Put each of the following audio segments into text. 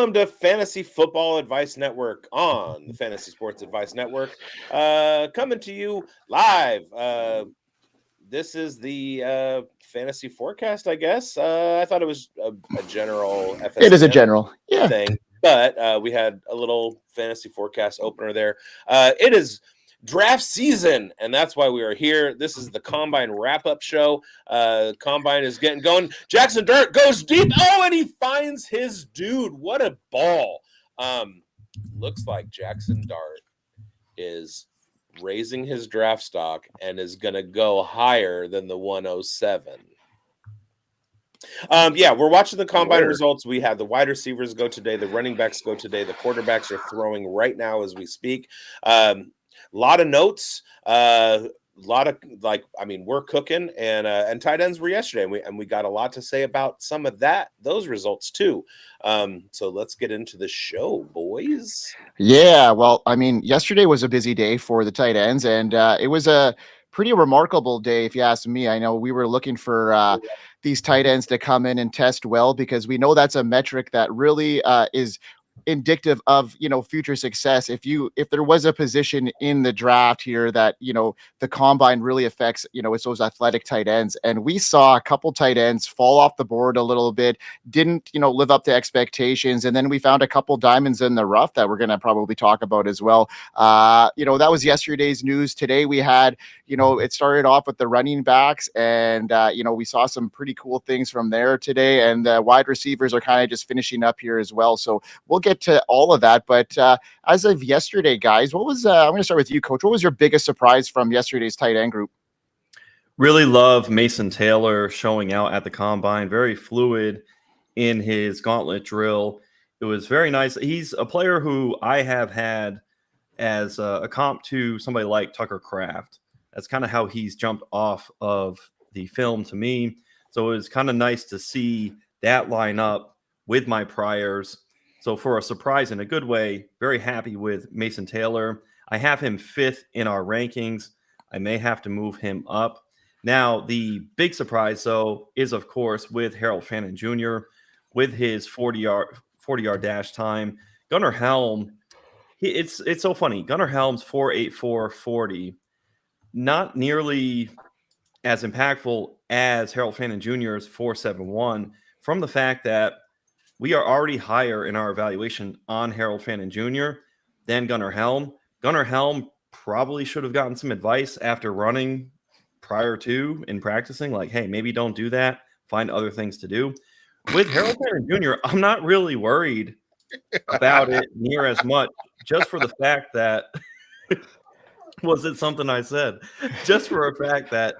Welcome to Fantasy Football Advice Network on the Fantasy Sports Advice Network. Coming to you live. This is the fantasy forecast, I guess. I thought it was a general FSAN It is a general thing, but we had a little fantasy forecast opener there. It is draft season, and that's why we are here. This is the Combine wrap-up show. Combine is getting going. Jackson Dart goes deep. Oh, and he finds his dude. What a ball. Looks like Jackson Dart is raising his draft stock and is going to go higher than the 107. We're watching the Combine results. We have the wide receivers go today. The running backs go today. The quarterbacks are throwing right now as we speak. A lot of notes. We're cooking, and tight ends were yesterday, and we got a lot to say about some of those results too. So let's get into the show, boys. Yeah, well, yesterday was a busy day for the tight ends, and it was a pretty remarkable day, if you ask me. I know we were looking for these tight ends to come in and test well, because we know that's a metric that really is indicative of future success. If there was a position in the draft here that the combine really affects, it's those athletic tight ends, and we saw a couple tight ends fall off the board a little bit, didn't live up to expectations, and then we found a couple diamonds in the rough that we're going to probably talk about as well. That was yesterday's news. Today we had it started off with the running backs, and we saw some pretty cool things from there today, and the wide receivers are kind of just finishing up here as well, so we'll get to all of that. But as of yesterday, guys, what was I'm going to start with you, Coach. What was your biggest surprise from yesterday's tight end group? Really love Mason Taylor showing out at the combine. Very fluid in his gauntlet drill. It was very nice. He's a player who I have had as a comp to somebody like Tucker Kraft. That's kind of how he's jumped off of the film to me. So it was kind of nice to see that line up with my priors. So for a surprise in a good way, very happy with Mason Taylor. I have him 5th in our rankings. I may have to move him up. Now, the big surprise, though, is, of course, with Harold Fannin Jr., with his 40-yard dash time. Gunnar Helm, it's so funny. Gunnar Helm's 4.8440, not nearly as impactful as Harold Fannin Jr.'s 4.71, from the fact that we are already higher in our evaluation on Harold Fannin Jr. than Gunnar Helm. Gunnar Helm probably should have gotten some advice after running prior to in practicing, like, hey, maybe don't do that. Find other things to do. With Harold Fannin Jr., I'm not really worried about it near as much, just for the fact that was it something I said? Just for a fact that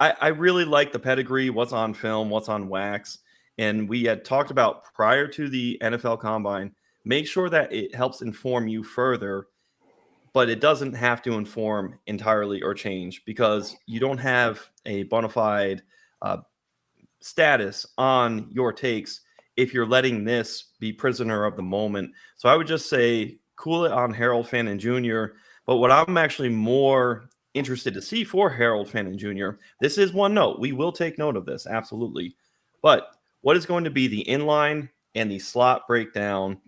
I really like the pedigree, what's on film, what's on wax. And we had talked about prior to the NFL Combine, make sure that it helps inform you further, but it doesn't have to inform entirely or change, because you don't have a bona fide status on your takes if you're letting this be prisoner of the moment. So I would just say cool it on Harold Fannin Jr., but what I'm actually more interested to see for Harold Fannin Jr., this is one note. We will take note of this, absolutely. But what is going to be the inline and the slot breakdown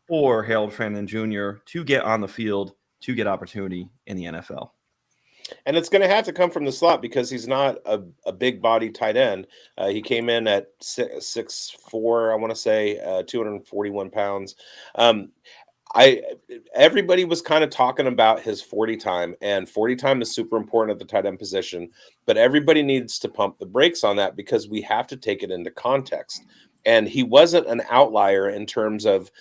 for Harold Fannin Jr. to get on the field, to get opportunity in the NFL? And it's going to have to come from the slot, because he's not a big body tight end. He came in at 6'4", I want to say, 241 pounds. Everybody was kind of talking about his 40 time, and 40 time is super important at the tight end position, but everybody needs to pump the brakes on that, because we have to take it into context. And he wasn't an outlier in terms of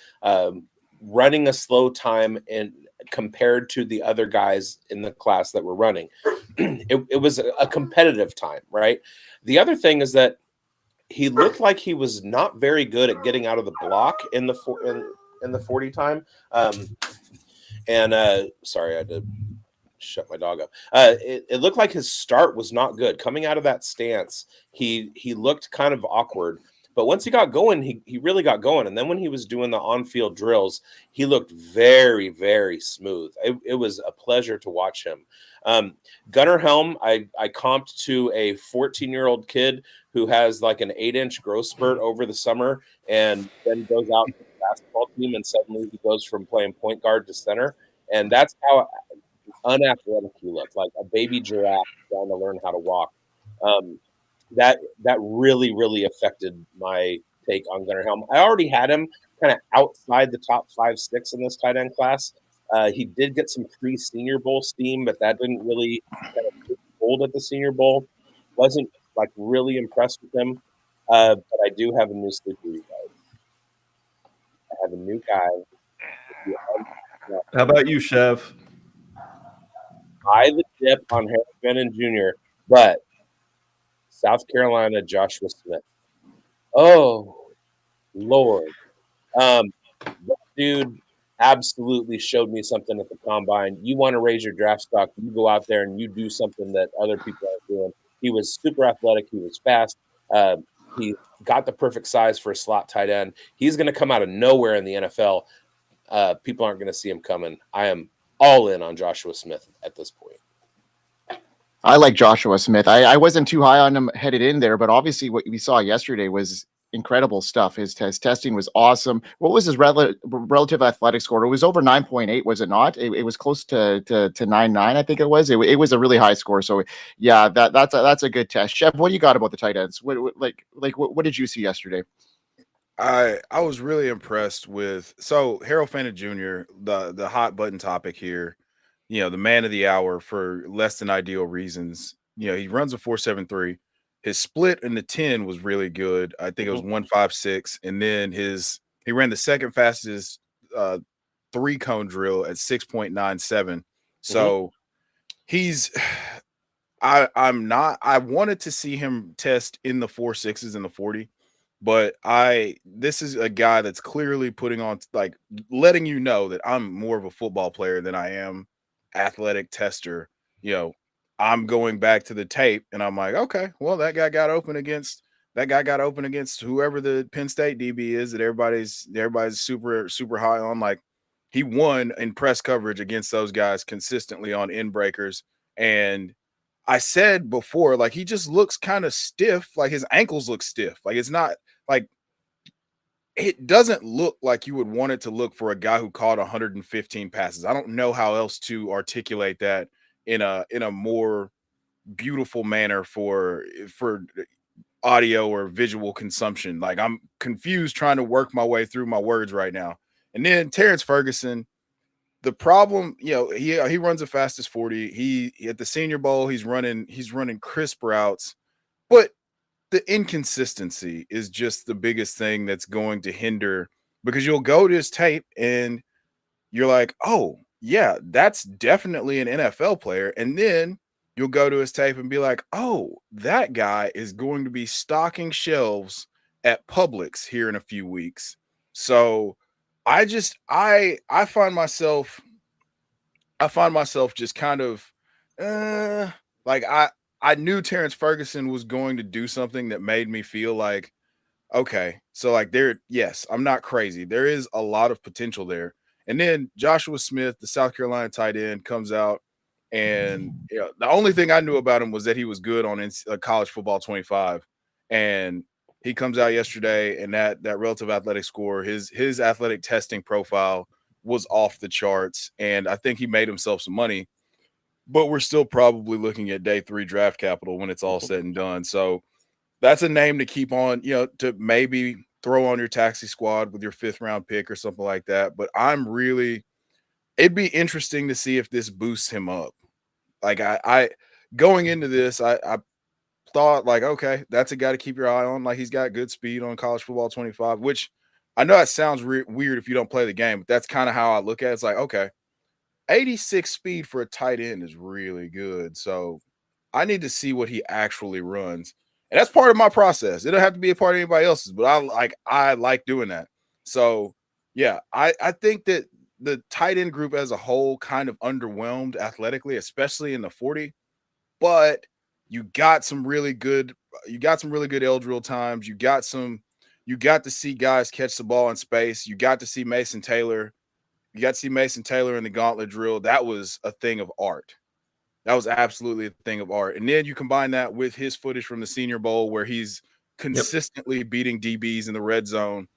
running a slow time and compared to the other guys in the class that were running. It was a competitive time, right? The other thing is that he looked like he was not very good at getting out of the block in the 40 time. Sorry, I had to shut my dog up. It looked like his start was not good. Coming out of that stance, he looked kind of awkward. But once he got going, he really got going. And then when he was doing the on-field drills, he looked very, very smooth. It was a pleasure to watch him. Gunnar Helm, I comped to a 14-year-old kid who has like an 8-inch growth spurt over the summer and then goes out to the basketball team, and suddenly he goes from playing point guard to center. And that's how unathletic he looked, like a baby giraffe trying to learn how to walk. That really affected my take on Gunnar Helm. I already had him kind of outside the top 5-6 in this tight end class. He did get some pre-Senior Bowl steam, but that didn't really kind of hold at the Senior Bowl. Wasn't like really impressed with him. But I do have a new sleeper, you guys. I have a new guy. How about you, Chev? I the dip on Harry Bennon Jr., but South Carolina Joshua Smith. Oh, Lord. That dude absolutely showed me something at the combine. You want to raise your draft stock, you go out there and you do something that other people aren't doing. He was super athletic. He was fast. He got the perfect size for a slot tight end. He's going to come out of nowhere in the NFL. People aren't going to see him coming. I am all in on Joshua Smith at this point. I like Joshua Smith. I wasn't too high on him headed in there, but obviously what we saw yesterday was incredible stuff. His testing was awesome. What was his relative athletic score? It was over 9.8, was it not? It was close to 9.9, I think it was. It was a really high score. So yeah, that's a good test. Chev, what do you got about the tight ends? What did you see yesterday? I was really impressed with Harold Fanta Jr., the hot button topic here. The man of the hour for less than ideal reasons. He runs a 4.73. His split in the 10 was really good. I think it was 1.56, and then he ran the second fastest 3-cone drill at 6.97. So I wanted to see him test in the 4.6s and the 40. But this is a guy that's clearly putting on, like, letting you know that I'm more of a football player than I am athletic tester. I'm going back to the tape and I'm like, okay, well, that guy got open against whoever the Penn State DB is that everybody's super, super high on. Like, he won in press coverage against those guys consistently on end breakers. And I said before, like, he just looks kind of stiff. Like, his ankles look stiff. Like, it's not like, it doesn't look like you would want it to look for a guy who caught 115 passes. I don't know how else to articulate that in a more beautiful manner for audio or visual consumption. Like, I'm confused trying to work my way through my words right now. And then Terrence Ferguson, the problem, he runs the fastest 40. He at the Senior Bowl, he's running crisp routes, but the inconsistency is just the biggest thing that's going to hinder, because you'll go to his tape and you're like, oh yeah, that's definitely an NFL player. And then you'll go to his tape and be like, oh, that guy is going to be stocking shelves at Publix here in a few weeks. So I find myself just kind of like, I knew Terrence Ferguson was going to do something that made me feel like, okay, so like, yes, I'm not crazy. There is a lot of potential there. And then Joshua Smith, the South Carolina tight end, comes out, and the only thing I knew about him was that he was good on College Football 25. And he comes out yesterday, and that relative athletic score, his athletic testing profile was off the charts. And I think he made himself some money, but we're still probably looking at day 3 draft capital when it's all said and done. So that's a name to keep on, to maybe throw on your taxi squad with your 5th round pick or something like that. But it'd be interesting to see if this boosts him up. Like, I going into this, I thought, like, okay, that's a guy to keep your eye on. Like, he's got good speed on College Football 25, which I know that sounds weird if you don't play the game, but that's kind of how I look at it. It's like, okay, 86 speed for a tight end is really good. So I need to see what he actually runs. And that's part of my process. It don't have to be a part of anybody else's, but I like doing that. So yeah, I think that the tight end group as a whole kind of underwhelmed athletically, especially in the 40, but you got some really good L drill times. You got some you got to see guys catch the ball in space. You got to see Mason Taylor. You got to see Mason Taylor in the gauntlet drill. That was a thing of art. That was absolutely a thing of art. And then you combine that with his footage from the Senior Bowl where he's consistently beating DBs in the red zone.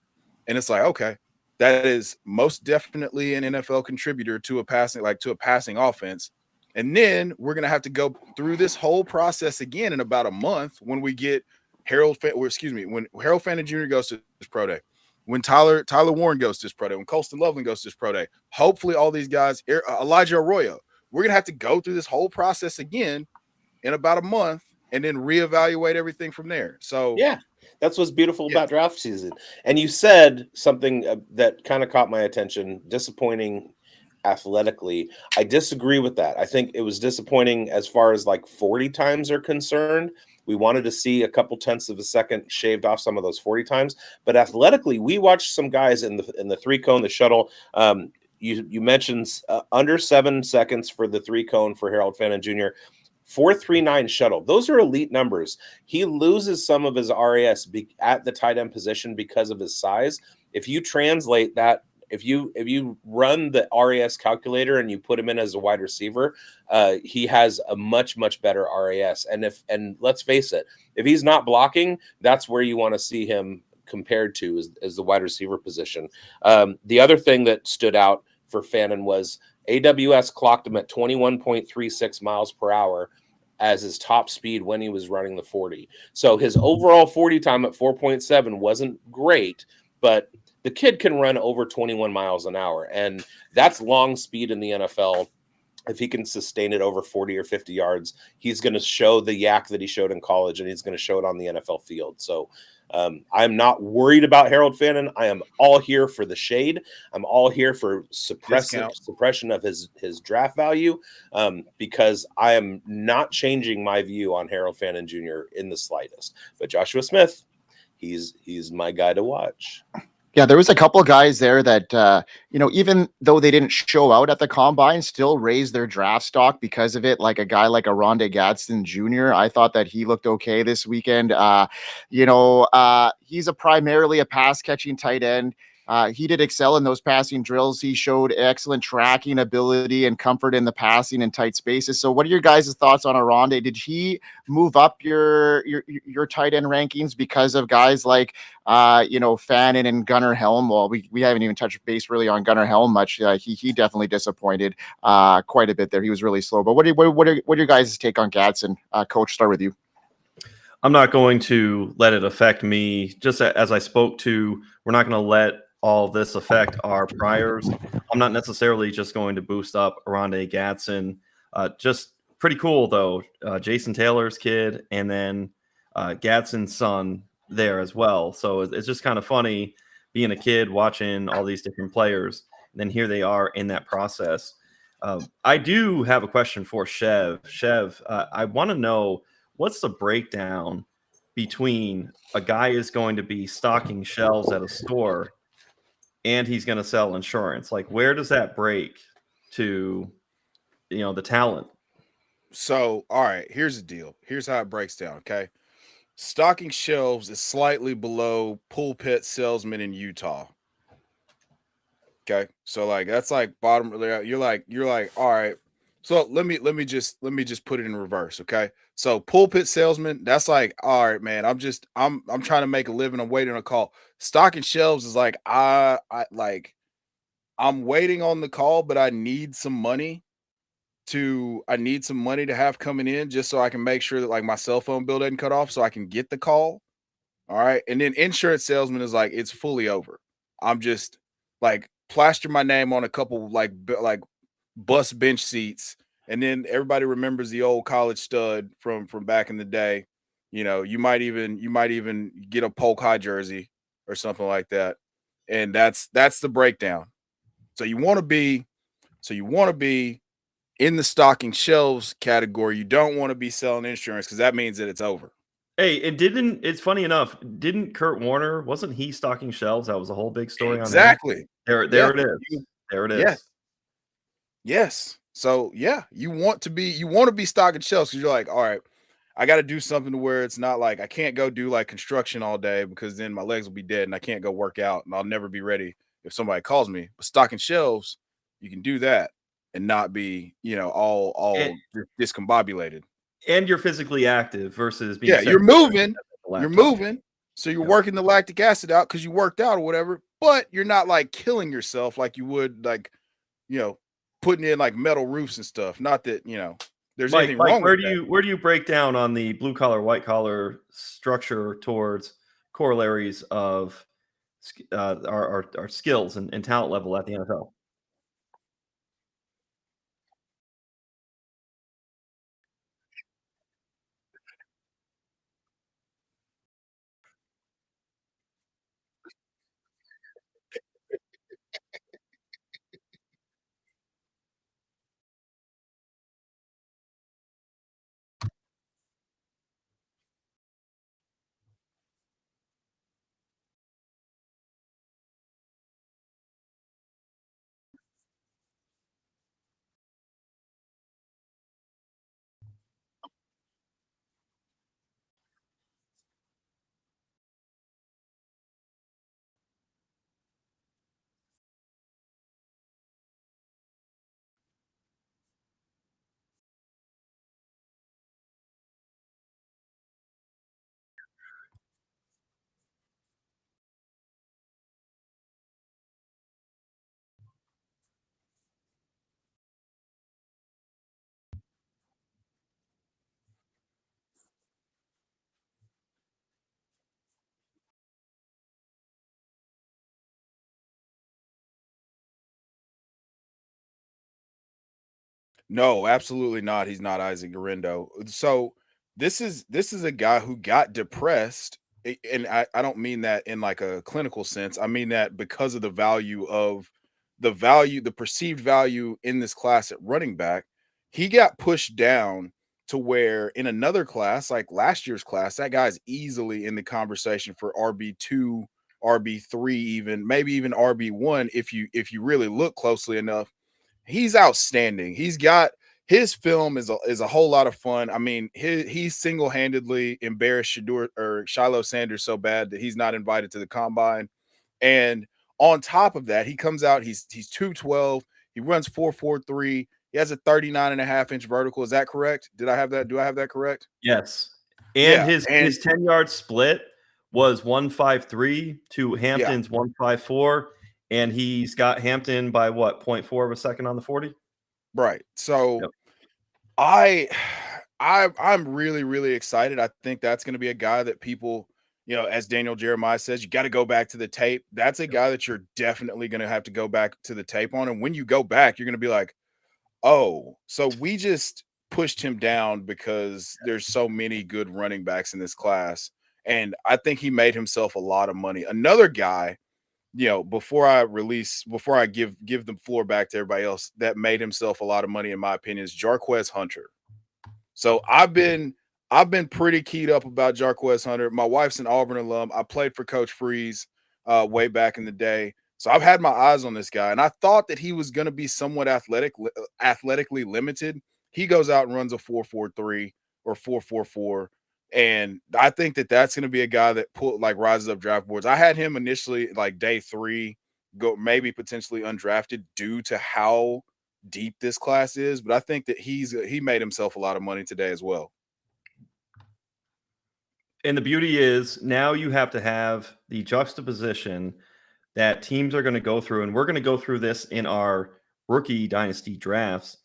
And it's like, okay, that is most definitely an NFL contributor to a passing offense. And then we're going to have to go through this whole process again in about a month when we get when Harold Fannin Jr. goes to his pro day, when Tyler Warren goes to his pro day, when Colston Loveland goes to his pro day. Hopefully all these guys, Elijah Arroyo, we're going to have to go through this whole process again in about a month and then reevaluate everything from there. So yeah, that's what's beautiful about draft season. And you said something that kind of caught my attention, disappointing athletically. I disagree with that. I think it was disappointing as far as like 40 times are concerned. We wanted to see a couple tenths of a second shaved off some of those 40 times, but athletically, we watched some guys in the 3-cone, the shuttle. You mentioned under 7 seconds for the 3-cone for Harold Fannin Jr. 4.39 shuttle. Those are elite numbers. He loses some of his RAS at the tight end position because of his size. If you translate that, if you run the RAS calculator and you put him in as a wide receiver, he has a much better RAS. And let's face it, if he's not blocking, that's where you want to see him compared to is the wide receiver position. The other thing that stood out for Fannin was AWS clocked him at 21.36 miles per hour as his top speed when he was running the 40. So his overall 40 time at 4.7 wasn't great, but the kid can run over 21 miles an hour, and that's long speed in the NFL. If he can sustain it over 40 or 50 yards, he's going to show the yak that he showed in college, and he's going to show it on the NFL field. So I'm not worried about Harold Fannin. I am all here for the shade. I'm all here for suppression of his draft value, because I am not changing my view on Harold Fannin Jr. in the slightest. But Joshua Smith, he's my guy to watch. Yeah, there was a couple of guys there that, even though they didn't show out at the combine, still raised their draft stock because of it. Like a guy like Aronde Gadsden Jr., I thought that he looked okay this weekend. He's primarily a pass-catching tight end. He did excel in those passing drills. He showed excellent tracking ability and comfort in the passing in tight spaces. So what are your guys' thoughts on Aronde? Did he move up your tight end rankings because of guys like, Fannin and Gunnar Helm? Well, we haven't even touched base really on Gunnar Helm much. He definitely disappointed quite a bit there. He was really slow. But what are your guys' take on Gadsden? Coach, start with you. I'm not going to let it affect me. Just as I spoke to, we're not going to let all this affect our priors. I'm not necessarily just going to boost up Aronde Gadsden. Just pretty cool, though. Jason Taylor's kid, and then Gadsden's son there as well. So it's just kind of funny being a kid watching all these different players, and then here they are in that process. I do have a question for Chev. Chev, I want to know, what's the breakdown between a guy is going to be stocking shelves at a store and he's going to sell insurance? Like, where does that break to, the talent? So, all right, here's the deal. Here's how it breaks down, okay? Stocking shelves is slightly below pulpit salesman in Utah. Okay? So like that's like bottom, you're like, all right. So let me just put it in reverse, okay? So pulpit salesman, that's like, all right, man, I'm trying to make a living, I'm waiting on a call. Stocking shelves is like, I'm waiting on the call, but I need some money to have coming in just so I can make sure that like my cell phone bill doesn't cut off so I can get the call. All right. And then insurance salesman is like, it's fully over. I'm just like plaster my name on a couple like bus bench seats. And then everybody remembers the old college stud from back in the day. You might even get a Polk High jersey or something like that. And that's the breakdown. So you want to be in the stocking shelves category. You don't want to be selling insurance because that means that it's over. Hey, it's funny enough, didn't Kurt Warner, wasn't he stocking shelves? That was a whole big story exactly. on him. There it is. There it is. Yes. So yeah, you want to be stocking shelves because you're like, all right, I got to do something to where it's not like I can't go do like construction all day because then my legs will be dead and I can't go work out and I'll never be ready if somebody calls me. But stocking shelves, you can do that and not be, all discombobulated. And you're physically active versus being Yeah, you're moving. You're moving. So you're working the lactic acid out because you worked out or whatever, but you're not like killing yourself like you would like, putting in like metal roofs and stuff. Not that, there's anything wrong where with that. where do you break down on the blue collar, white collar structure towards corollaries of our skills and talent level at the NFL? No, absolutely not. He's not Isaac Garendo. So this is a guy who got depressed, and I don't mean that in like a clinical sense. I mean that because of the perceived value in this class at running back, he got pushed down to where in another class, like last year's class, that guy's easily in the conversation for RB2, RB3, even maybe even RB1 if you really look closely enough. He's outstanding. He's got his film is a whole lot of fun. I mean, he single-handedly embarrassed Shiloh Sanders so bad that he's not invited to the combine. And on top of that, he comes out, he's 212, he runs 4.43, he has a 39.5-inch vertical. Is that correct? Do I have that correct? Yes. And Yeah. his 10-yard split was 153 to Hampton's 154. And he's got Hampton by what, 0.4 of a second on the 40? Right. So Yep. I'm really, really excited. I think that's going to be a guy that people, as Daniel Jeremiah says, you got to go back to the tape. That's a guy that you're definitely going to have to go back to the tape on. And when you go back, you're going to be like, oh, so we just pushed him down because there's so many good running backs in this class. And I think he made himself a lot of money. Another guy, before I give the floor back to everybody else, that made himself a lot of money, in my opinion, is Jarquez Hunter. So I've been pretty keyed up about Jarquez Hunter. My wife's an Auburn alum. I played for Coach Freeze way back in the day. So I've had my eyes on this guy, and I thought that he was going to be somewhat athletically limited. He goes out and runs a 4.43 or 4.44, and I think that that's going to be a guy that rises up draft boards. I had him initially like day 3, go maybe potentially undrafted due to how deep this class is, but I think that he made himself a lot of money today as well. And the beauty is now you have to have the juxtaposition that teams are going to go through, and we're going to go through this in our rookie dynasty drafts.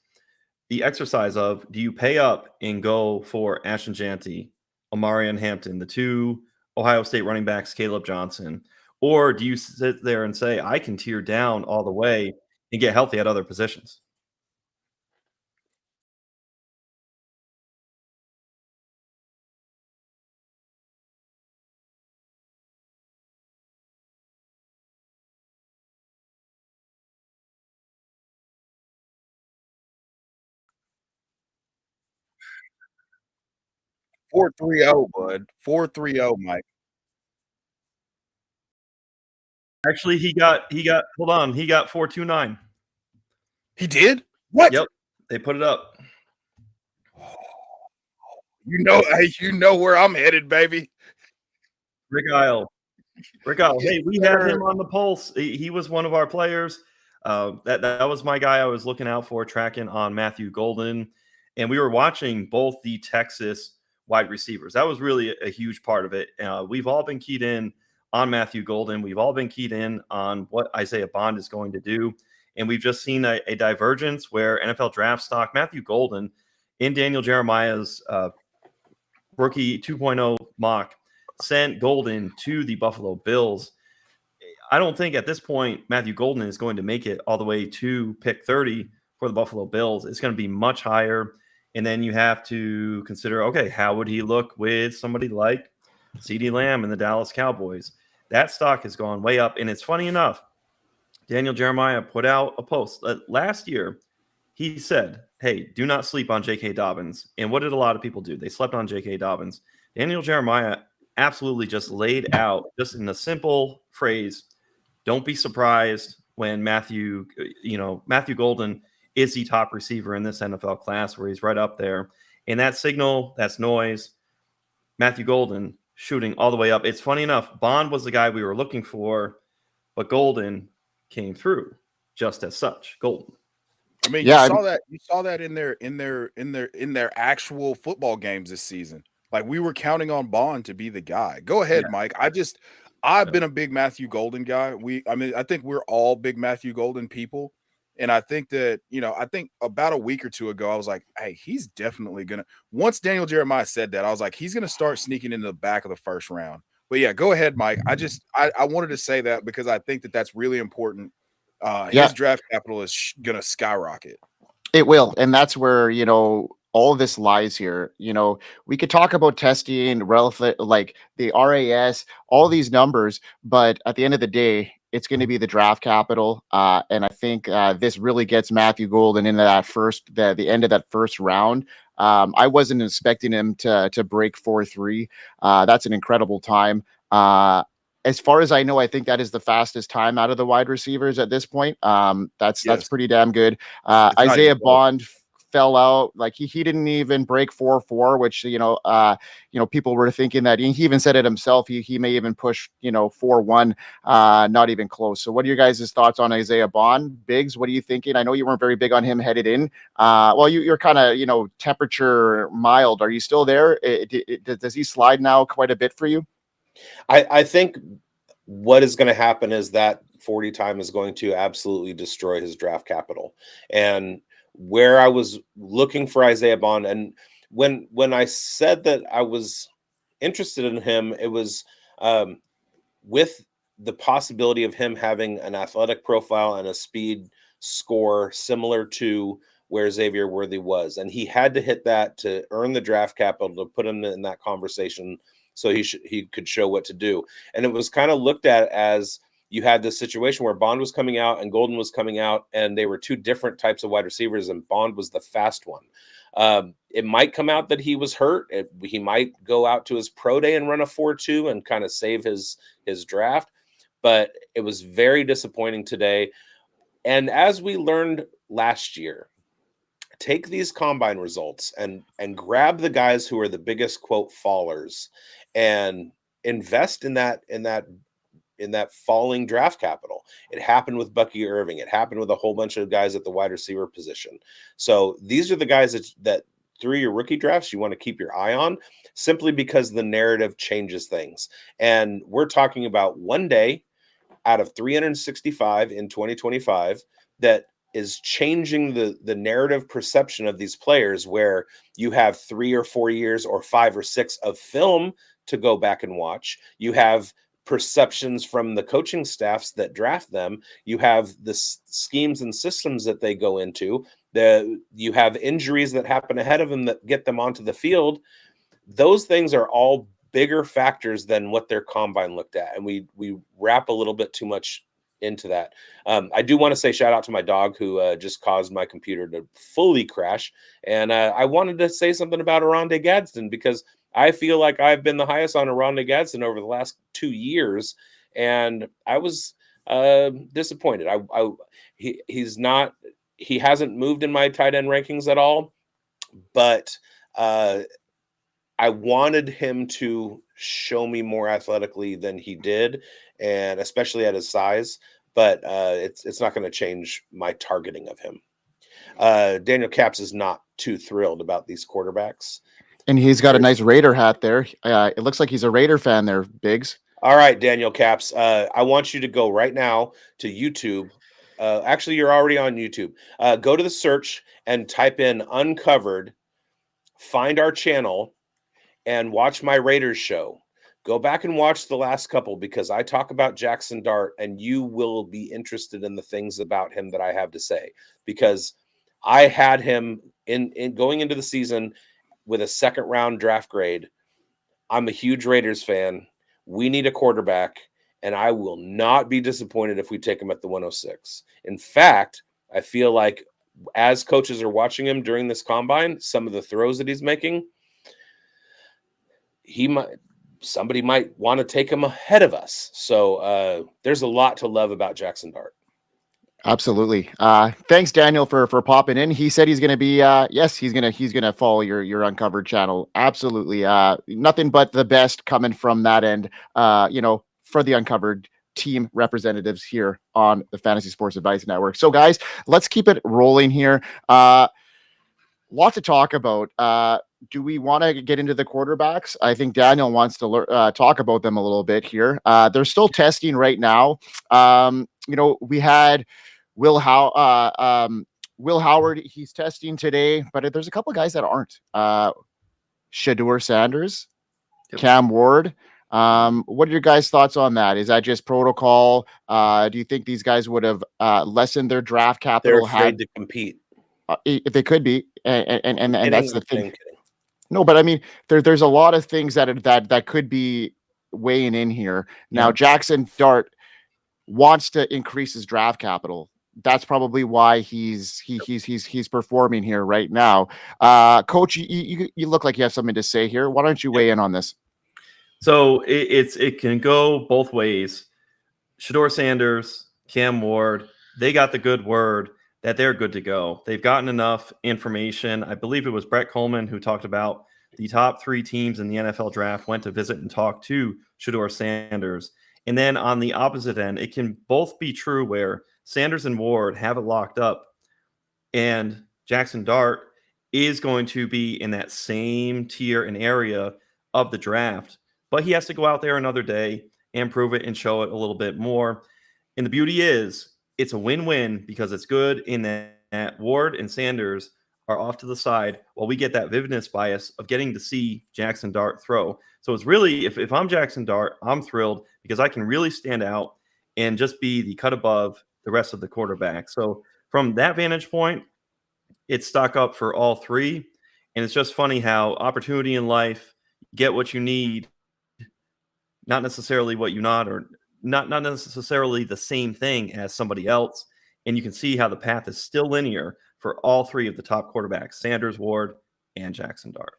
The exercise of, do you pay up and go for Ashton Janty, Omarion Hampton, the 2 Ohio State running backs, Caleb Johnson, or do you sit there and say, I can tear down all the way and get healthy at other positions? Four three zero, bud. 4.30, Mike. Actually, he got hold on, he got 4.29. He did? What? Yep, they put it up. You know where I'm headed, baby. Rick Isle. Hey, we had him on the pulse. He was one of our players. That was my guy I was looking out for, tracking on Matthew Golden. And we were watching both the Texas wide receivers. That was really a huge part of it. We've all been keyed in on Matthew Golden. We've all been keyed in on what Isaiah Bond is going to do. And we've just seen a divergence where NFL draft stock, Matthew Golden, in Daniel Jeremiah's rookie 2.0 mock, sent Golden to the Buffalo Bills. I don't think at this point Matthew Golden is going to make it all the way to pick 30 for the Buffalo Bills. It's going to be much higher. And then you have to consider, okay, how would he look with somebody like CeeDee Lamb and the Dallas Cowboys? That stock has gone way up. And it's funny enough, Daniel Jeremiah put out a post last year. He said, hey, do not sleep on J.K. Dobbins. And what did a lot of people do? They slept on J.K. Dobbins. Daniel Jeremiah absolutely just laid out, just in a simple phrase, don't be surprised when Matthew Golden is the top receiver in this NFL class, where he's right up there. And that signal, that's noise. Matthew Golden shooting all the way up. It's funny enough, Bond was the guy we were looking for, but Golden came through just as such. Golden. I mean, you saw that in their actual football games this season. Like, we were counting on Bond to be the guy. Go ahead, Mike. I've been a big Matthew Golden guy. I think we're all big Matthew Golden people. And I think that, I think about a week or two ago, I was like, hey, he's definitely going to, once Daniel Jeremiah said that, I was like, he's going to start sneaking into the back of the first round. But yeah, go ahead, Mike. I wanted to say that because I think that that's really important. His draft capital is going to skyrocket. It will. And that's where, all of this lies here. We could talk about testing, relative, like the RAS, all these numbers, but at the end of the day, it's going to be the draft capital. And I think this really gets Matthew Golden into that the end of that first round. I wasn't expecting him to break 4.3. That's an incredible time. As far as I know, I think that is the fastest time out of the wide receivers at this point. That's pretty damn good. Isaiah Bond fell out, like he didn't even break 4.4, which people were thinking that he even said it himself. He may even push 4.1, not even close. So what are your guys' thoughts on Isaiah Bond? Biggs, what are you thinking? I know you weren't very big on him headed in. Well, you're kind of temperature mild. Are you still there? Does he slide now quite a bit for you? I think what is going to happen is that 40 time is going to absolutely destroy his draft capital. And where I was looking for Isaiah Bond, and when I said that I was interested in him, it was with the possibility of him having an athletic profile and a speed score similar to where Xavier Worthy was. And he had to hit that to earn the draft capital to put him in that conversation, so he could show what to do. And it was kind of looked at as you had this situation where Bond was coming out and Golden was coming out, and they were two different types of wide receivers, and Bond was the fast one. It might come out that he was hurt. He might go out to his pro day and run a 4.2 and kind of save his draft. But it was very disappointing today. And as we learned last year, take these combine results and grab the guys who are the biggest quote fallers and invest in that falling draft capital. It happened with Bucky Irving. It happened with a whole bunch of guys at the wide receiver position. So these are the guys that through your rookie drafts, you want to keep your eye on, simply because the narrative changes things. And we're talking about one day out of 365 in 2025 that is changing the narrative perception of these players, where you have 3 or 4 years or 5 or 6 of film to go back and watch. You have perceptions from the coaching staffs that draft them. You have the schemes and systems that they go into. You have injuries that happen ahead of them that get them onto the field. Those things are all bigger factors than what their combine looked at. And we wrap a little bit too much into that. I do want to say shout out to my dog who just caused my computer to fully crash. And I wanted to say something about Oronde Gadsden, because I feel like I've been the highest on Oronde Gadsden over the last 2 years, and I was disappointed. He hasn't moved in my tight end rankings at all, but I wanted him to show me more athletically than he did, and especially at his size. But it's not going to change my targeting of him. Daniel Caps is not too thrilled about these quarterbacks. And he's got a nice Raider hat there. It looks like he's a Raider fan there, Biggs. All right, Daniel Caps. I want you to go right now to YouTube. Actually, you're already on YouTube. Go to the search and type in Uncovered, find our channel, and watch my Raiders show. Go back and watch the last couple because I talk about Jackson Dart, and you will be interested in the things about him that I have to say. Because I had him in going into the season with a second round draft grade. I'm a huge Raiders fan. We need a quarterback, and I will not be disappointed if we take him at the 106. In fact, I feel like as coaches are watching him during this combine, some of the throws that he's making, somebody might want to take him ahead of us. So there's a lot to love about Jackson Dart. Absolutely. Thanks, Daniel, for popping in. He said he's going to be, yes, he's going to follow your Uncovered channel. Absolutely. Nothing but the best coming from that end, for the Uncovered team representatives here on the Fantasy Sports Advice Network. So guys, let's keep it rolling here. Lot to talk about. Do we want to get into the quarterbacks? I think Daniel wants to talk about them a little bit here. They're still testing right now. We had Will Howard, he's testing today, but there's a couple of guys that aren't. Shedeur Sanders, Yep. Cam Ward. What are your guys' thoughts on that? Is that just protocol? Do you think these guys would have lessened their draft capital? They're afraid to compete. If they could be, and that's the thing. Kidding. No, but I mean, there's a lot of things that could be weighing in here. Now, Yeah. Jackson Dart wants to increase his draft capital. That's probably why he's performing here right now. Coach, you look like you have something to say here. Why don't you weigh in on this? So it can go both ways. Shedeur Sanders, Cam Ward, they got the good word that they're good to go. They've gotten enough information. I believe it was Brett Coleman who talked about the top 3 teams in the NFL draft went to visit and talk to Shedeur Sanders. And then on the opposite end, it can both be true where Sanders and Ward have it locked up, and Jackson Dart is going to be in that same tier and area of the draft, but he has to go out there another day and prove it and show it a little bit more. And the beauty is it's a win-win because it's good in that Ward and Sanders are off to the side while we get that vividness bias of getting to see Jackson Dart throw. So it's really, if I'm Jackson Dart, I'm thrilled because I can really stand out and just be the cut above the rest of the quarterback. So from that vantage point, it's stock up for all 3. And it's just funny how opportunity in life, get what you need, not necessarily what you not, or not necessarily the same thing as somebody else. And you can see how the path is still linear for all 3 of the top quarterbacks, Sanders, Ward, and Jackson Dart.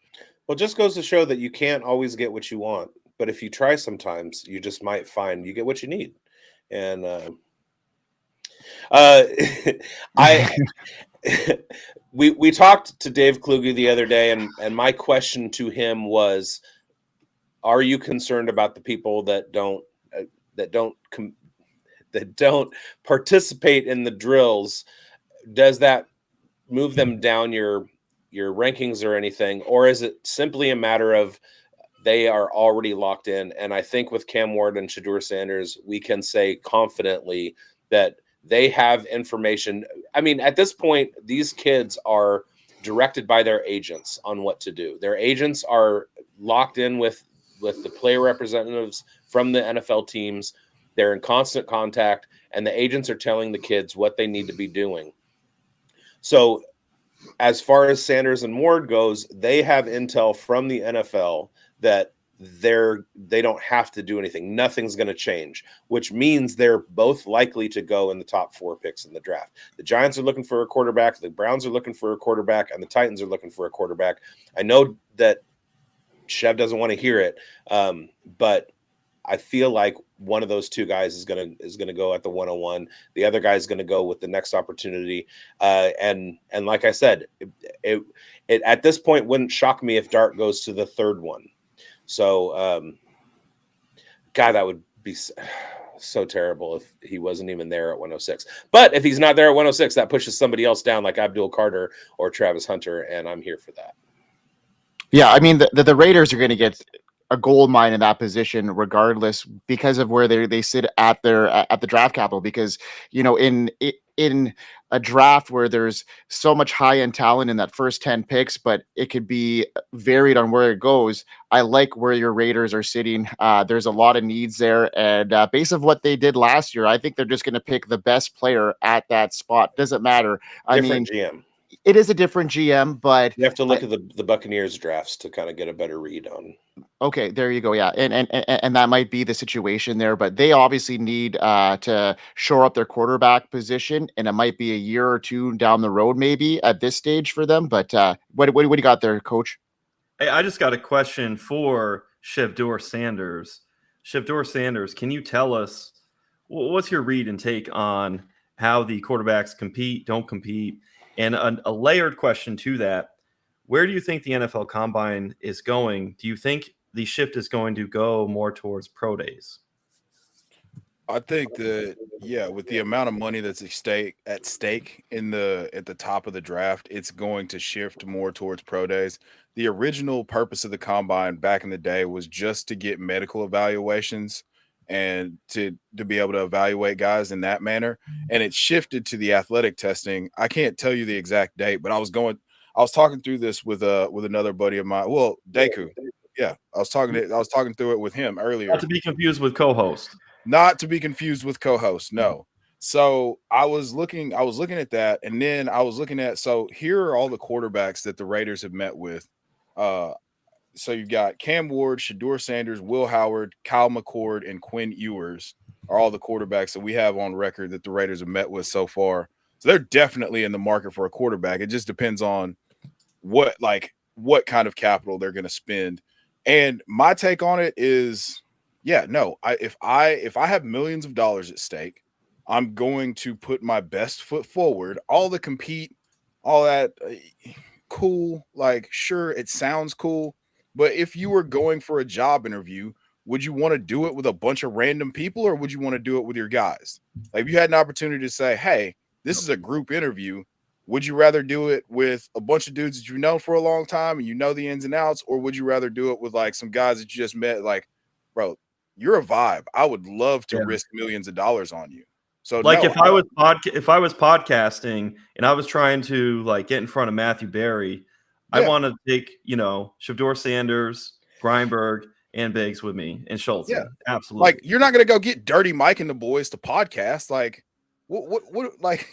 Well, it just goes to show that you can't always get what you want. But if you try sometimes, you just might find you get what you need. And we talked to Dave Kluge the other day, and my question to him was, are you concerned about the people that don't participate in the drills? Does that move them down your rankings or anything, or is it simply a matter of they are already locked in? And I think with Cam Ward and Shedeur Sanders, we can say confidently that they have information. I mean, at this point, these kids are directed by their agents on what to do. Their agents are locked in with the player representatives from the NFL teams. They're in constant contact, and the agents are telling the kids what they need to be doing. So as far as Sanders and Ward goes, they have intel from the NFL that they don't have to do anything. Nothing's going to change, which means they're both likely to go in the top 4 picks in the draft. The Giants are looking for a quarterback, the Browns are looking for a quarterback, and the Titans are looking for a quarterback. I know that Chev doesn't want to hear it, but I feel like one of those two guys is gonna go at the 101. The other guy is gonna go with the next opportunity. And like I said, it at this point wouldn't shock me if Dart goes to the third one. So, God, that would be so terrible if he wasn't even there at 106. But if he's not there at 106, that pushes somebody else down, like Abdul Carter or Travis Hunter, and I'm here for that. Yeah, I mean the Raiders are going to get a gold mine in that position regardless because of where they sit at the draft capital. Because in a draft where there's so much high end talent in that first 10 picks, but it could be varied on where it goes. I like where your Raiders are sitting. There's a lot of needs there, and based on what they did last year, I think they're just going to pick the best player at that spot. Doesn't matter. Different GM. It is a different GM, but you have to look at the Buccaneers drafts to kind of get a better read on. Okay, there you go. Yeah, and that might be the situation there, but they obviously need to shore up their quarterback position, and it might be a year or two down the road, maybe at this stage for them. But what do you got there, Coach? Hey, I just got a question for Shevdor Sanders. Shevdor Sanders, can you tell us what's your read and take on how the quarterbacks compete, don't compete? And a layered question to that, where do you think the NFL Combine is going? Do you think the shift is going to go more towards pro days? I think that, yeah, with the amount of money that's at stake at the top of the draft, it's going to shift more towards pro days. The original purpose of the combine back in the day was just to get medical evaluations and to be able to evaluate guys in that manner. And it shifted to the athletic testing. I can't tell you the exact date, but I was talking through this with another buddy of mine. Well, Deku. Yeah, I was talking through it with him earlier. Not to be confused with co-host. Not to be confused with co-host. No. So I was looking at that, and then I was looking at, so here are all the quarterbacks that the Raiders have met with. So you've got Cam Ward, Shedeur Sanders, Will Howard, Kyle McCord, and Quinn Ewers are all the quarterbacks that we have on record that the Raiders have met with so far. So they're definitely in the market for a quarterback. It just depends on what kind of capital they're going to spend. And my take on it is, yeah, no, if I have millions of dollars at stake, I'm going to put my best foot forward. All the compete, all that, cool. Like, sure, it sounds cool. But if you were going for a job interview, would you want to do it with a bunch of random people, or would you want to do it with your guys? Like, if you had an opportunity to say, hey, this is a group interview, would you rather do it with a bunch of dudes that you've known for a long time and you know the ins and outs, or would you rather do it with like some guys that you just met? Like, bro, you're a vibe. I would love to risk millions of dollars on you. So like, no, if I was podcasting and I was trying to like get in front of Matthew Berry, I want to take, Shevdor Sanders, Greinberg, and Biggs with me, and Schultz. Yeah, absolutely. Like, you're not going to go get Dirty Mike and the boys to podcast. Like, what like,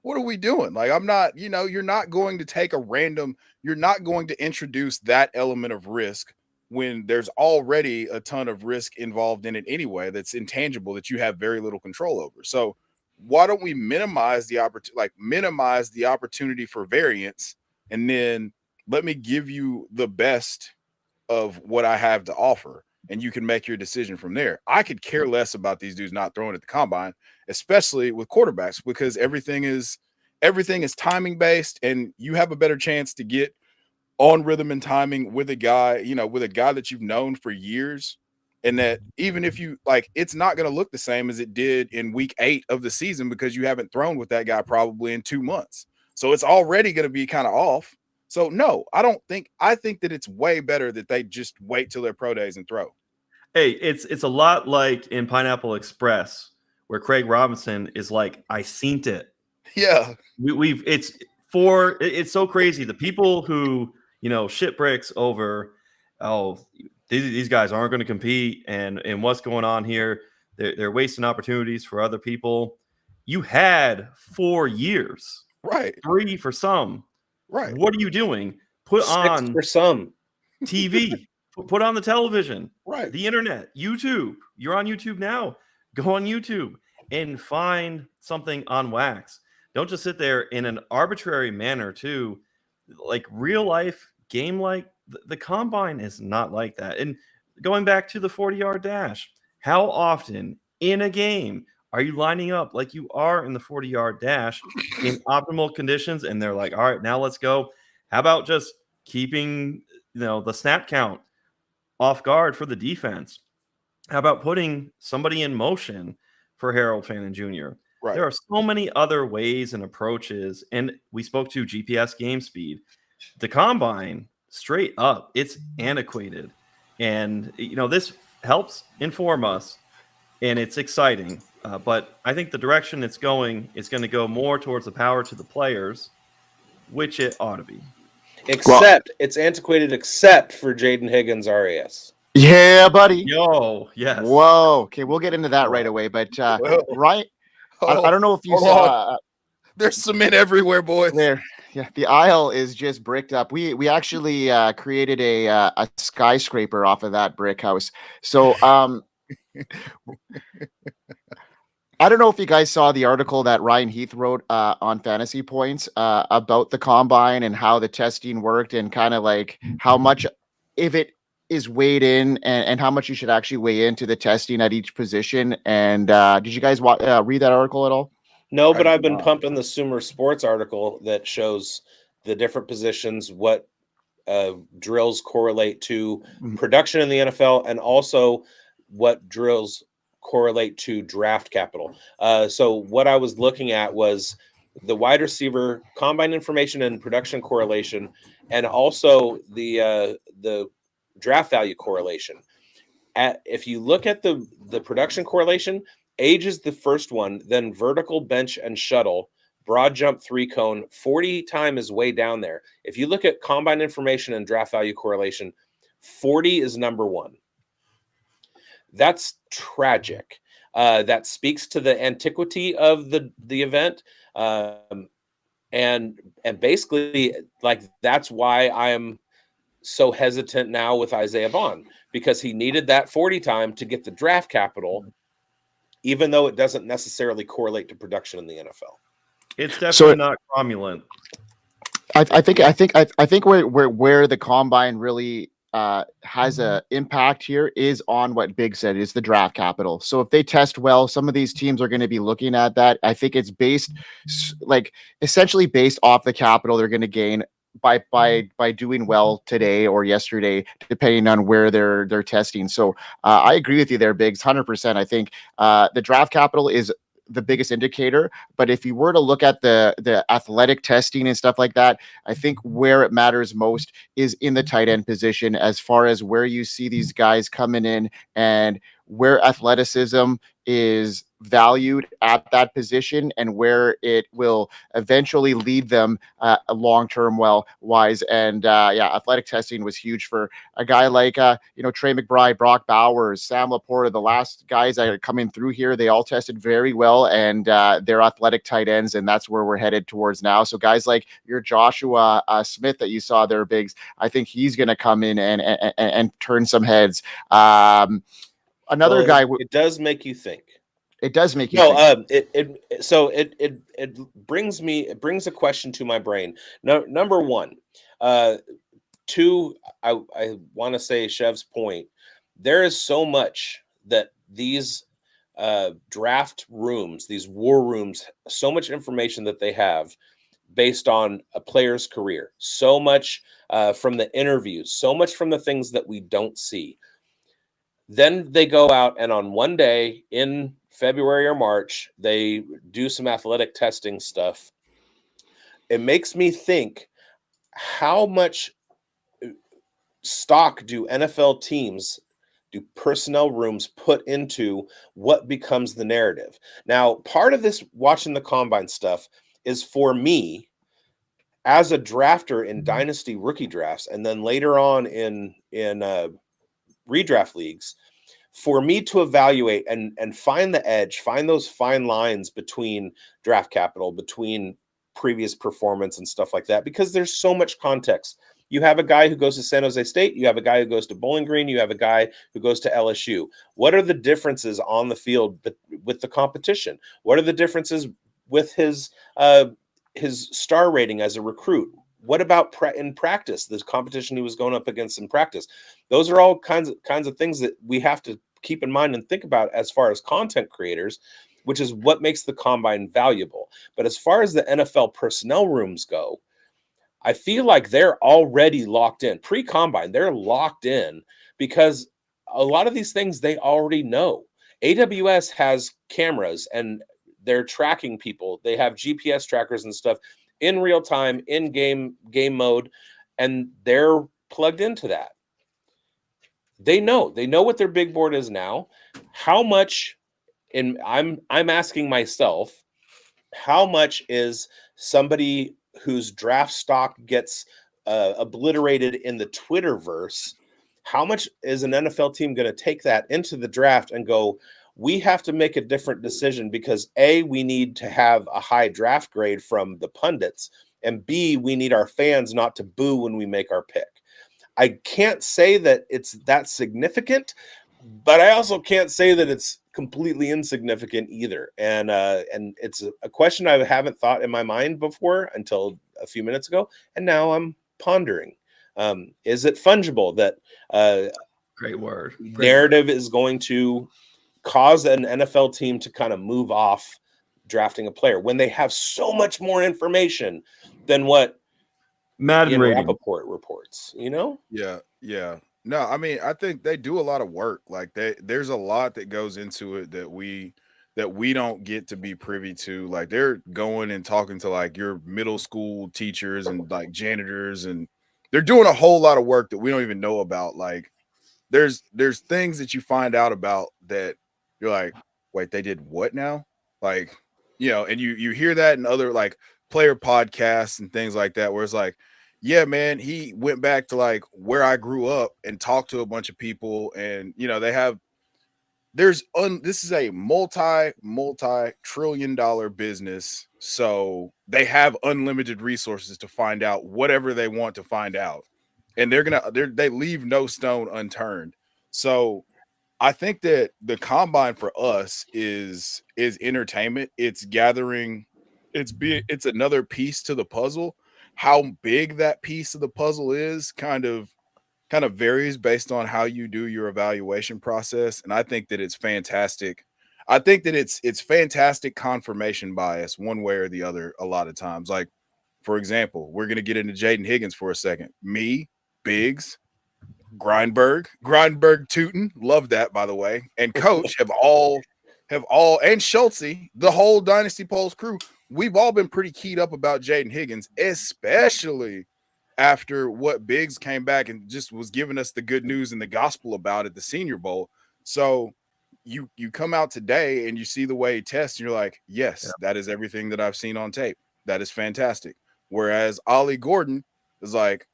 what are we doing? Like, I'm not, you're not going to take you're not going to introduce that element of risk when there's already a ton of risk involved in it anyway, that's intangible, that you have very little control over. So why don't we minimize the opportunity for variance, and then let me give you the best of what I have to offer, and you can make your decision from there. I could care less about these dudes not throwing at the combine, especially with quarterbacks, because everything is timing based, and you have a better chance to get on rhythm and timing with a guy, that you've known for years. And that even if you it's not going to look the same as it did in week 8 of the season, because you haven't thrown with that guy probably in 2 months. So it's already going to be kind of off. So no, I think that it's way better that they just wait till their pro days and throw. Hey, it's a lot like in Pineapple Express, where Craig Robinson is like, I seen it. Yeah. It's so crazy. The people who, shit bricks over, these guys aren't going to compete, and what's going on here. They're wasting opportunities for other people. You had 4 years. Right. 3 for some. Right. What are you doing? Put 6 on for some TV. Put on the television. Right. The internet. YouTube. You're on YouTube now. Go on YouTube and find something on wax. Don't just sit there in an arbitrary manner too. Like, real life game, like the combine is not like that. And going back to the 40-yard dash, How often in a game are you lining up like you are in the 40-yard dash in optimal conditions? And they're like, all right, now let's go. How about just keeping, the snap count off guard for the defense? How about putting somebody in motion for Harold Fannin Jr.? Right. There are so many other ways and approaches. And we spoke to GPS game speed. The combine, straight up, it's antiquated. And, this helps inform us, and it's exciting. But I think the direction it's going is going to go more towards the power to the players, which it ought to be. Except it's antiquated, except for Jaden Higgins RAS. Yeah, buddy. Yo, yes. Whoa. Okay, we'll get into that right away. But Ryan, I don't know if you saw. There's cement everywhere, boys. There, yeah. The aisle is just bricked up. We actually created a skyscraper off of that brick house. So I don't know if you guys saw the article that Ryan Heath wrote on Fantasy Points about the combine and how the testing worked, and kind of like how much, if it is weighed in, and how much you should actually weigh into the testing at each position. And did you guys read that article at all? No, but I've been pumping the Sumer Sports article that shows the different positions, what drills correlate to production in the NFL, and also what drills correlate to draft capital. So what I was looking at was the wide receiver combine information and production correlation, and also the draft value correlation. If you look at the production correlation, age is the first one, then vertical, bench, and shuttle, broad jump, 3-cone, 40 time is way down there. If you look at combine information and draft value correlation, 40 is number one. That's tragic. That speaks to the antiquity of the event. And basically, like, that's why I am so hesitant now with Isaiah Bond, because he needed that 40 time to get the draft capital, even though it doesn't necessarily correlate to production in the NFL. It's definitely not cromulent. I think where the combine really has a impact here is on what Big said, is the draft capital. So if they test well, some of these teams are going to be looking at that. I think it's essentially based off the capital they're going to gain by doing well today or yesterday, depending on where they're testing. So I agree with you there, Biggs, 100%. I think the draft capital is the biggest indicator, but if you were to look at the athletic testing and stuff like that, I think where it matters most is in the tight end position, as far as where you see these guys coming in and where athleticism is valued at that position, and where it will eventually lead them long-term wise. And athletic testing was huge for a guy like Trey McBride, Brock Bowers, Sam Laporta. The last guys that are coming through here, they all tested very well, and they're athletic tight ends, and that's where we're headed towards now. So guys like your Joshua Smith that you saw there, Biggs, I think he's going to come in and turn some heads. Another guy. It does make you think. It does make you think. It brings a question to my brain. Number one, two, I want to say Chev's point. There is so much that these draft rooms, these war rooms, so much information that they have based on a player's career, so much from the interviews, so much from the things that we don't see. Then they go out and on one day in February or March, they do some athletic testing stuff. It makes me think, how much stock do NFL teams, do personnel rooms put into what becomes the narrative? Now, part of this watching the combine stuff is for me as a drafter in dynasty rookie drafts, and then later on in redraft leagues, for me to evaluate and find the edge, find those fine lines between draft capital, between previous performance and stuff like that, because there's so much context. You have a guy who goes to San Jose State, you have a guy who goes to Bowling Green, you have a guy who goes to LSU. What are the differences on the field with the competition? What are the differences with his star rating as a recruit? What about in practice, the competition he was going up against in practice? Those are all kinds of things that we have to keep in mind and think about as far as content creators, which is what makes the combine valuable. But as far as the NFL personnel rooms go, I feel like they're already locked in. Pre-combine, they're locked in because a lot of these things they already know. AWS has cameras and they're tracking people. They have GPS trackers and stuff in real time, in game mode, and they're plugged into that. They know what their big board is now. How much, and I'm asking myself, how much is somebody whose draft stock gets obliterated in the Twitterverse? How much is an NFL team going to take that into the draft and go, we have to make a different decision because A, we need to have a high draft grade from the pundits, and B, we need our fans not to boo when we make our pick. I can't say that it's that significant, but I also can't say that it's completely insignificant either. And it's a question I haven't thought in my mind before until a few minutes ago, and now I'm pondering. Is it fungible that Great word. narrative is going to cause an NFL team to kind of move off drafting a player when they have so much more information than what Madden rating. Rappaport reports, you know? Yeah. No, I mean, I think they do a lot of work. Like there's a lot that goes into it that we don't get to be privy to. Like they're going and talking to like your middle school teachers and like janitors, and they're doing a whole lot of work that we don't even know about. Like there's things that you find out about that you're like, wait, they did what now? Like, and you hear that in other like player podcasts and things like that, where it's like, yeah, man, he went back to like where I grew up and talked to a bunch of people, and they have this is a multi-trillion-dollar business, so they have unlimited resources to find out whatever they want to find out, and they leave no stone unturned. So I think that the combine for us is entertainment. It's gathering, it's another piece to the puzzle. How big that piece of the puzzle is kind of varies based on how you do your evaluation process. And I think that it's fantastic. I think that it's fantastic confirmation bias one way or the other a lot of times. Like, for example, we're going to get into Jaden Higgins for a second. Me, Biggs, Grindberg Tootin, love that, by the way, and Coach have all and Schultze, the whole Dynasty Polls crew, we've all been pretty keyed up about Jaden Higgins, especially after what Biggs came back and just was giving us the good news and the gospel about at the Senior Bowl. So you come out today and you see the way he tests, and you're like, yes, that is everything that I've seen on tape. That is fantastic. Whereas Ollie Gordon is like,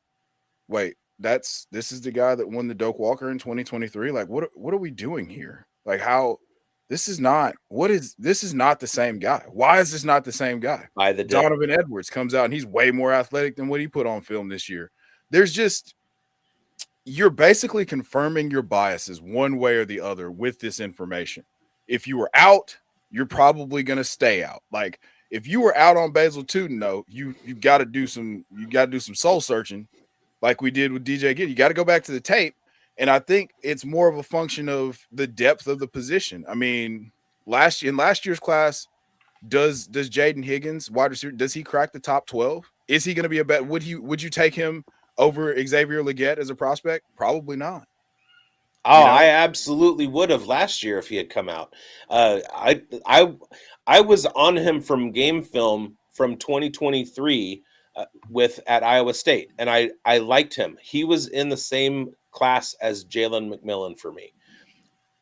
wait, this is the guy that won the Doak Walker in 2023. Like, what are we doing here? Like, how this is not the same guy. Why is this not the same guy? Donovan Edwards comes out and he's way more athletic than what he put on film this year. You're basically confirming your biases one way or the other with this information. If you were out, you're probably going to stay out. Like, if you were out on Basil Tootin, though, you got to do some soul searching, like we did with DJ Gidd. You got to go back to the tape. And I think it's more of a function of the depth of the position. I mean, last year's class, does Jaden Higgins, wide receiver, does he crack the top 12? Is he going to be a bet? Would you take him over Xavier Legette as a prospect? Probably not. I absolutely would have last year if he had come out. I was on him from game film from 2023 at Iowa State, and I liked him. He was in the same class as Jalen McMillan for me,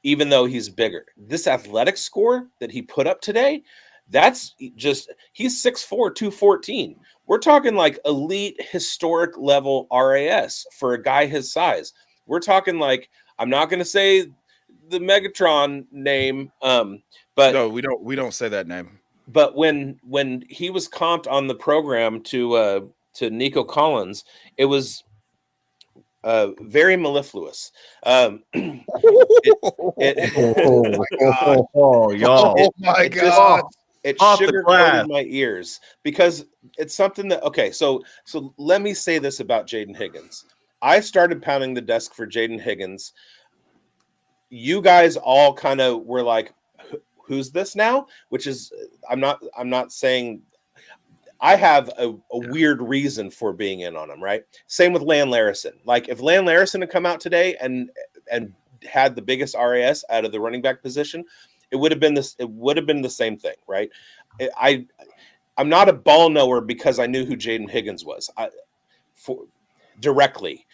even though he's bigger. This athletic score that he put up today, that's just, he's 6'4", 214. We're talking like elite historic level RAS for a guy his size. We're talking like, I'm not going to say the Megatron name, but no, we don't say that name. But when he was comped on the program to Nico Collins, it was very mellifluous. Y'all. It sugarcoated my ears because it's something that, okay, so let me say this about Jaden Higgins. I started pounding the desk for Jaden Higgins you guys all kind of were like, who's this now? Which is, I'm not saying. I have a weird reason for being in on him, right? Same with Lan Larison. Like if Lan Larison had come out today and had the biggest RAS out of the running back position, it would have been this. It would have been the same thing, right? I'm not a ball knower because I knew who Jaden Higgins was. Directly.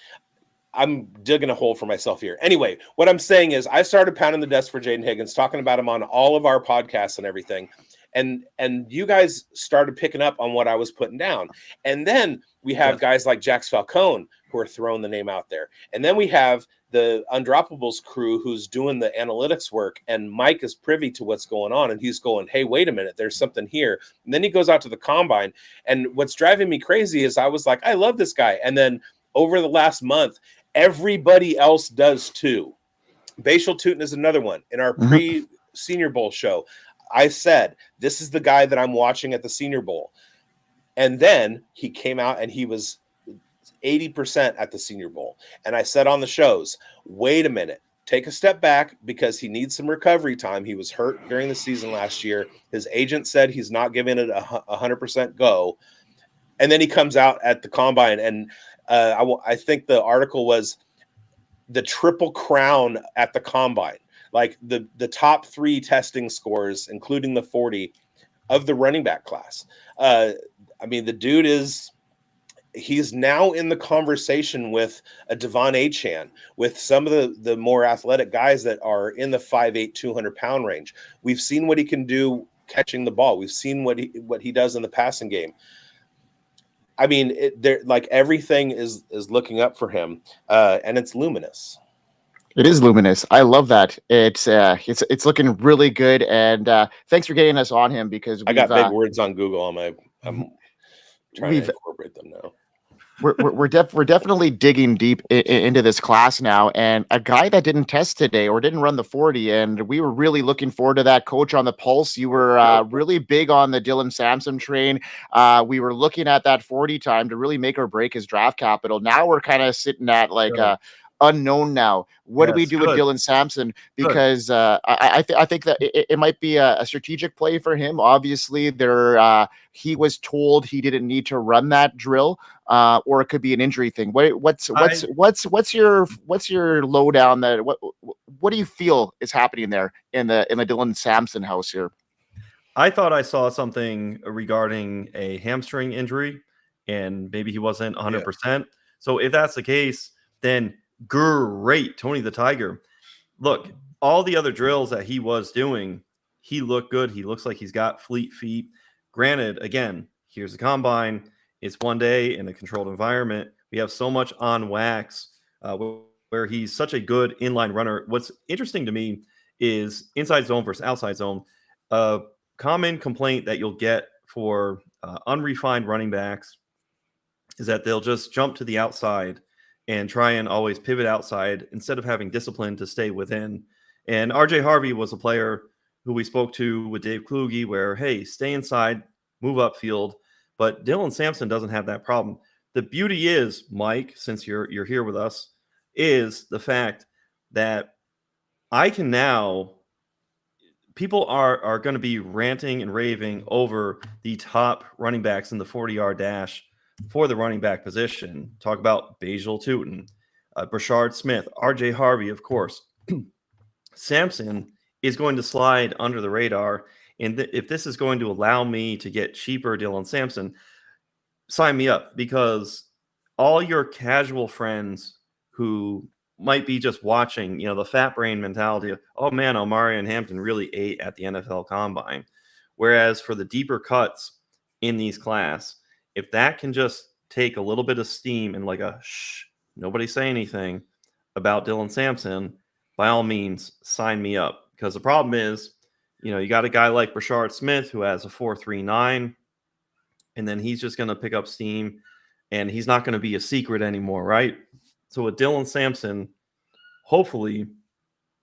I'm digging a hole for myself here. Anyway, what I'm saying is I started pounding the desk for Jaden Higgins, talking about him on all of our podcasts and everything. And you guys started picking up on what I was putting down. And then we have guys like Jax Falcone who are throwing the name out there. And then we have the Undroppables crew who's doing the analytics work. And Mike is privy to what's going on. And he's going, hey, wait a minute, there's something here. And then he goes out to the combine. And what's driving me crazy is I was like, I love this guy. And then over the last month, everybody else does too. Bashal Tootin is another one. In our pre-Senior Bowl show, I said, this is the guy that I'm watching at the Senior Bowl. And then he came out and he was 80% at the Senior Bowl. And I said on the shows, wait a minute, take a step back because he needs some recovery time. He was hurt during the season last year. His agent said he's not giving it 100% go. And then he comes out at the combine and I think the article was the triple crown at the combine, like the top 3 testing scores, including the 40 of the running back class. I mean, the dude he's now in the conversation with a Devon Achane, with some of the more athletic guys that are in the 5'8", 200-pound range. We've seen what he can do catching the ball. We've seen what he does in the passing game. I mean, like everything is looking up for him, and it's luminous. It is luminous. I love that. It's looking really good, and thanks for getting us on him because I got big words on Google on my. I'm trying to incorporate them now. We're definitely digging deep into this class now, and a guy that didn't test today or didn't run the 40, and we were really looking forward to that. Coach on the pulse, you were really big on the Dylan Sampson train. We were looking at that 40 time to really make or break his draft capital. Now we're kind of sitting at like unknown now. What do we do with Dylan Sampson? Because I think that it might be a strategic play for him. Obviously, he was told he didn't need to run that drill, or it could be an injury thing. What's your lowdown? That what do you feel is happening there in the Dylan Sampson house here? I thought I saw something regarding a hamstring injury, and maybe he wasn't 100%. Yeah. So if that's the case, then great, Tony the Tiger. Look, all the other drills that he was doing, he looked good. He looks like he's got fleet feet. Granted, again, here's the combine. It's one day in a controlled environment. We have so much on wax where he's such a good inline runner. What's interesting to me is inside zone versus outside zone. A common complaint that you'll get for unrefined running backs is that they'll just jump to the outside and try and always pivot outside instead of having discipline to stay within. And RJ Harvey was a player who we spoke to with Dave Kluge where, hey, stay inside, move upfield. But Dylan Sampson doesn't have that problem. The beauty is, Mike, since you're here with us, is the fact that I can now – people are going to be ranting and raving over the top running backs in the 40-yard dash for the running back position. Talk about Bashal Tootin, Brashard Smith, RJ Harvey, of course. Sampson is going to slide under the radar. And if this is going to allow me to get cheaper Dylan Sampson, sign me up, because all your casual friends who might be just watching, the fat brain mentality of, oh man, Omari and Hampton really ate at the NFL Combine. Whereas for the deeper cuts in these class, if that can just take a little bit of steam and like a shh, nobody say anything about Dylan Sampson, by all means, sign me up. Because the problem is, you got a guy like Brashard Smith who has a 4.39, and then he's just going to pick up steam, and he's not going to be a secret anymore, right? So with Dylan Sampson, hopefully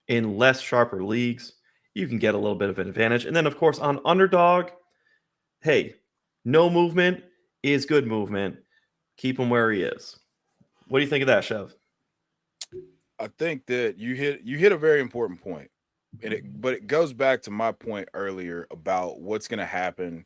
in less sharper leagues, you can get a little bit of an advantage. And then, of course, on underdog, hey, no movement is good movement. Keep him where he is. What do you think of that, Chev? I think that you hit a very important point, but it goes back to my point earlier about what's going to happen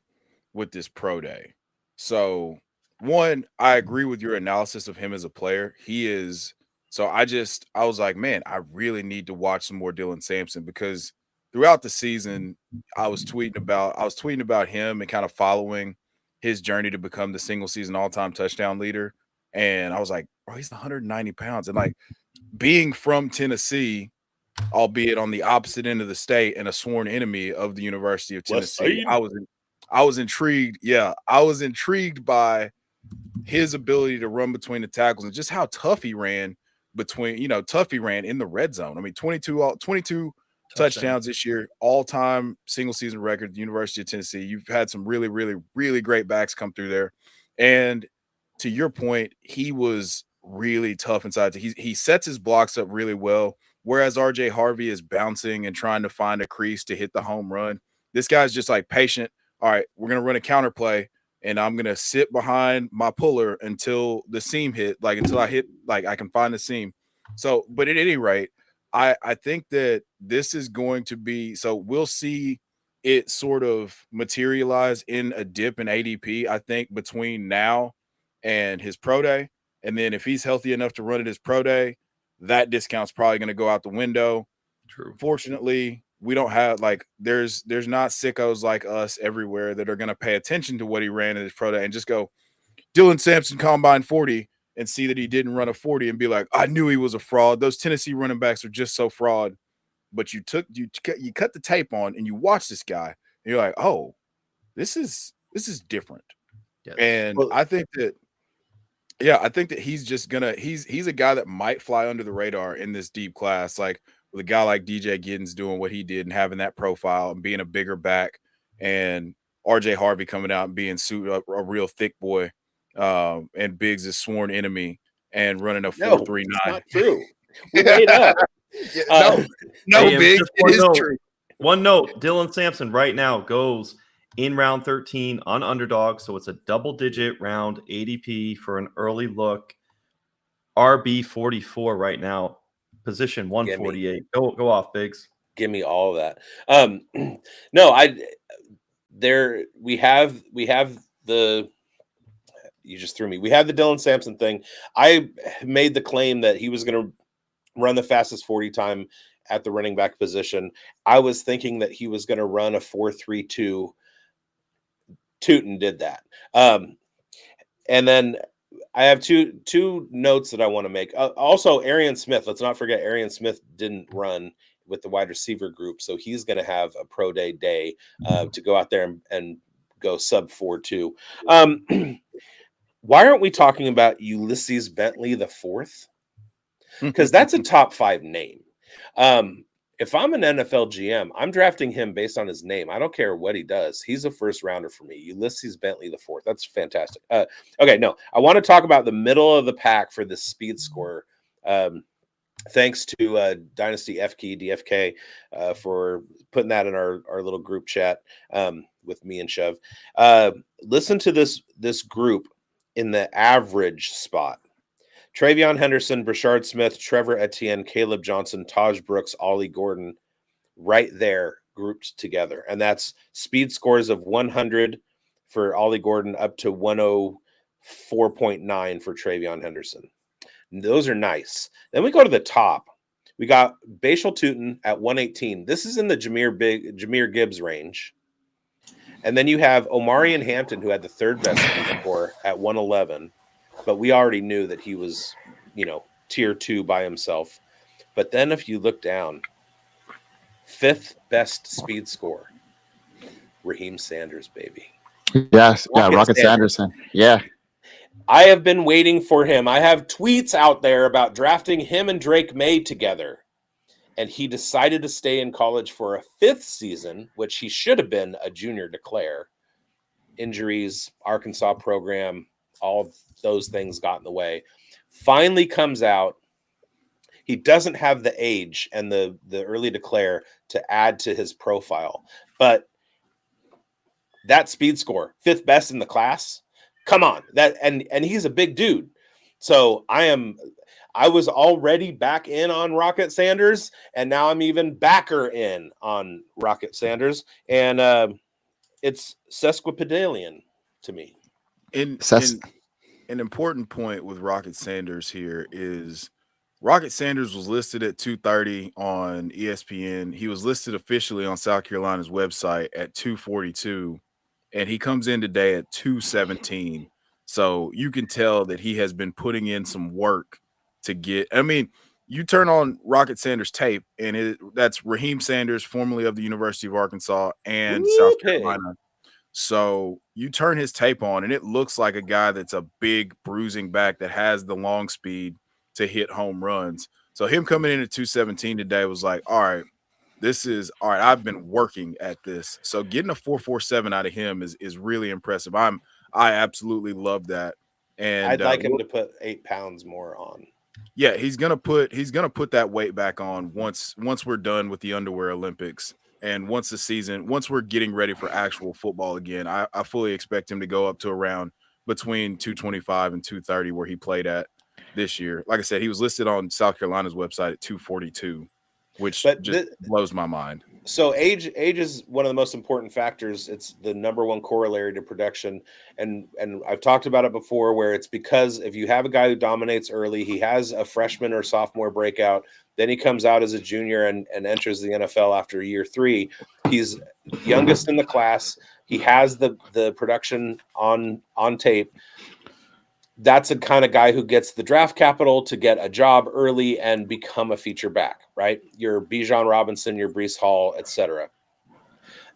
with this pro day. So, one, I agree with your analysis of him as a player. He is so I was like, man, I really need to watch some more Dylan Sampson because throughout the season, I was tweeting about him and kind of following his journey to become the single season all-time touchdown leader. And I was like, bro, he's 190 pounds. And like being from Tennessee, albeit on the opposite end of the state and a sworn enemy of the University of Tennessee, I was intrigued. Yeah, I was intrigued by his ability to run between the tackles and just how tough he ran in the red zone. I mean, 22 touchdowns this year, all-time single season record, the University of Tennessee. You've had some really, really, really great backs come through there. And to your point, he was really tough inside. He sets his blocks up really well. Whereas RJ Harvey is bouncing and trying to find a crease to hit the home run. This guy's just like patient. All right, we're going to run a counter play and I'm going to sit behind my puller until the seam hit, like until I hit, like I can find the seam. So, but at any rate, I think that this is going to be, so we'll see it sort of materialize in a dip in ADP, I think, between now and his pro day. And then if he's healthy enough to run at his pro day, that discount's probably going to go out the window. True. Fortunately, we don't have there's not sickos like us everywhere that are going to pay attention to what he ran in his pro day and just go Dylan Sampson combine 40 and see that he didn't run a 40 and be like, I knew he was a fraud. Those Tennessee running backs are just so fraud. But you cut the tape on and you watch this guy and you're like, oh, this is different. Yes. And I think that he's just he's a guy that might fly under the radar in this deep class, like with a guy like DJ Giddens doing what he did and having that profile and being a bigger back, and RJ Harvey coming out and being a real thick boy, and Biggs is sworn enemy and running a 4.39. Not true. We made up. No, Biggs. It is true. One note: Dylan Sampson right now goes in round 13 on underdog, so it's a double-digit round ADP for an early look. RB 44 right now, position 148. Go off, Biggs. Give me all of that. No, we have the. You just threw me. We have the Dylan Sampson thing. I made the claim that he was going to run the fastest 40 time at the running back position. I was thinking that he was going to run a 4.32. Tootin did that. And then I have two notes that I want to make. Also, Arian Smith. Let's not forget Arian Smith didn't run with the wide receiver group, so he's going to have a pro day to go out there and go sub 4.2. Why aren't we talking about Ulysses Bentley the fourth? Because that's a top 5 name. If I'm an NFL GM, I'm drafting him based on his name. I don't care what he does. He's a first rounder for me. Ulysses Bentley the fourth. That's fantastic. Okay, no, I want to talk about the middle of the pack for this speed score. Thanks to Dynasty DFK, for putting that in our little group chat with me and Chev. Listen to this group in the average spot. Travion Henderson, Brashard Smith, Trevor Etienne, Caleb Johnson, Taj Brooks, Ollie Gordon, right there grouped together. And that's speed scores of 100 for Ollie Gordon up to 104.9 for Travion Henderson. And those are nice. Then we go to the top. We got Bashal Tootin at 118. This is in the Jahmyr Gibbs range. And then you have Omarion Hampton, who had the third best score at 111. But we already knew that he was, tier 2 by himself. But then if you look down, 5th best speed score, Raheem Sanders, baby. Yes, Rocket Sanderson. Yeah. I have been waiting for him. I have tweets out there about drafting him and Drake May together. And he decided to stay in college for a 5th season, which he should have been a junior declare. Injuries, Arkansas program, all those things got in the way. Finally comes out. He doesn't have the age and the early declare to add to his profile. But that speed score, 5th best in the class, come on. And he's a big dude. So I I was already back in on Rocket Sanders, and now I'm even backer in on Rocket Sanders, and it's sesquipedalian to me. In an important point with Rocket Sanders here is Rocket Sanders was listed at 230 on ESPN. He was listed officially on South Carolina's website at 242, and he comes in today at 217. So you can tell that he has been putting in some work to get. I mean, you turn on Rocket Sanders tape, and that's Raheem Sanders, formerly of the University of Arkansas and South Carolina. So you turn his tape on, and it looks like a guy that's a big bruising back that has the long speed to hit home runs. So him coming in at 217 today was like, all right, all right. I've been working at this. So getting a 4.47 out of him is really impressive. I absolutely love that. And I'd like him to put 8 pounds more on. Yeah, he's gonna put that weight back on once we're done with the underwear Olympics. And once we're getting ready for actual football again, I fully expect him to go up to around between 225 and 230 where he played at this year. Like I said, he was listed on South Carolina's website at 242, which blows my mind. So age is one of the most important factors. It's the number one corollary to production. And I've talked about it before, where it's because if you have a guy who dominates early, he has a freshman or sophomore breakout, then he comes out as a junior and enters the NFL after year 3. He's youngest in the class. He has the production on tape. That's a kind of guy who gets the draft capital to get a job early and become a feature back, right? Your Bijan Robinson, your Breece Hall, etc.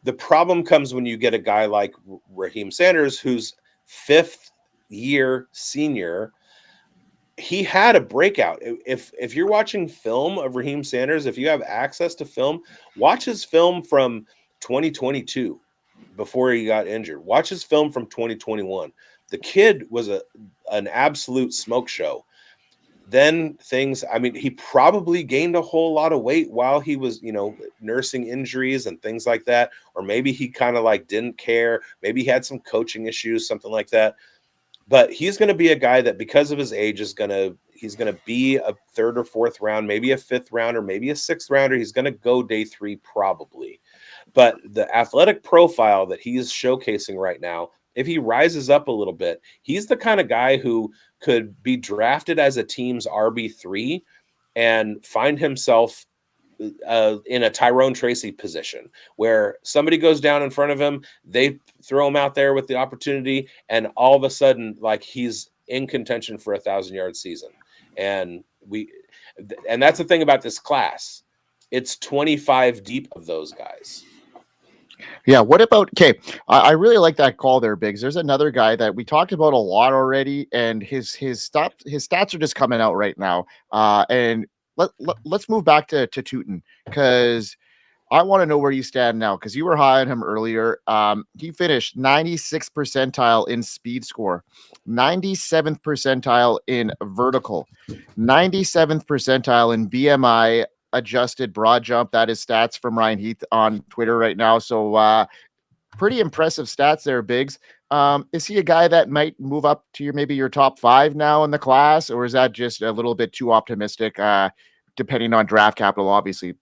The problem comes when you get a guy like Raheem Sanders, who's 5th year senior. He had a breakout. If you're watching film of Raheem Sanders, if you have access to film, watch his film from 2022 before he got injured. Watch his film from 2021. The kid was an absolute smoke show. Then he probably gained a whole lot of weight while he was, nursing injuries and things like that. Or maybe he kind of like didn't care. Maybe he had some coaching issues, something like that. But he's going to be a guy that, because of his age, he's going to be a 3rd or 4th round, maybe a 5th rounder, maybe a 6th rounder. He's going to go day 3 probably. But the athletic profile that he's showcasing right now, if he rises up a little bit, he's the kind of guy who could be drafted as a team's RB3 and find himself in a Tyrone Tracy position where somebody goes down in front of him, they throw him out there with the opportunity, and all of a sudden, like, he's in contention for 1,000-yard season. And that's the thing about this class. It's 25 deep of those guys. Yeah. What about, okay, I really like that call there, Biggs. There's another guy that we talked about a lot already, and his stats are just coming out right now. And let's move back to Tootin, because I want to know where you stand now, because you were high on him earlier. He finished 96th percentile in speed score, 97th percentile in vertical, 97th percentile in BMI adjusted broad jump. That is stats from Ryan Heath on Twitter right now. So pretty impressive stats there, Biggs. Is he a guy that might move up to maybe your top 5 now in the class, or is that just a little bit too optimistic, depending on draft capital, obviously?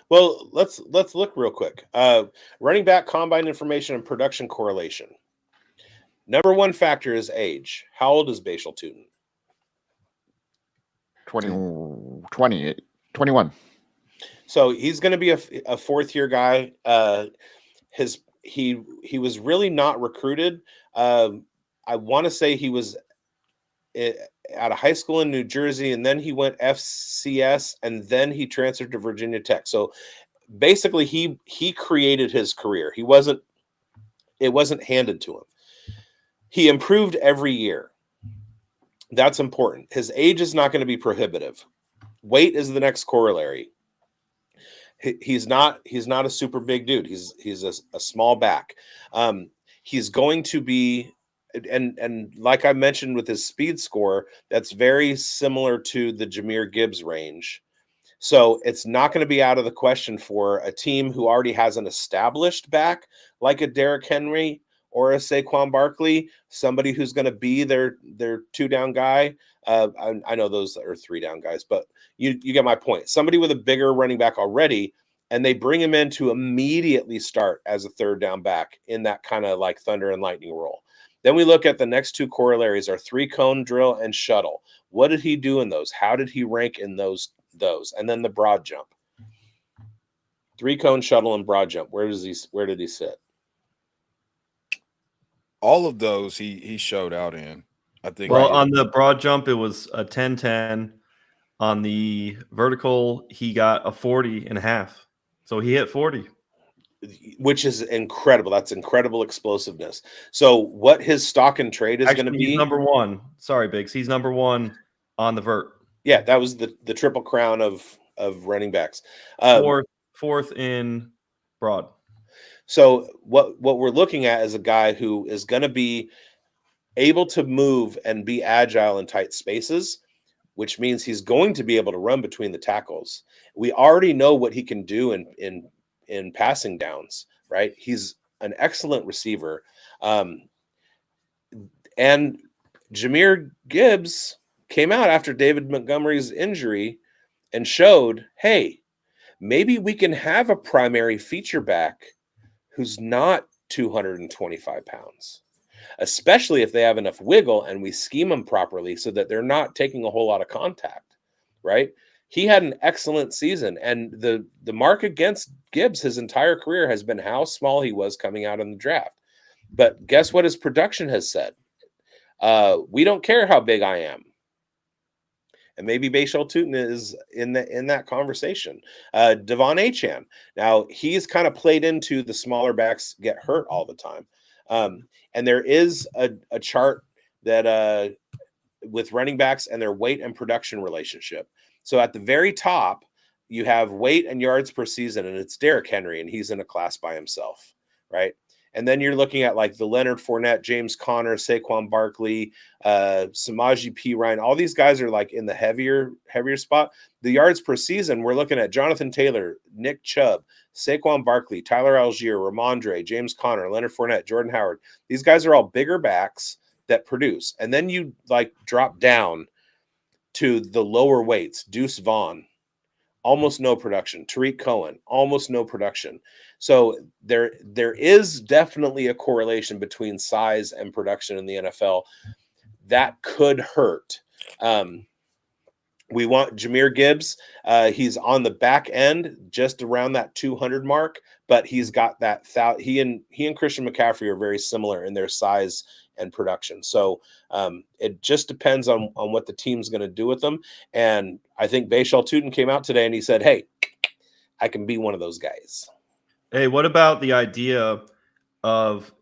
Well, let's look real quick. Running back combine information and production correlation. Number one factor is age. How old is Bashal Tootin? 21. So he's going to be a 4th-year guy. He was really not recruited. I want to say he was out of high school in New Jersey, and then he went FCS, and then he transferred to Virginia Tech. So basically, he created his career. It wasn't handed to him. He improved every year. That's important. His age is not going to be prohibitive. Weight is the next corollary. He's not a super big dude. He's a small back. He's going to be, and like I mentioned with his speed score, that's very similar to the Jahmyr Gibbs range. So it's not going to be out of the question for a team who already has an established back like a Derrick Henry or a Saquon Barkley, somebody who's going to be their 2-down guy. I know those are 3-down guys, but you get my point. Somebody with a bigger running back already, and they bring him in to immediately start as a 3rd down back in that kind of like thunder and lightning role. Then we look at the next 2 corollaries, our 3-cone drill and shuttle. What did he do in those? How did he rank in those? And then the broad jump. 3-cone, shuttle, and broad jump. Where did he sit? All of those he showed out in, I think. Well, on the broad jump, it was a 10-10. On the vertical, he got a 40.5. So he hit 40. Which is incredible. That's incredible explosiveness. So what his stock and trade is going to be? He's number 1. Sorry, Biggs. He's number 1 on the vert. Yeah, that was the triple crown of running backs. Fourth in broad. So what we're looking at is a guy who is going to be able to move and be agile in tight spaces, which means he's going to be able to run between the tackles. We already know what he can do in passing downs, right? He's an excellent receiver. And Jahmyr Gibbs came out after David Montgomery's injury and showed, hey, maybe we can have a primary feature back who's not 225 pounds, especially if they have enough wiggle and we scheme them properly so that they're not taking a whole lot of contact, right? He had an excellent season, and the mark against Gibbs his entire career has been how small he was coming out in the draft. But guess what his production has said? We don't care how big I am. And maybe Bashal Tutin is in that conversation. Devon Achane. Now, he's kind of played into the smaller backs get hurt all the time. And there is a chart that with running backs and their weight and production relationship. So at the very top, you have weight and yards per season, and it's Derrick Henry, and he's in a class by himself, right? And then you're looking at like the Leonard Fournette, James Conner, Saquon Barkley, Samaje Perine. All these guys are like in the heavier spot. The yards per season, we're looking at Jonathan Taylor, Nick Chubb, Saquon Barkley, Tyler Algier, Ramondre, James Conner, Leonard Fournette, Jordan Howard. These guys are all bigger backs that produce. And then you like drop down to the lower weights, Deuce Vaughn, almost no production. Tariq Cohen, almost no production. So there is definitely a correlation between size and production in the NFL. That could hurt. We want Jahmyr Gibbs. He's on the back end, just around that 200 mark, but he's got that. He and Christian McCaffrey are very similar in their size and production. So it just depends on what the team's going to do with them. And I think Bashal Tutin came out today and he said, hey, I can be one of those guys. Hey, what about the idea of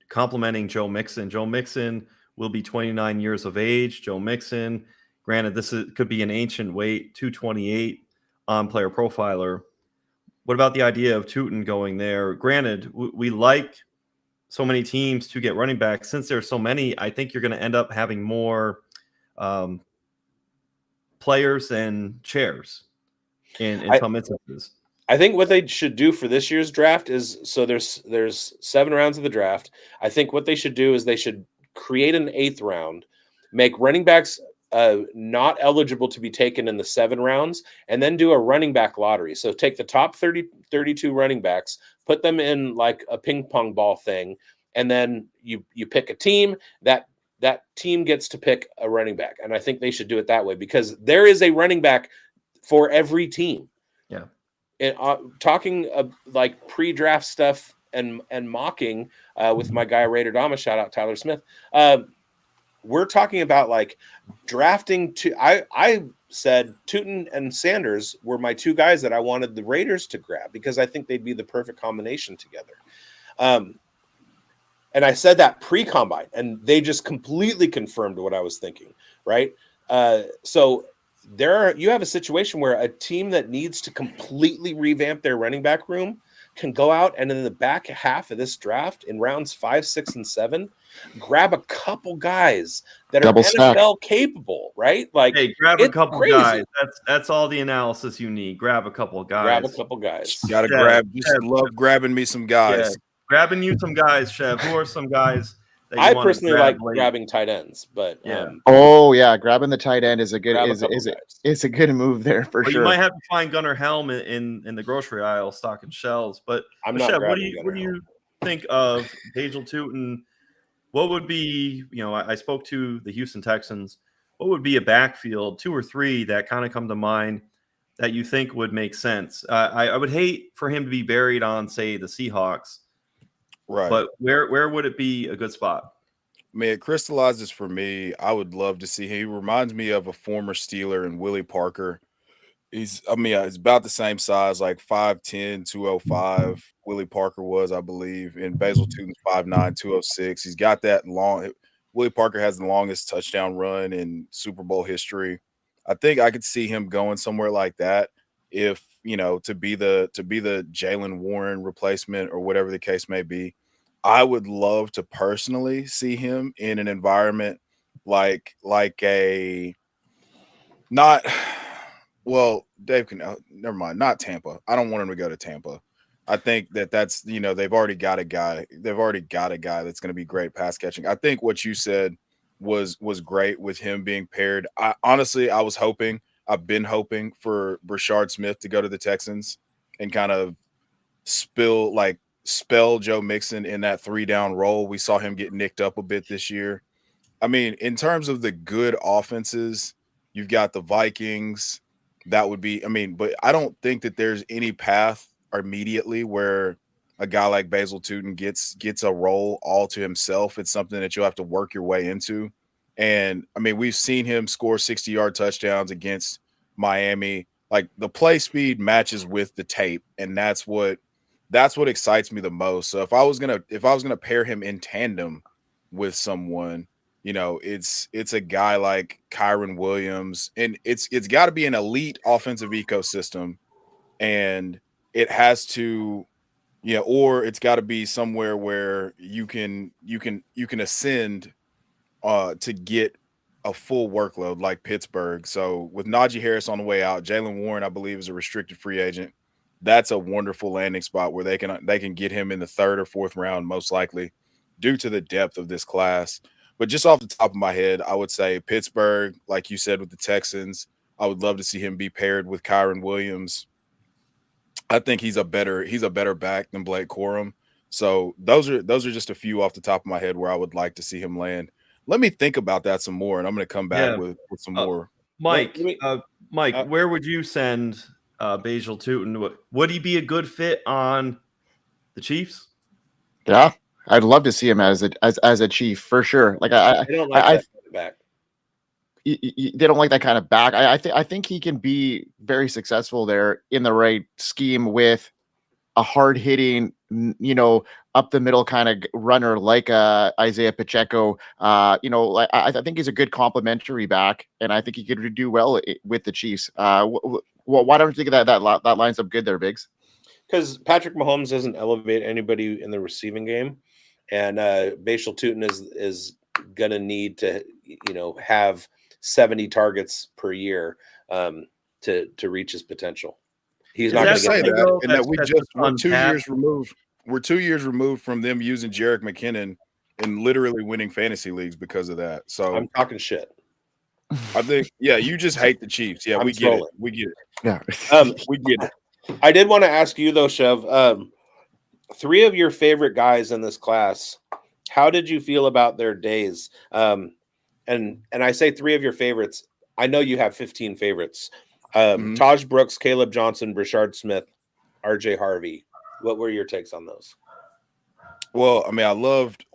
complimenting Joe Mixon? Joe Mixon will be 29 years of age. Joe Mixon, granted, could be an ancient weight, 228 on Player Profiler. What about the idea of Tutin going there? Granted, we like so many teams to get running backs. Since there's so many, I think you're going to end up having more players and chairs in some instances. I think what they should do for this year's draft is, so there's 7 rounds of the draft. I think what they should do is they should create an 8th round, make running backs not eligible to be taken in the 7 rounds, and then do a running back lottery. So take the top 32 running backs, put them in like a ping pong ball thing, and then you pick a team. That team gets to pick a running back. And I think they should do it that way because there is a running back for every team. Yeah. And talking like pre-draft stuff and mocking with my guy Raider Dama, shout out Tyler Smith. We're talking about like drafting I said Tutin and Sanders were my 2 guys that I wanted the Raiders to grab because I think they'd be the perfect combination together. And I said that pre-combine, and they just completely confirmed what I was thinking, right? So you have a situation where a team that needs to completely revamp their running back room can go out and in the back half of this draft in rounds 5, 6, and 7, grab a couple guys that are NFL capable, right? Like, hey, grab a couple guys. That's all the analysis you need. Grab a couple guys. Grab a couple guys. Gotta grab. Just love grabbing me some guys. Yeah. grabbing you some guys, Chev. Who are some guys that you I want to personally grab like late? grabbing tight ends, but Yeah. Oh yeah, grabbing the tight end is a good grab a couple guys. it's a good move there for But sure. you might have to find Gunnar Helm in the grocery aisle stocking shelves. But I'm not Chev, grabbing what do you think of Basil Tootin? What would be, I spoke to the Houston Texans. What would be a backfield, 2 or 3 that kind of come to mind that you think would make sense? I would hate for him to be buried on, say, the Seahawks. Right. But where would it be a good spot? I mean, it crystallizes for me. I would love to see him. He reminds me of a former Steeler and Willie Parker. He's about the same size, like 5'10", 205. Willie Parker was, I believe, and Basil Tootin's 5'9", 206. He's got that long. Willie Parker has the longest touchdown run in Super Bowl history. I think I could see him going somewhere like that if, to be the Jalen Warren replacement or whatever the case may be. I would love to personally see him in an environment like a not well, Dave can never mind, not Tampa. I don't want him to go to Tampa. I think that's they've already got a guy. They've already got a guy that's going to be great pass catching. I think what you said was great with him being paired. I've been hoping for Brashard Smith to go to the Texans and kind of spell Joe Mixon in that 3-down role. We saw him get nicked up a bit this year. I mean, in terms of the good offenses, you've got the Vikings. That would be, but I don't think that there's any path immediately where a guy like Basil Tootin gets a role all to himself. It's something that you'll have to work your way into. And we've seen him score 60-yard touchdowns against Miami. Like, the play speed matches with the tape, and that's what excites me the most. So if I was gonna pair him in tandem with someone, it's a guy like Kyron Williams, and it's got to be an elite offensive ecosystem, and it has to, or it's got to be somewhere where you can ascend to get a full workload like Pittsburgh. So with Najee Harris on the way out, Jalen Warren, I believe, is a restricted free agent. That's a wonderful landing spot where they can get him in the 3rd or 4th round, most likely, due to the depth of this class. But just off the top of my head, I would say Pittsburgh, like you said, with the Texans. I would love to see him be paired with Kyron Williams. I think he's a better back than Blake Corum. So those are just a few off the top of my head where I would like to see him land. Let me think about that some more, and I'm going to come back with some more. Mike, where would you send Basil Tootin? Would he be a good fit on the Chiefs? Yeah, I'd love to see him as a Chief for sure. Like I don't like that back. They don't like that kind of back. I think he can be very successful there in the right scheme with a hard hitting, up the middle kind of runner like Isaiah Pacheco. I think he's a good complementary back, and I think he could do well with the Chiefs. Why don't you think that lines up good there, Biggs? Because Patrick Mahomes doesn't elevate anybody in the receiving game, and Basil Tootin is gonna need to have 70 targets per year to reach his potential. He's not going to say get that, and that we're 2 years removed. We're 2 years removed from them using Jerick McKinnon and literally winning fantasy leagues because of that. So I'm talking shit. I think, you just hate the Chiefs. Yeah, we get it. We get it. Yeah, we get it. I did want to ask you though, Chev. 3 of your favorite guys in this class. How did you feel about their days? And I say 3 of your favorites. I know you have 15 favorites. Taj Brooks, Caleb Johnson, Brashard Smith, RJ Harvey. What were your takes on those? Well, I loved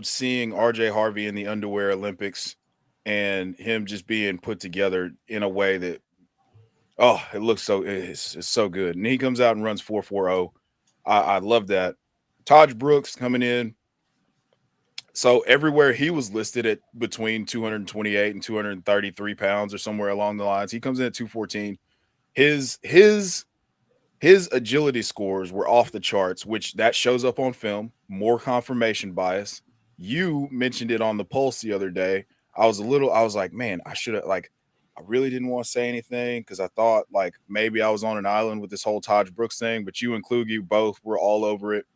seeing RJ Harvey in the underwear Olympics and him just being put together in a way that, it looks it's so good. And he comes out and runs 4.40. I love that. Taj Brooks coming in. So everywhere he was listed at between 228 and 233 pounds or somewhere along the lines, he comes in at 214. His agility scores were off the charts, which that shows up on film. More confirmation bias. You mentioned it on the Pulse the other day. I was like, man, I really didn't want to say anything because I thought maybe I was on an island with this whole Taj Brooks thing, but you and Kluge both were all over it.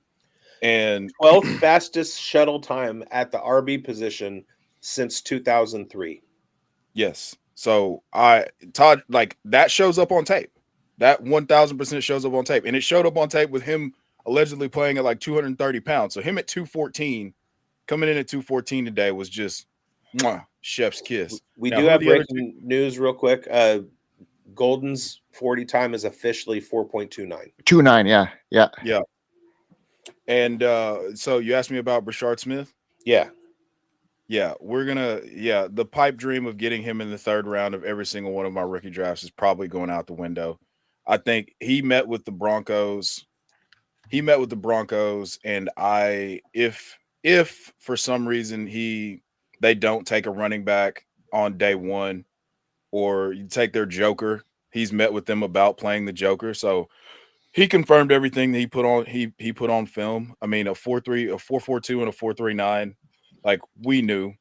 And 12th fastest shuttle time at the RB position since 2003. yes. So Todd, like that shows up on tape. That 1000% shows up on tape. And it showed up on tape with him allegedly playing at like 230 pounds. So him at 214, coming in at 214 today was just chef's kiss. We Now, do who are have the other breaking news real quick. Golden's 40 time is officially 4.29. 2.9, yeah. Yeah. And so you asked me about Brashard Smith. Yeah. Yeah, the pipe dream of getting him in the third round of every single one of my rookie drafts is probably going out the window. I think he met with the Broncos. And if for some reason they don't take a running back on day one, or you take their joker, he's met with them about playing the joker. So he confirmed everything that he put on film. I mean, a 4.3, a 4.42, and a 4.39. Like we knew.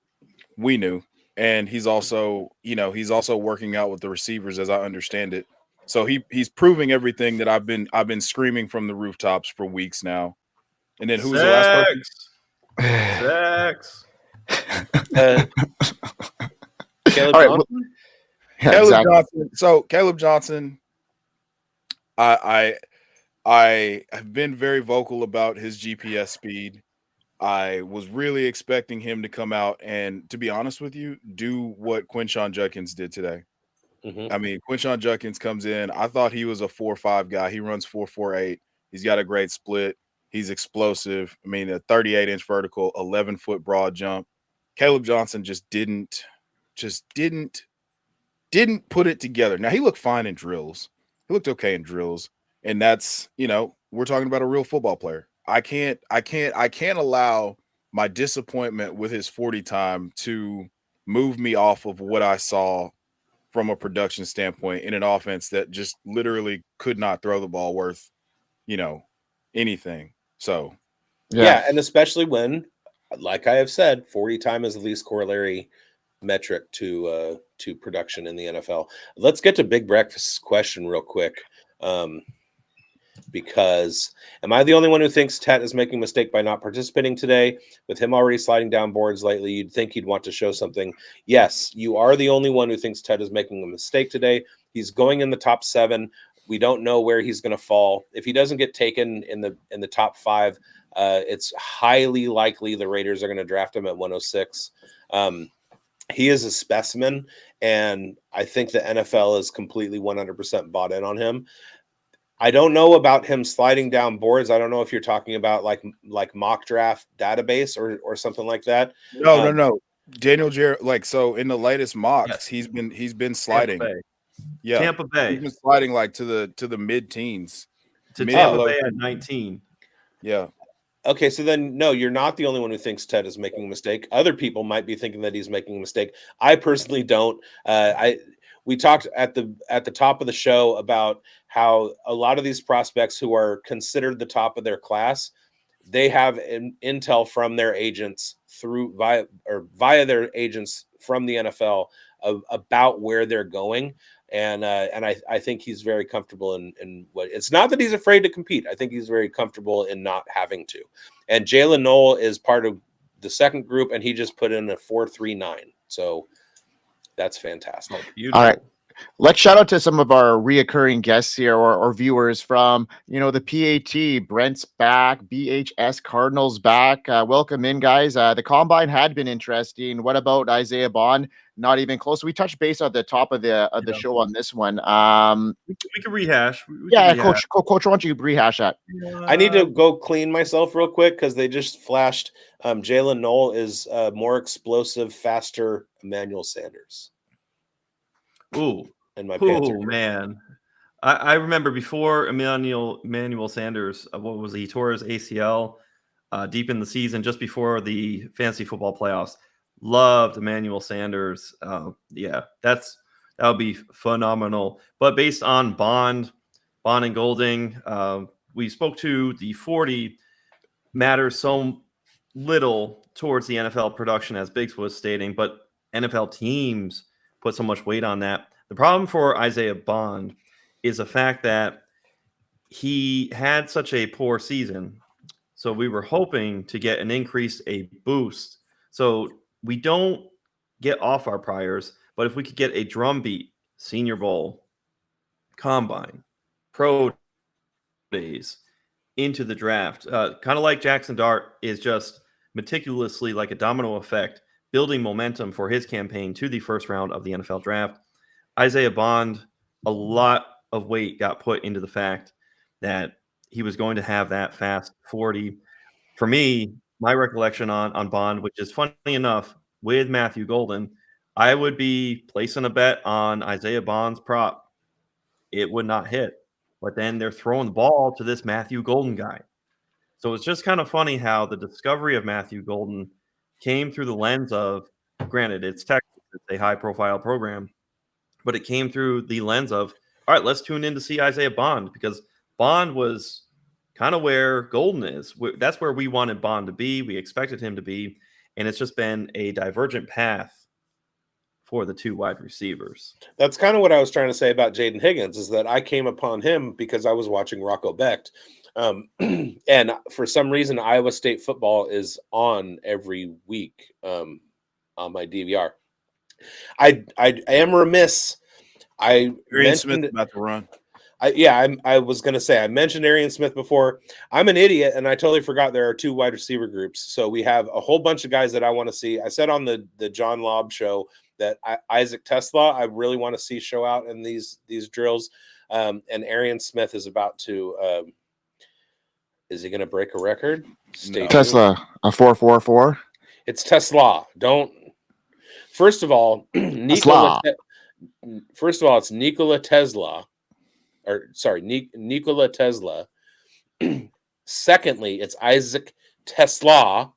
And he's also working out with the receivers, as I understand it. So he's proving everything that I've been screaming from the rooftops for weeks now. And then who was the last person? Sex. Caleb All right, Johnson? Yeah, Caleb exactly. Johnson. So Caleb Johnson, I have been very vocal about his GPS speed. I was really expecting him to come out and, to be honest with you, do what Quinshon Judkins did today. Mm-hmm. I mean, Quinshon Judkins comes in. I thought he was a 4.5 guy. He runs 4.48. He's got a great split. He's explosive. I mean, a 38-inch vertical, 11-foot broad jump. Caleb Johnson just didn't put it together. Now, he looked fine in drills. He looked okay in drills. And that's, we're talking about a real football player. I can't allow my disappointment with his 40 time to move me off of what I saw from a production standpoint in an offense that just literally could not throw the ball worth, anything. So, Yeah, and especially when, like I have said, 40 time is the least corollary metric to production in the NFL. Let's get to Big Breakfast's question real quick. Because am I the only one who thinks Tet is making a mistake by not participating today? With him already sliding down boards lately, you'd think he'd want to show something. Yes, you are the only one who thinks Tet is making a mistake today. He's going in the top 7. We don't know where he's going to fall. If he doesn't get taken in the top 5, it's highly likely the Raiders are going to draft him at 106. He is a specimen, and I think the NFL is completely 100% bought in on him. I don't know about him sliding down boards. I don't know if you're talking about like mock draft database or something like that. No. Daniel Jarrett, so in the latest mocks, Yes. he's been sliding. Tampa Bay. Yeah. Tampa Bay. He's been sliding like to the mid-teens. To Tampa Bay at 19. Yeah. Okay, so then no, you're not the only one who thinks Ted is making a mistake. Other people might be thinking that he's making a mistake. I personally don't. We talked at the top of the show about how a lot of these prospects who are considered the top of their class, they have intel from their agents via their agents from the NFL about where they're going. And I think he's very comfortable in what it's not that he's afraid to compete. I think he's very comfortable in not having to. And Jalen Noel is part of the second group, and he just put in a 4.39. So that's fantastic. All right. Let's shout out to some of our reoccurring guests here or viewers from, the PAT. Brent's back, BHS Cardinals back. Welcome in, guys. The combine had been interesting. What about Isaiah Bond? Not even close. We touched base at the top of the show on this one. We can rehash. Coach, why don't you rehash that? I need to go clean myself real quick because they just flashed. Jalen Noel is more explosive, faster Emmanuel Sanders. Ooh, and my Panther. Man. I remember before Emmanuel Sanders, what was he tore his ACL deep in the season, just before the fantasy football playoffs. Loved Emmanuel Sanders. That would be phenomenal. But based on Bond and Golding, we spoke to the 40 matters so little towards the NFL production, as Biggs was stating, but NFL teams put so much weight on that. The problem for Isaiah Bond is the fact that he had such a poor season. So we were hoping to get an increase, a boost. So we don't get off our priors, but if we could get a drumbeat, Senior Bowl, Combine, Pro Days into the draft, kind of like Jackson Dart is just meticulously, like a domino effect, building momentum for his campaign to the first round of the NFL draft. Isaiah Bond, a lot of weight got put into the fact that he was going to have that fast 40. For me, my recollection on Bond, which is funny enough, with Matthew Golden, I would be placing a bet on Isaiah Bond's prop. It would not hit. But then they're throwing the ball to this Matthew Golden guy. So it's just kind of funny how the discovery of Matthew Golden came through the lens of, granted, it's Texas, it's a high-profile program, but it came through the lens of, all right, let's tune in to see Isaiah Bond, because Bond was kind of where Golden is. That's where we wanted Bond to be. We expected him to be, and it's just been a divergent path for the two wide receivers. That's kind of what I was trying to say about Jaden Higgins, is that I came upon him because I was watching Rocco Becht. And for some reason, Iowa State football is on every week on my DVR. I am remiss. I Arian Smith mentioned about to run. I was going to say, I mentioned Arian Smith before. I'm an idiot, and I totally forgot there are two wide receiver groups. So we have a whole bunch of guys that I want to see. I said on the John Lobb show that Isaac Tesla, I really want to see show out in these drills. And Arian Smith is about to. Is he going to break a record? Tesla, a 4.44. It's Tesla. Don't. First of all, Nikola. First of all, it's Nikola Tesla. Or sorry, Nikola Tesla. Secondly, it's Isaac Tesla.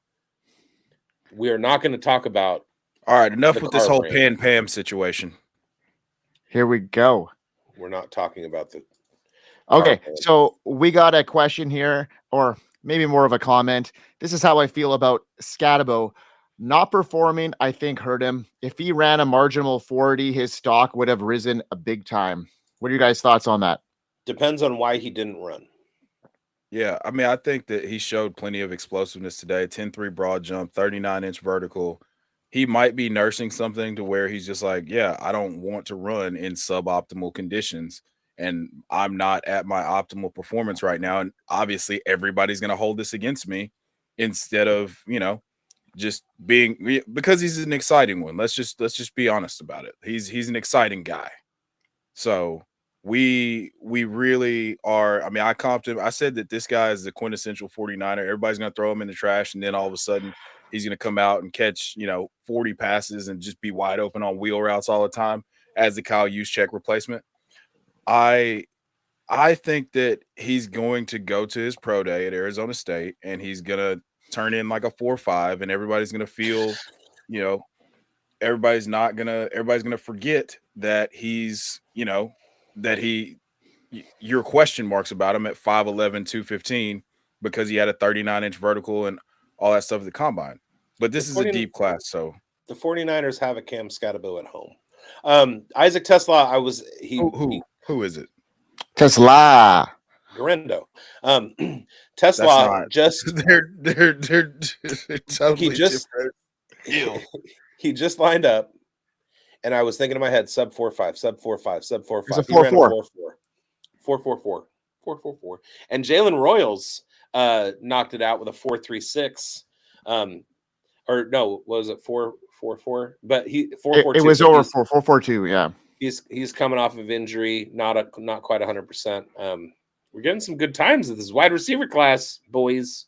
We are not going to talk about. All right, enough with this whole Pan Pam situation. Here we go. We're not talking about the. Okay, so we got a question here, or maybe more of a comment. This is how I feel about Scatabo. Not performing, I think, hurt him. If he ran a marginal 40, his stock would have risen a big time. What are you guys' thoughts on that? Depends on why he didn't run. Yeah, I mean, I think that he showed plenty of explosiveness today. 10-3 broad jump, 39-inch vertical. He might be nursing something to where he's just like, yeah, I don't want to run in suboptimal conditions. And I'm not at my optimal performance right now. And obviously everybody's going to hold this against me instead of, just being, because he's an exciting one. Let's just be honest about it. He's an exciting guy. So we really are. I mean, I comped him. I said that this guy is the quintessential 49er. Everybody's going to throw him in the trash. And then all of a sudden he's going to come out and catch, 40 passes and just be wide open on wheel routes all the time as the Kyle Juszczyk replacement. I think that he's going to go to his pro day at Arizona State and he's going to turn in like a 4.5 and everybody's going to feel, everybody's going to forget that he's, your question marks about him at 5'11", 215 because he had a 39-inch vertical and all that stuff at the combine. But this is a deep class, so the 49ers have a Cam Scatabo at home. Isaac Tesla, who is it? Tesla. Garendo. Tesla just they're totally different. He just lined up, and I was thinking in my head, sub 4.5, sub 4.5, sub 4.5. It's a 4.4. 4.44. And Jalen Royals knocked it out with a 4.36. Or no, was it 4.44? But he 4.42. It was over 4.42. Yeah. He's coming off of injury, not quite 100%. We're getting some good times with this wide receiver class, boys.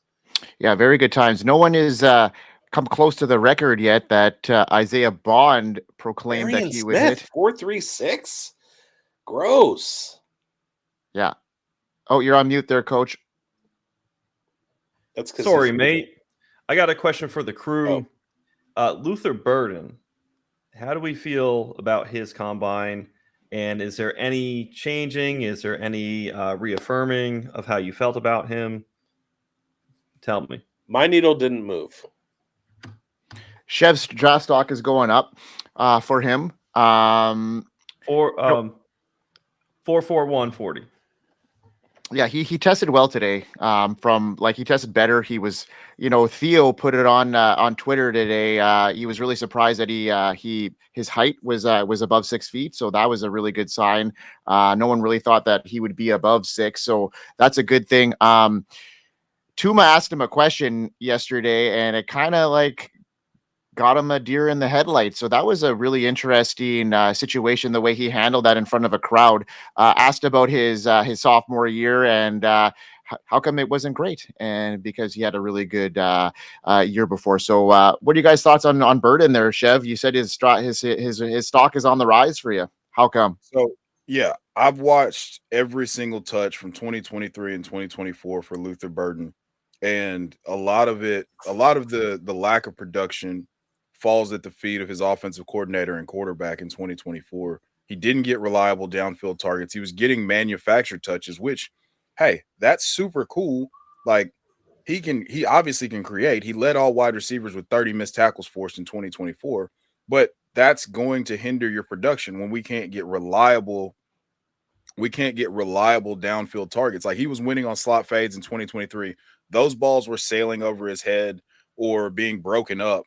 Yeah, very good times. No one is come close to the record yet that Isaiah Bond proclaimed Arian that he would Smith, hit. 4.36. Gross. Yeah. Oh, you're on mute there, Coach. That's sorry, mate. I got a question for the crew. Luther Burden, how do we feel about his combine? And is there any changing? Is there any reaffirming of how you felt about him? Tell me. My needle didn't move. Chev's draft stock is going up for him. 4.4140. Yeah, he tested well today. He tested better. He was, Theo put it on Twitter today. He was really surprised that his height was above 6 feet, so that was a really good sign. No one really thought that he would be above 6, so that's a good thing. Tuma asked him a question yesterday, and it kind of got him a deer in the headlights. So that was a really interesting situation, the way he handled that in front of a crowd. Asked about his sophomore year and how come it wasn't great, and because he had a really good year before. So what are you guys' thoughts on Burden there, Chev? You said his stock is on the rise for you. How come? So yeah, I've watched every single touch from 2023 and 2024 for Luther Burden, and a lot of the lack of production falls at the feet of his offensive coordinator and quarterback in 2024. He didn't get reliable downfield targets. He was getting manufactured touches, which, hey, that's super cool. Like he obviously can create. He led all wide receivers with 30 missed tackles forced in 2024, but that's going to hinder your production when we can't get reliable downfield targets. Like he was winning on slot fades in 2023. Those balls were sailing over his head or being broken up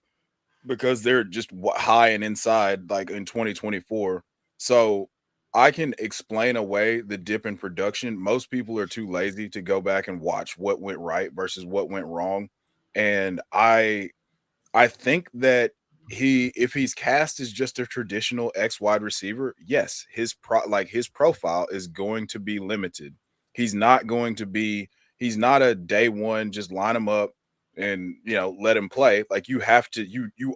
because they're just high and inside, like in 2024. So I can explain away the dip in production. Most people are too lazy to go back and watch what went right versus what went wrong. And I think that if he's cast as just a traditional X wide receiver, yes, his profile is going to be limited. He's not a day one, just line him up and let him play. Like you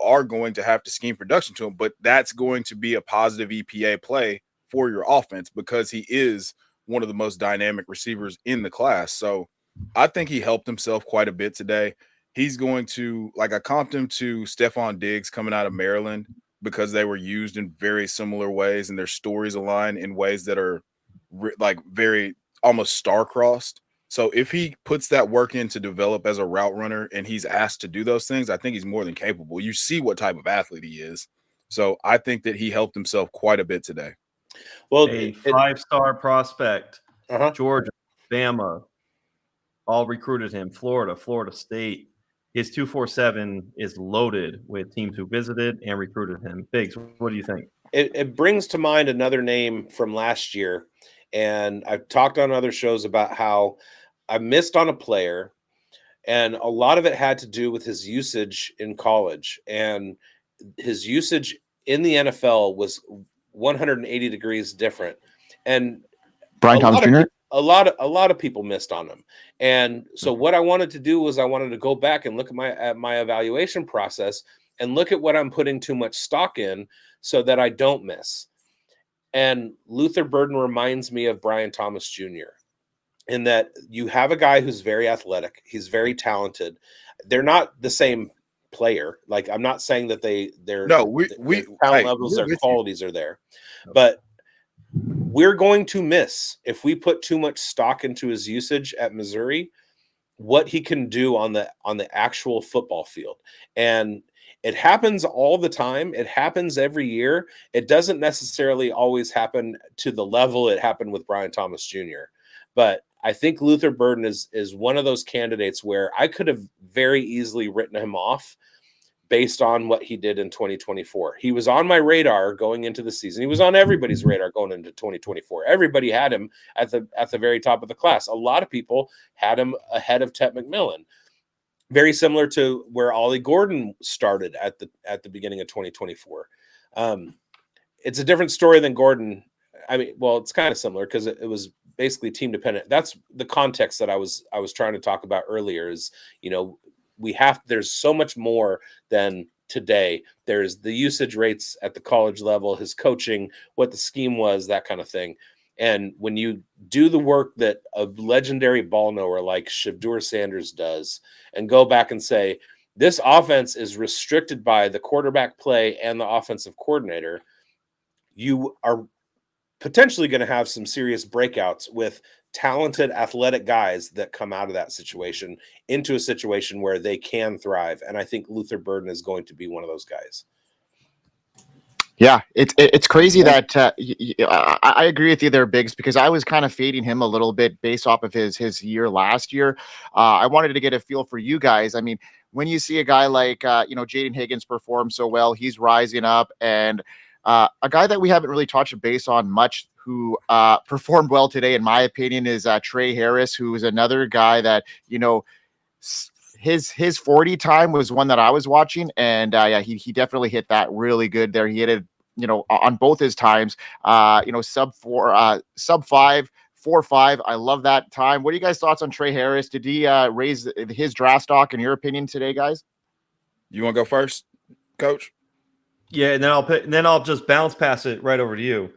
are going to have to scheme production to him, but that's going to be a positive EPA play for your offense because he is one of the most dynamic receivers in the class. So I think he helped himself quite a bit today. He's going to, I comped him to Stephon Diggs coming out of Maryland because they were used in very similar ways and their stories align in ways that are very almost star-crossed. So if he puts that work in to develop as a route runner and he's asked to do those things, I think he's more than capable. You see what type of athlete he is. So I think that he helped himself quite a bit today. Well, a five-star prospect, Georgia, Bama, all recruited him. Florida State. His 247 is loaded with teams who visited and recruited him. Biggs, what do you think? It brings to mind another name from last year, and I've talked on other shows about how I missed on a player, and a lot of it had to do with his usage in college, and his usage in the NFL was 180 degrees different. And Brian Thomas Jr. A lot of people missed on him. And so what I wanted to do was I wanted to go back and look at my evaluation process and look at what I'm putting too much stock in so that I don't miss. And Luther Burden reminds me of Brian Thomas Jr. in that you have a guy who's very athletic. He's very talented. They're not the same player. Like I'm not saying that their talent levels, their qualities are there, but we're going to miss if we put too much stock into his usage at Missouri, what he can do on the actual football field. And it happens all the time. It happens every year. It doesn't necessarily always happen to the level it happened with Brian Thomas Jr. But I think Luther Burden is one of those candidates where I could have very easily written him off based on what he did in 2024. He was on my radar going into the season. He was on everybody's radar going into 2024. Everybody had him at the very top of the class. A lot of people had him ahead of Tet McMillan. Very similar to where Ollie Gordon started at the beginning of 2024. It's a different story than Gordon. I mean, well, it's kind of similar because it was basically team dependent. That's the context that I was trying to talk about earlier is, there's so much more than today. There's the usage rates at the college level, his coaching, what the scheme was, that kind of thing. And when you do the work that a legendary ball knower like Shedeur Sanders does and go back and say, this offense is restricted by the quarterback play and the offensive coordinator, you are potentially going to have some serious breakouts with talented athletic guys that come out of that situation into a situation where they can thrive. And I think Luther Burden is going to be one of those guys. Yeah, it's crazy that I agree with you there, Biggs, because I was kind of fading him a little bit based off of his year last year. I wanted to get a feel for you guys. I mean, when you see a guy like Jaden Higgins perform so well, he's rising up, and a guy that we haven't really touched base on much who performed well today, in my opinion, is Trey Harris, who is another guy that his 40 time was one that I was watching, and yeah, he definitely hit that really good there. He hit it, on both his times, sub 5, 4.5. I love that time. What are you guys' thoughts on Trey Harris? Did he raise his draft stock in your opinion today, guys? You want to go first, Coach? Yeah, and then I'll just bounce pass it right over to you.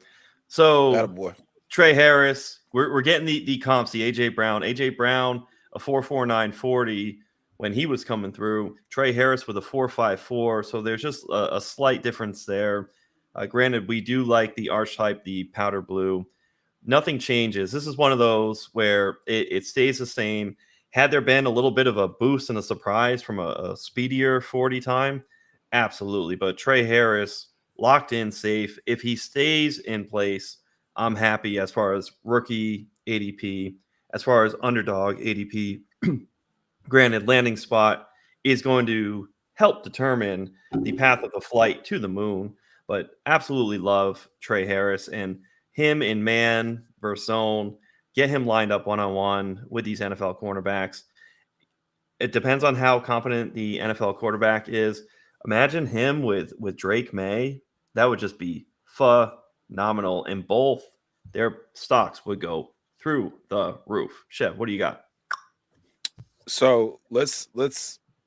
So Attaboy. Trey Harris, we're getting the comps, the AJ Brown, a 4.49 40 when he was coming through. Trey Harris with a 4.54, so there's just a slight difference there. Granted, we do like the archetype, the powder blue. Nothing changes. This is one of those where it stays the same. Had there been a little bit of a boost and a surprise from a speedier 40 time, absolutely. But Trey Harris locked in safe. If he stays in place, I'm happy as far as rookie ADP, as far as underdog ADP. Granted, landing spot is going to help determine the path of the flight to the moon, but absolutely love Trey Harris and him in man versus zone. Get him lined up one-on-one with these NFL cornerbacks. It depends on how competent the NFL quarterback is. Imagine him with Drake May. That would just be phenomenal, and both their stocks would go through the roof. Chev, what do you got? So let's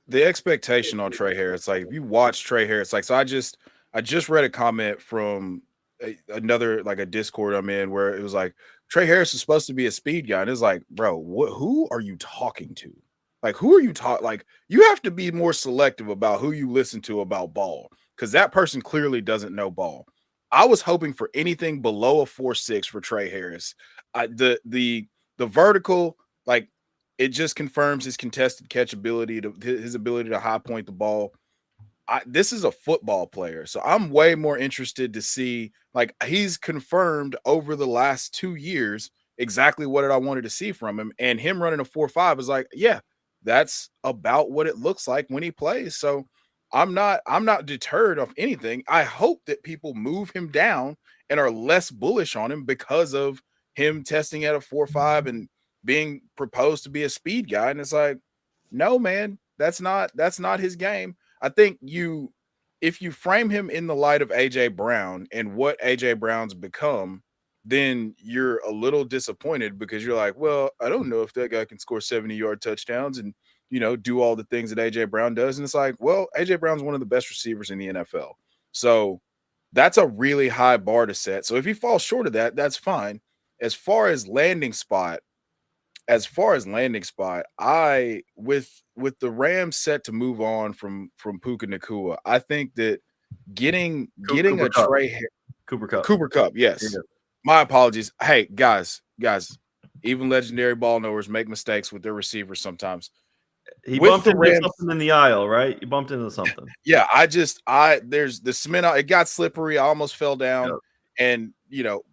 the expectation on Trey Harris. Like if you watch Trey Harris, like so I just read a comment from another like a Discord I'm in where it was like Trey Harris is supposed to be a speed guy, and it's like, bro, who are you talking to? Like who are you talking? Like you have to be more selective about who you listen to about ball, because that person clearly doesn't know ball. I was hoping for anything below a 4.6 for Trey Harris. The vertical, like, it just confirms his contested catch ability, his ability to high point the ball. This is a football player, so I'm way more interested to see, like, he's confirmed over the last 2 years exactly what I wanted to see from him, and him running a 4.5 is like, yeah, that's about what it looks like when he plays. So I'm not deterred of anything. I hope that people move him down and are less bullish on him because of him testing at a 4.5 and being proposed to be a speed guy. And it's like, no, man, that's not his game. I think if you frame him in the light of AJ Brown and what AJ Brown's become, then you're a little disappointed because you're like, well, I don't know if that guy can score 70-yard touchdowns and, do all the things that AJ Brown does. And it's like, well, AJ Brown's one of the best receivers in the NFL. So that's a really high bar to set. So if he falls short of that, that's fine. As far as landing spot, I with the Rams set to move on from Puka Nacua, I think that getting Cooper a Kupp. Cooper Kupp, yes. Yeah. My apologies. Hey, guys, even legendary ball knowers make mistakes with their receivers sometimes. He With bumped the into Rams- something in the aisle, right? He bumped into something. Yeah, there's the cement. It got slippery. I almost fell down. Yep. And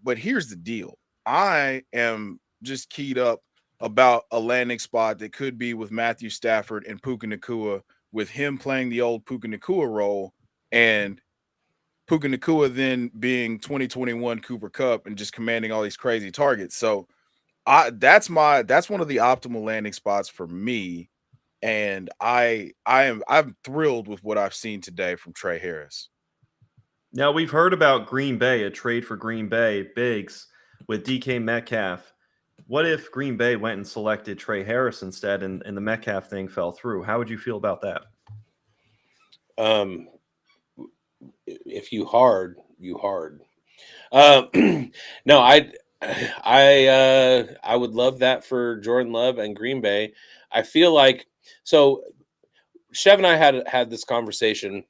but here's the deal. I am just keyed up about a landing spot that could be with Matthew Stafford and Puka Nacua, with him playing the old Puka Nacua role and Puka Nacua then being 2021 Cooper Kupp and just commanding all these crazy targets. So that's one of the optimal landing spots for me. And I'm thrilled with what I've seen today from Trey Harris. Now we've heard about Green Bay, a trade for Green Bay, Biggs, with DK Metcalf. What if Green Bay went and selected Trey Harris instead and the Metcalf thing fell through? How would you feel about that? If you hard, you hard. No, I would love that for Jordan Love and Green Bay. I feel like so. Chev and I had this conversation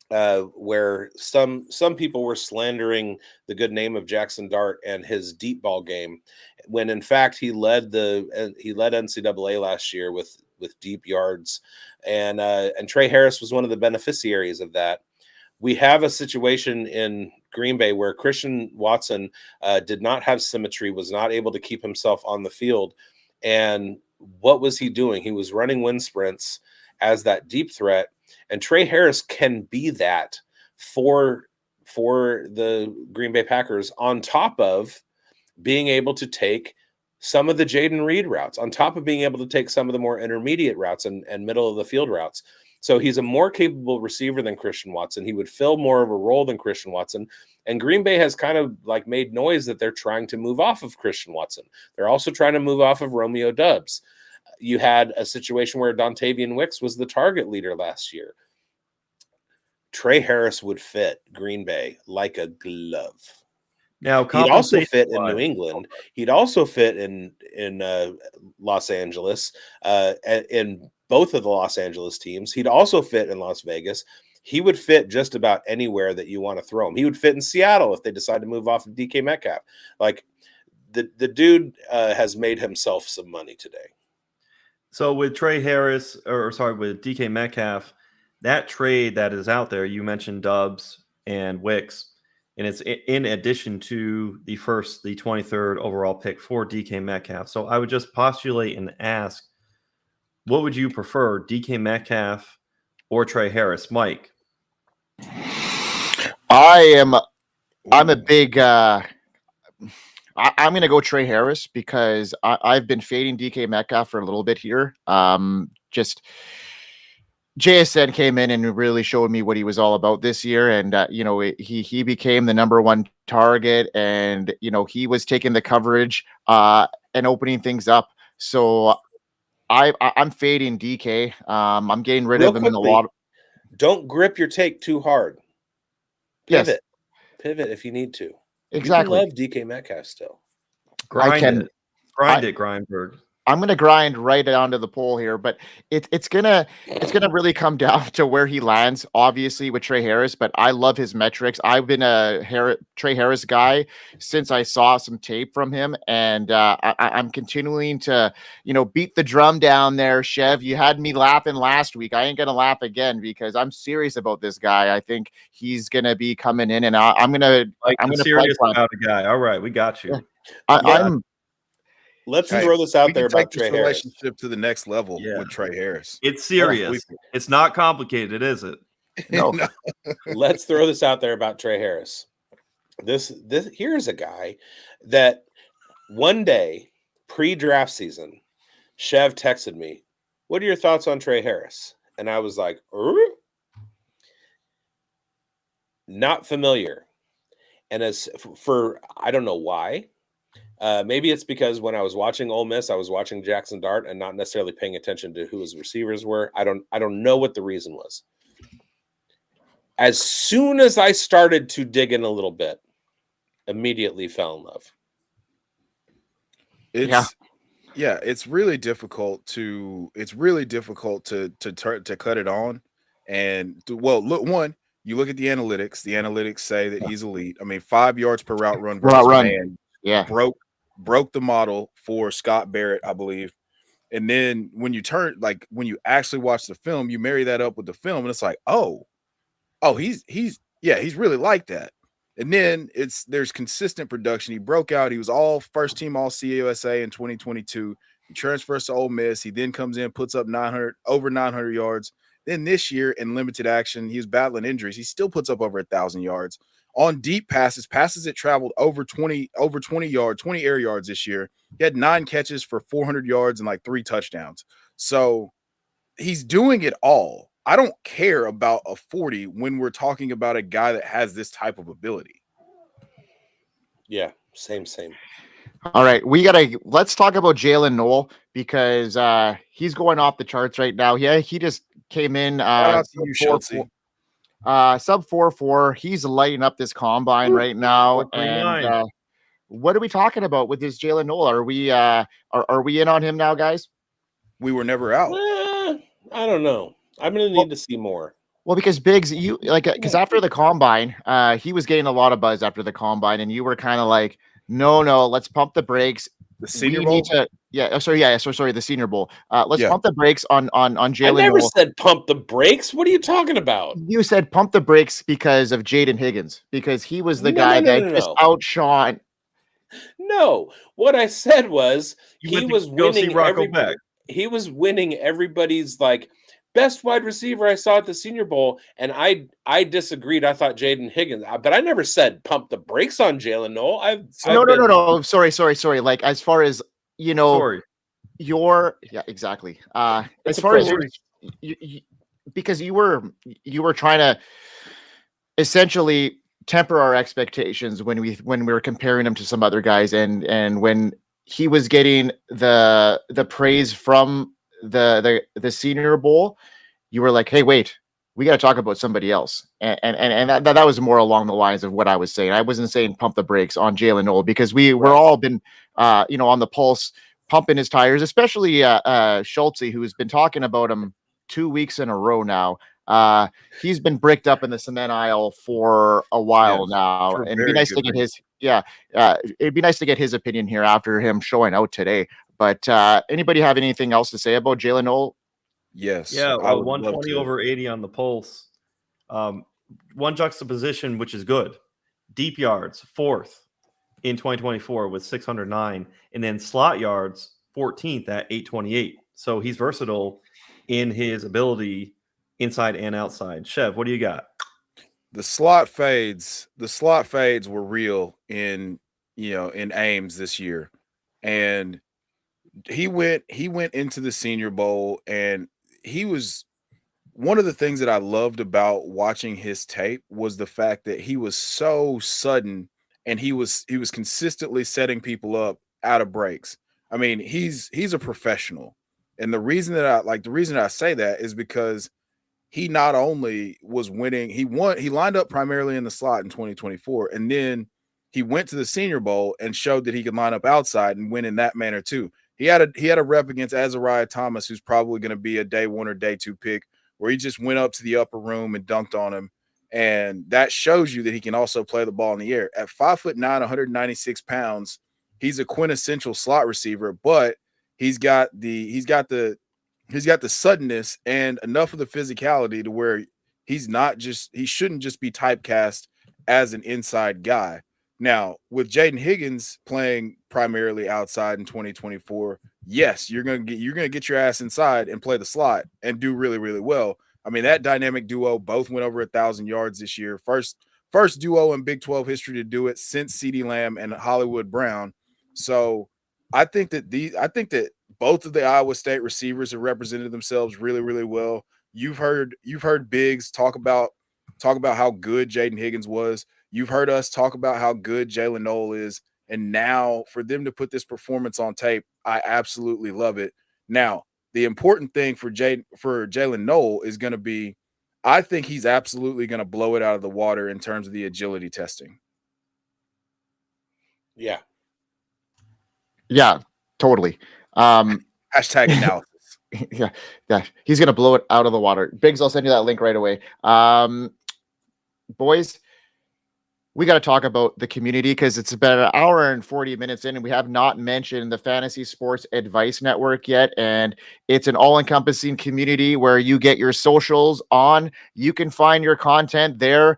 where some people were slandering the good name of Jackson Dart and his deep ball game, when in fact he led NCAA last year with deep yards, and Trey Harris was one of the beneficiaries of that. we have a situation in Green Bay where Christian Watson did not have symmetry, was not able to keep himself on the field. And what was he doing? He was running wind sprints as that deep threat. And Trey Harris can be that for the Green Bay Packers, on top of being able to take some of the Jaden Reed routes, on top of being able to take some of the more intermediate routes and middle of the field routes. So he's a more capable receiver than Christian Watson. He would fill more of a role than Christian Watson. And Green Bay has kind of like made noise that they're trying to move off of Christian Watson. They're also trying to move off of Romeo Doubs. You had a situation where Dontavian Wicks was the target leader last year. Trey Harris would fit Green Bay like a glove. Now, he'd also fit in New England. He'd also fit in Los Angeles, in both of the Los Angeles teams. He'd also fit in Las Vegas. He would fit just about anywhere that you want to throw him. He would fit in Seattle if they decide to move off of DK Metcalf. Like the dude has made himself some money today. So with Trey Harris, with DK Metcalf, that trade that is out there, you mentioned Doubs and Wicks, and it's in addition to the 23rd overall pick for DK Metcalf. So I would just postulate and ask, what would you prefer, DK Metcalf or Trey Harris? Mike? I'm a big I'm going to go Trey Harris because I've been fading DK Metcalf for a little bit here. Just JSN came in and really showed me what he was all about this year. And, he became the number one target, and, he was taking the coverage and opening things up. So I'm fading DK. I'm getting rid of him in a lot. Don't grip your take too hard. Pivot. Yes. Pivot if you need to. Exactly. You can love DK Metcalf still. Grind it, Grindberg. I'm going to grind right onto the pole here, but it's gonna really come down to where he lands, obviously, with Trey Harris. But I love his metrics. I've been a Trey Harris guy since I saw some tape from him, and I'm continuing to beat the drum down there. Chev, you had me laughing last week. I ain't gonna laugh again because I'm serious about this guy. I think he's gonna be coming in, and I'm gonna serious about the guy. All right, we got you. Yeah. Let's throw this out there about Trey Harris. Relationship to the next level with Trey Harris. It's serious. It's not complicated, is it? No. Let's throw this out there about Trey Harris. This here's a guy that one day pre-draft season, Chev texted me, "What are your thoughts on Trey Harris?" And I was like, not familiar. And as for I don't know why. Maybe it's because when I was watching Ole Miss, I was watching Jackson Dart and not necessarily paying attention to who his receivers were. I don't know what the reason was. As soon as I started to dig in a little bit, immediately fell in love. It's really difficult to cut it on. And look, you look at the analytics. The analytics say that he's elite. I mean, 5 yards per route run. Yeah, broke the model for Scott Barrett, I believe. And then when you actually watch the film, you marry that up with the film, and it's like, he's really like that. And then there's consistent production. He broke out. He was all first team all CUSA in 2022. He transfers to Ole Miss. He then comes in, puts up over 900 yards. Then this year in limited action, he was battling injuries. He still puts up over 1,000 yards. On deep passes that traveled over 20 air yards this year. He had 9 catches for 400 yards and 3 touchdowns. So he's doing it all. I don't care about a 40 when we're talking about a guy that has this type of ability. Yeah, same. All right, let's talk about Jalen Noel because he's going off the charts right now. Yeah, he just came in sub 4.4. He's lighting up this combine right now. And what are we talking about with this Jalen Noel? Are we in on him now, guys? We were never out. I don't know. I'm gonna need to see more. Well, because Biggs, because after the combine, he was getting a lot of buzz after the combine, and you were kind of like, no, let's pump the brakes. The Senior we Bowl? need to. Yeah. Sorry. The Senior Bowl. Let's Yeah. pump the brakes on I Jalen never Noel. said pump the brakes. What are you talking about? You said pump the brakes because of Jaden Higgins, because he was the No, guy no, no, that no, just no. outshone. No, what I said was You he went to was go see winning Rocco Beck. he was winning everybody's like best wide receiver I saw at the Senior Bowl, and I disagreed. I thought Jaden Higgins, but I never said pump the brakes on Jalen Noel. No. Sorry. Like, as far as Sorry. exactly. It's As far as appropriate. because you were trying to essentially temper our expectations when we were comparing him to some other guys, and when he was getting the praise from the Senior Bowl, you were like, hey, wait, we got to talk about somebody else. And that was more along the lines of what I was saying. I wasn't saying pump the brakes on Jalen Noel, because we're all been on the pulse, pumping his tires, especially Schultze, who's been talking about him 2 weeks in a row now. He's been bricked up in the cement aisle for a while now, for and it'd be very nice to good get reason. it'd be nice to get his opinion here after him showing out today. But anybody have anything else to say about Jalen Noel? Yes. Yeah, I would love 120 to. over 80 on the pulse. One juxtaposition, which is good. Deep yards, 4th in 2024 with 609, and then slot yards, 14th at 828. So he's versatile in his ability inside and outside. Chev, what do you got? The slot fades were real in Ames this year. And he went into the Senior Bowl, and he was one of the things that I loved about watching his tape was the fact that he was so sudden, and he was consistently setting people up out of breaks. I mean, he's a professional. And the reason that I say that is because he not only was winning, he lined up primarily in the slot in 2024, and then he went to the Senior Bowl and showed that he could line up outside and win in that manner too. He had a rep against Azariah Thomas, who's probably going to be a day 1 or day 2 pick, where he just went up to the upper room and dunked on him. And that shows you that he can also play the ball in the air. At 5'9", 196 pounds, he's a quintessential slot receiver, but he's got the suddenness and enough of the physicality to where he shouldn't just be typecast as an inside guy. Now, with Jaden Higgins playing primarily outside in 2024, yes, you're gonna get your ass inside and play the slot and do really, really well. I mean, that dynamic duo both went over 1,000 yards this year. First duo in Big 12 history to do it since CeeDee Lamb and Hollywood Brown. So I think that both of the Iowa State receivers have represented themselves really, really well. You've heard Biggs talk about how good Jaden Higgins was. You've heard us talk about how good Jalen Noel is. And now for them to put this performance on tape, I absolutely love it. Now, the important thing for Jalen Noel is going to be, I think he's absolutely going to blow it out of the water in terms of the agility testing. Yeah. Yeah, totally. Hashtag analysis. Yeah. He's gonna blow it out of the water. Biggs, I'll send you that link right away. Boys, we got to talk about the community, because it's about an hour and 40 minutes in, and we have not mentioned the Fantasy Sports Advice Network yet. And it's an all-encompassing community where you get your socials on. You can find your content there.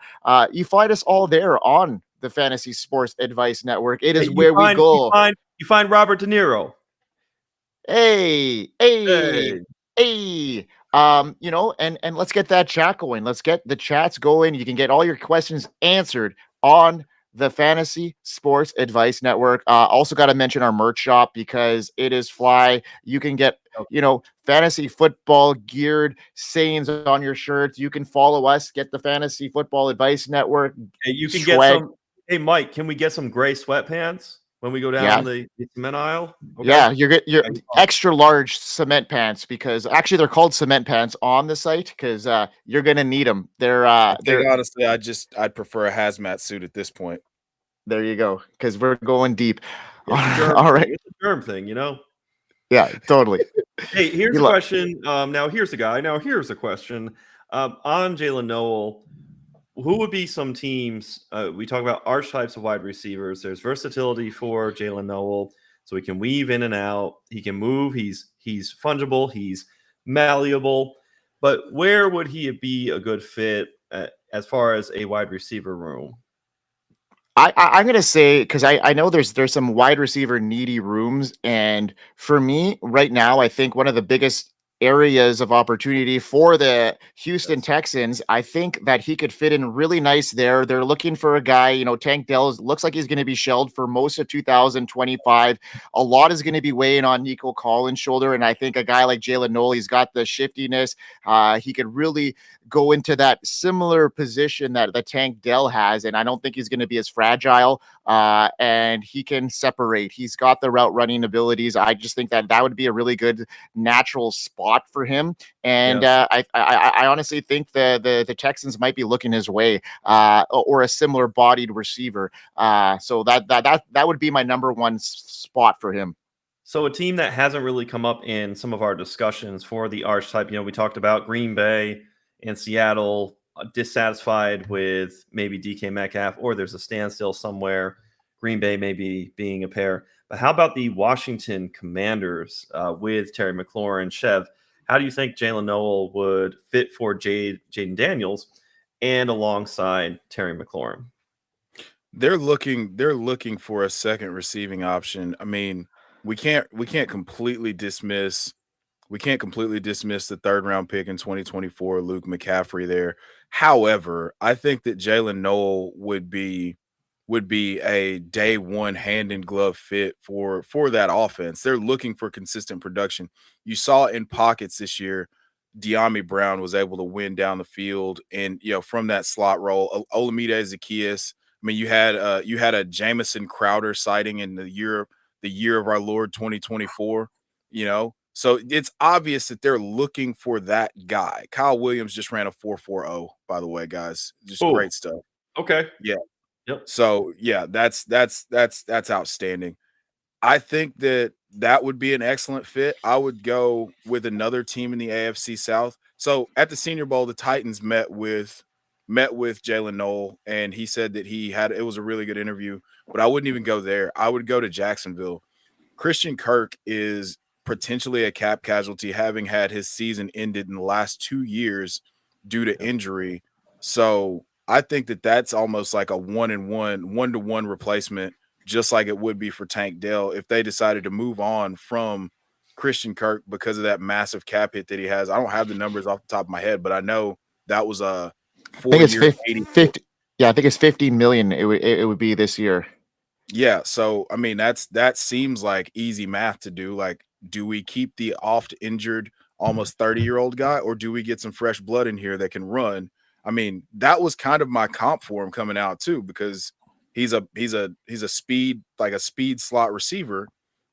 You find us all there on the Fantasy Sports Advice Network. It is where we go. You find Robert De Niro. Hey. And let's get that chat going. Let's get the chats going. You can get all your questions answered on the Fantasy Sports Advice Network. Also got to mention our merch shop, because it is fly. You can get, fantasy football geared sayings on your shirts. You can follow us, get the Fantasy Football Advice Network. Hey, you can swag. get some. Hey, Mike, can we get some gray sweatpants when we go down the cement aisle? Okay. Yeah, you're extra large cement pants, because actually they're called cement pants on the site, because you're gonna need them. They're honestly, I'd prefer a hazmat suit at this point. There you go, because we're going deep. All right, it's a germ thing, Yeah, totally. Hey, here's a question. Now here's a guy. Now here's a question on Jalen Noel. Who would be some teams? We talk about archetypes of wide receivers. There's versatility for Jalen Noel. so he can weave in and out. He can move. He's fungible. He's malleable. But where would he be a good fit as far as a wide receiver room? I'm gonna say, because I know there's some wide receiver needy rooms, and for me right now, I think one of the biggest areas of opportunity for the Houston Texans, I think that he could fit in really nice there. They're looking for a guy, Tank Dell looks like he's going to be shelled for most of 2025. A lot is going to be weighing on Nico Collins' shoulder, and I think a guy like Jalen Noel, he's got the shiftiness. He could really go into that similar position that the Tank Dell has, and I don't think he's going to be as fragile, and he can separate. He's got the route running abilities. I just think that would be a really good natural spot for him, and I honestly think the Texans might be looking his way, or a similar bodied receiver. So that would be my number one spot for him. So a team that hasn't really come up in some of our discussions for the archetype, we talked about Green Bay and Seattle dissatisfied with maybe DK Metcalf, or there's a standstill somewhere. Green Bay maybe being a pair. But how about the Washington Commanders with Terry McLaurin? Chev, how do you think Jalen Noel would fit for Jaden Daniels and alongside Terry McLaurin? They're looking for a second receiving option. I mean, we can't completely dismiss the third round pick in 2024, Luke McCaffrey there. However, I think that Jalen Noel would be a day one hand in glove fit for that offense. They're looking for consistent production. You saw in pockets this year, De'Ami Brown was able to win down the field, and from that slot role, Olamide Zaccheaus. I mean, you had a Jamison Crowder sighting in the year of our Lord 2024. So it's obvious that they're looking for that guy. Kyle Williams just ran a 4.40, by the way, guys. Just great stuff. Okay. Yeah. Yep. So yeah, that's outstanding. I think that would be an excellent fit. I would go with another team in the AFC South. So at the Senior Bowl, the Titans met with Jalen Noel, and he said that it was a really good interview, but I wouldn't even go there. I would go to Jacksonville. Christian Kirk is potentially a cap casualty, having had his season ended in the last 2 years due to injury. So I think that that's almost like a one-to-one replacement, just like it would be for Tank Dell if they decided to move on from Christian Kirk because of that massive cap hit that he has. I don't have the numbers off the top of my head, but I know that was a 4-year 50. Yeah, I think it's 15 million. It would be this year. Yeah, so I mean that seems like easy math to do. Like, do we keep the oft injured, almost 30-year-old guy, or do we get some fresh blood in here that can run? I mean, that was kind of my comp for him coming out too, because he's a speed slot receiver,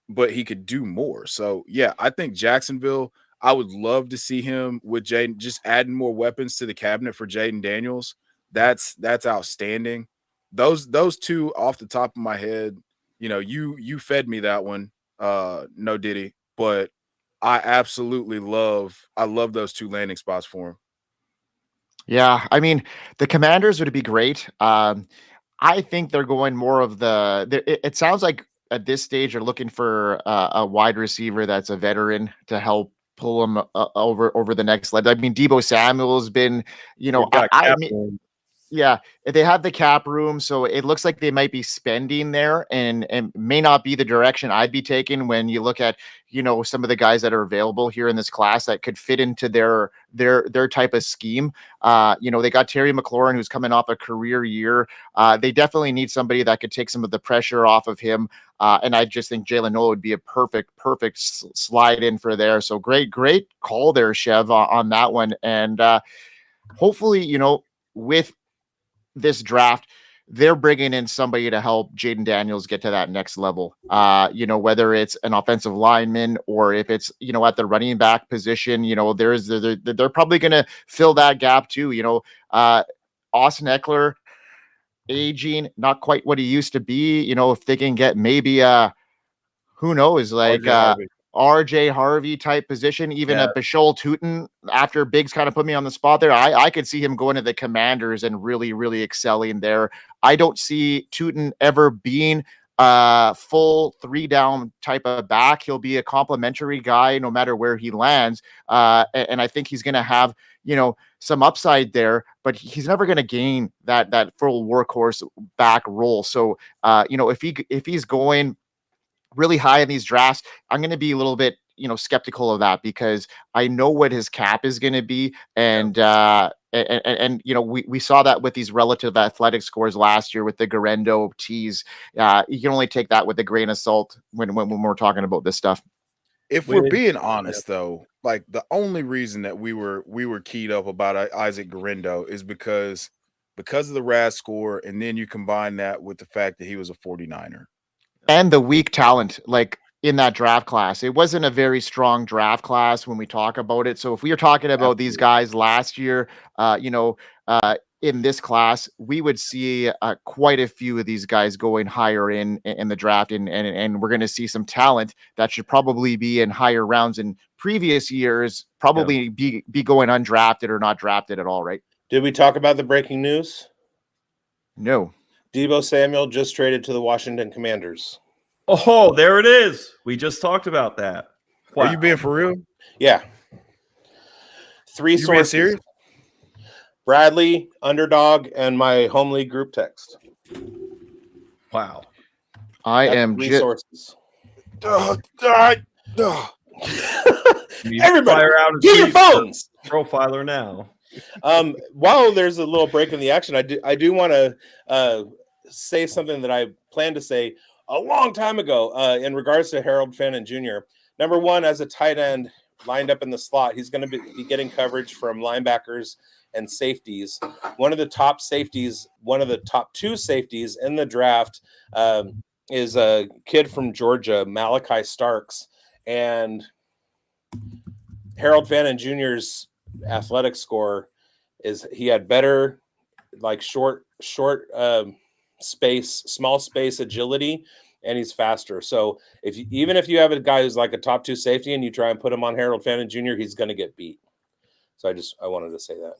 but he could do more. So yeah, I think Jacksonville, I would love to see him with Jaden, just adding more weapons to the cabinet for Jaden Daniels. That's outstanding. Those two off the top of my head, you fed me that one, no Diddy, but I absolutely love those two landing spots for him. Yeah, I mean, the Commanders would be great. I think they're going more of it sounds like at this stage they're looking for a wide receiver that's a veteran to help pull them over the next leg. I mean, Deebo Samuel's been, yeah, they have the cap room, so it looks like they might be spending there, and may not be the direction I'd be taking when you look at some of the guys that are available here in this class that could fit into their type of scheme. They got Terry McLaurin, who's coming off a career year. They definitely need somebody that could take some of the pressure off of him, and I just think Jalen Noel would be a perfect slide in for there. So great call there, Chev, on that one, and hopefully with this draft, they're bringing in somebody to help Jaden Daniels get to that next level. Whether it's an offensive lineman or if it's, at the running back position, they're probably going to fill that gap too. Austin Eckler aging, not quite what he used to be. If they can get maybe who knows, like RJ Harvey type position, even a Bashol Tootin, after Biggs kind of put me on the spot there. I could see him going to the Commanders and really, really excelling there. I don't see Tootin ever being full 3-down type of back. He'll be a complimentary guy no matter where he lands. And I think he's going to have, some upside there, but he's never going to gain that full workhorse back role. So, if he's going really high in these drafts, I'm going to be a little bit, skeptical of that, because I know what his cap is going to be. And, we saw that with these relative athletic scores last year with the Garendo tees. You can only take that with a grain of salt when we're talking about this stuff. If we're being honest, though, like the only reason that we were keyed up about Isaac Garendo is because of the RAS score, and then you combine that with the fact that he was a 49er. And the weak talent, like in that draft class. It wasn't a very strong draft class when we talk about it. So if we are talking about these guys last year, in this class, we would see quite a few of these guys going higher in the draft, and we're going to see some talent that should probably be in higher rounds in previous years, probably be going undrafted or not drafted at all, right? Did we talk about the breaking news? No. Deebo Samuel just traded to the Washington Commanders. Oh, there it is. We just talked about that. Wow. Are you being for real? Yeah. 3 sources. Being serious? Bradley, Underdog, and my home league group text. Wow. I am 3 sources. Everybody, get your phones. Profiler now. While there's a little break in the action, I do want to say something that I planned to say a long time ago in regards to Harold Fannin Jr. Number one, as a tight end lined up in the slot, he's going to be getting coverage from linebackers and safeties. One of the top 2 safeties in the draft is a kid from Georgia, Malachi Starks. And Harold Fannin Jr.'s athletic score is he had better like short space, small space agility, and he's faster. So even if you have a guy who's like a top 2 safety and you try and put him on Harold Fannin Jr., he's going to get beat. So I wanted to say that.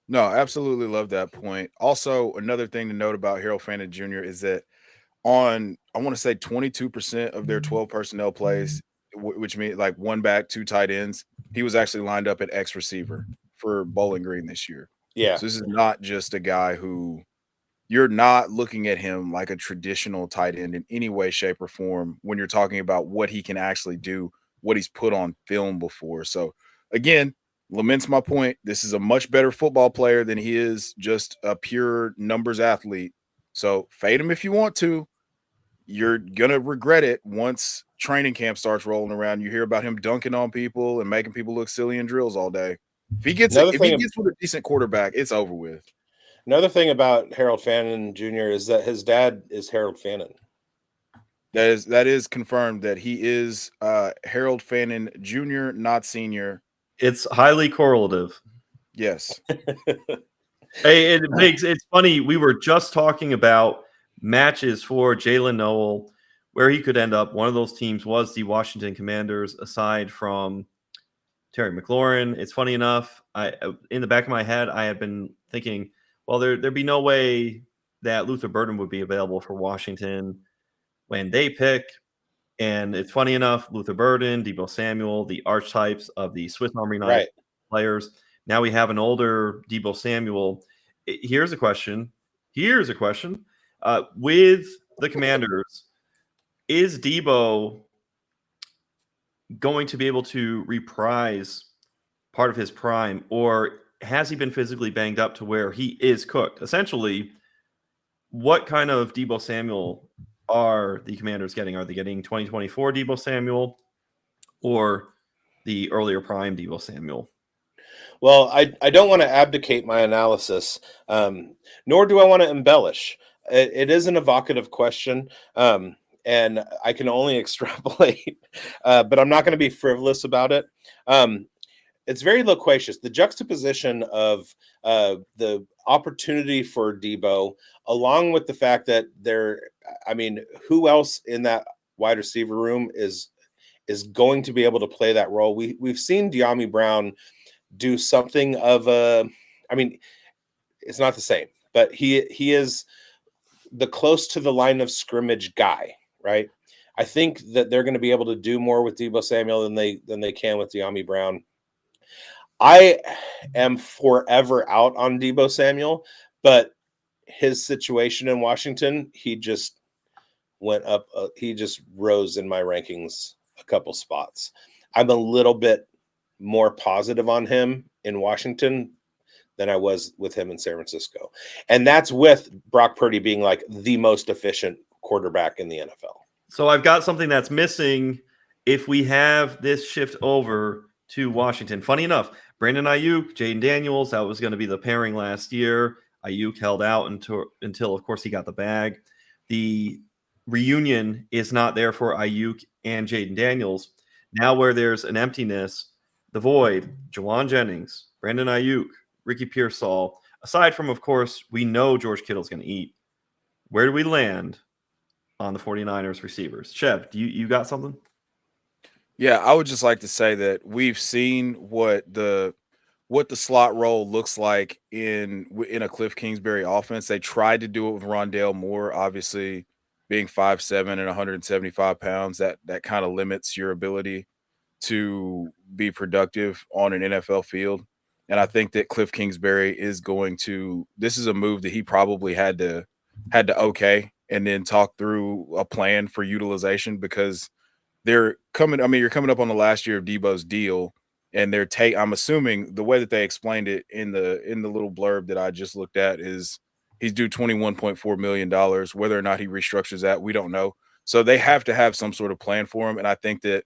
No, absolutely love that point. Also, another thing to note about Harold Fannin Jr. is that on, I want to say 22% of their 12 personnel plays, which means like 1 back, 2 tight ends, he was actually lined up at X receiver for Bowling Green this year. Yeah. So this is not just a guy who you're not looking at him like a traditional tight end in any way, shape, or form when you're talking about what he can actually do, what he's put on film before. So again, laments my point. This is a much better football player than he is just a pure numbers athlete. So fade him if you want to. You're going to regret it once training camp starts rolling around. You hear about him dunking on people and making people look silly in drills all day. If he gets with a decent quarterback, it's over with. Another thing about Harold Fannin Jr. is that his dad is Harold Fannin. That is confirmed that he is Harold Fannin Jr., not senior. It's highly correlative. Yes. Hey, it's funny. We were just talking about matches for Jalen Noel, where he could end up. One of those teams was the Washington Commanders, aside from Terry McLaurin. It's funny enough, in the back of my head, I had been thinking, well, there'd be no way that Luther Burden would be available for Washington when they pick. And it's funny enough, Luther Burden, Deebo Samuel, the archetypes of the Swiss Army knife players. Now we have an older Deebo Samuel. Here's a question. With the Commanders, is Deebo going to be able to reprise part of his prime, or has he been physically banged up to where he is cooked? Essentially, what kind of Deebo Samuel are the Commanders getting? Are they getting 2024 Deebo Samuel or the earlier prime Deebo Samuel? Well, I don't want to abdicate my analysis, nor do I want to embellish. It is an evocative question, and I can only extrapolate, but I'm not going to be frivolous about it. It's very loquacious. The juxtaposition of the opportunity for Deebo, along with the fact that who else in that wide receiver room is going to be able to play that role? We've seen De'Ami Brown do something of it's not the same, but he is the close to the line of scrimmage guy, right? I think that they're going to be able to do more with Deebo Samuel than they can with De'Ami Brown. I am forever out on Deebo Samuel, but his situation in Washington, he just went up. He just rose in my rankings a couple spots. I'm a little bit more positive on him in Washington than I was with him in San Francisco. And that's with Brock Purdy being like the most efficient quarterback in the NFL. So I've got something that's missing if we have this shift over to Washington. Funny enough, Brandon Ayuk, Jaden Daniels, that was going to be the pairing last year. Ayuk held out until, of course, he got the bag. The reunion is not there for Ayuk and Jaden Daniels. Now where there's an emptiness, the void, Jawan Jennings, Brandon Ayuk, Ricky Pearsall, aside from, of course, we know George Kittle's going to eat. Where do we land on the 49ers receivers? Chev, do you got something? Yeah, I would just like to say that we've seen what the slot role looks like in a Cliff Kingsbury offense. They tried to do it with Rondale Moore, obviously being 5'7" and 175 pounds. That kind of limits your ability to be productive on an NFL field. And I think that Cliff Kingsbury is going to – this is a move that he probably had to okay and then talk through a plan for utilization, because they're coming – I mean, you're coming up on the last year of Debo's deal, and I'm assuming the way that they explained it in the little blurb that I just looked at is he's due $21.4 million. Whether or not he restructures that, we don't know. So they have to have some sort of plan for him, and I think that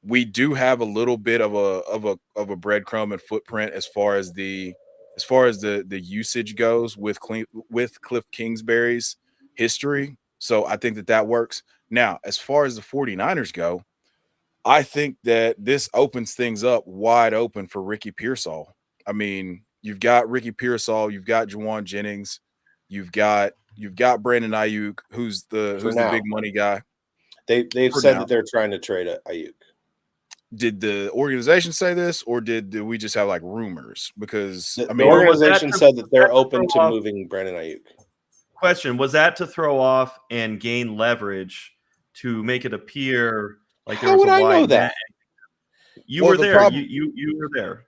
we do have a little bit of a breadcrumb and footprint as far as the usage goes with Cliff Kingsbury's history. So I think that works. Now, as far as the 49ers go, I think that this opens things up wide open for Ricky Pearsall. I mean, you've got Ricky Pearsall, you've got Jawan Jennings, you've got Brandon Ayuk, who's the big money guy. They've said that they're trying to trade Ayuk. Did the organization say this, or did we just have like rumors? Because the organization said that they're open to moving Brandon Ayuk. Question, was that to throw off and gain leverage to make it appear like there was a wide net? How would I know that? You were there. You were there.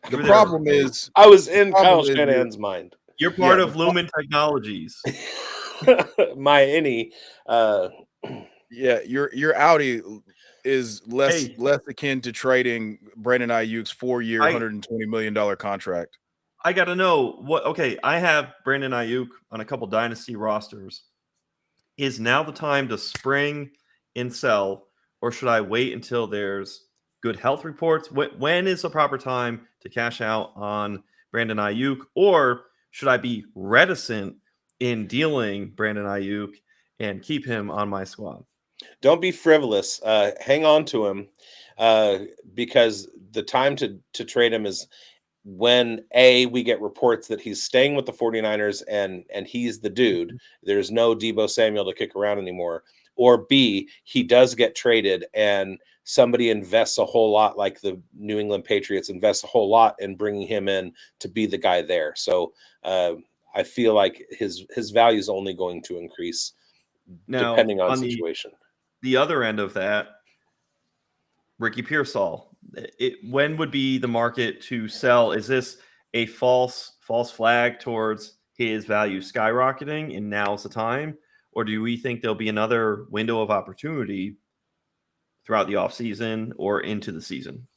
The problem is I was in Kyle Shanahan's mind. You're part of Lumen Technologies. Your Audi is less akin to trading Brandon Ayuk's 4-year, $120 million contract. I got to know what. Okay, I have Brandon Ayuk on a couple dynasty rosters. Is now the time to spring and sell, or should I wait until there's good health reports? When is the proper time to cash out on Brandon Ayuk, or should I be reticent in dealing Brandon Ayuk and keep him on my squad? Don't be frivolous. Hang on to him because the time to trade him is when we get reports that he's staying with the 49ers and he's the dude. There's no Deebo Samuel to kick around anymore. Or B, he does get traded and somebody invests a whole lot, like the New England Patriots invests a whole lot in bringing him in to be the guy there. So I feel like his value is only going to increase now, depending on situation. The other end of that, Ricky Pearsall. When would be the market to sell? Is this a false flag towards his value skyrocketing and now's the time? Or do we think there'll be another window of opportunity throughout the offseason or into the season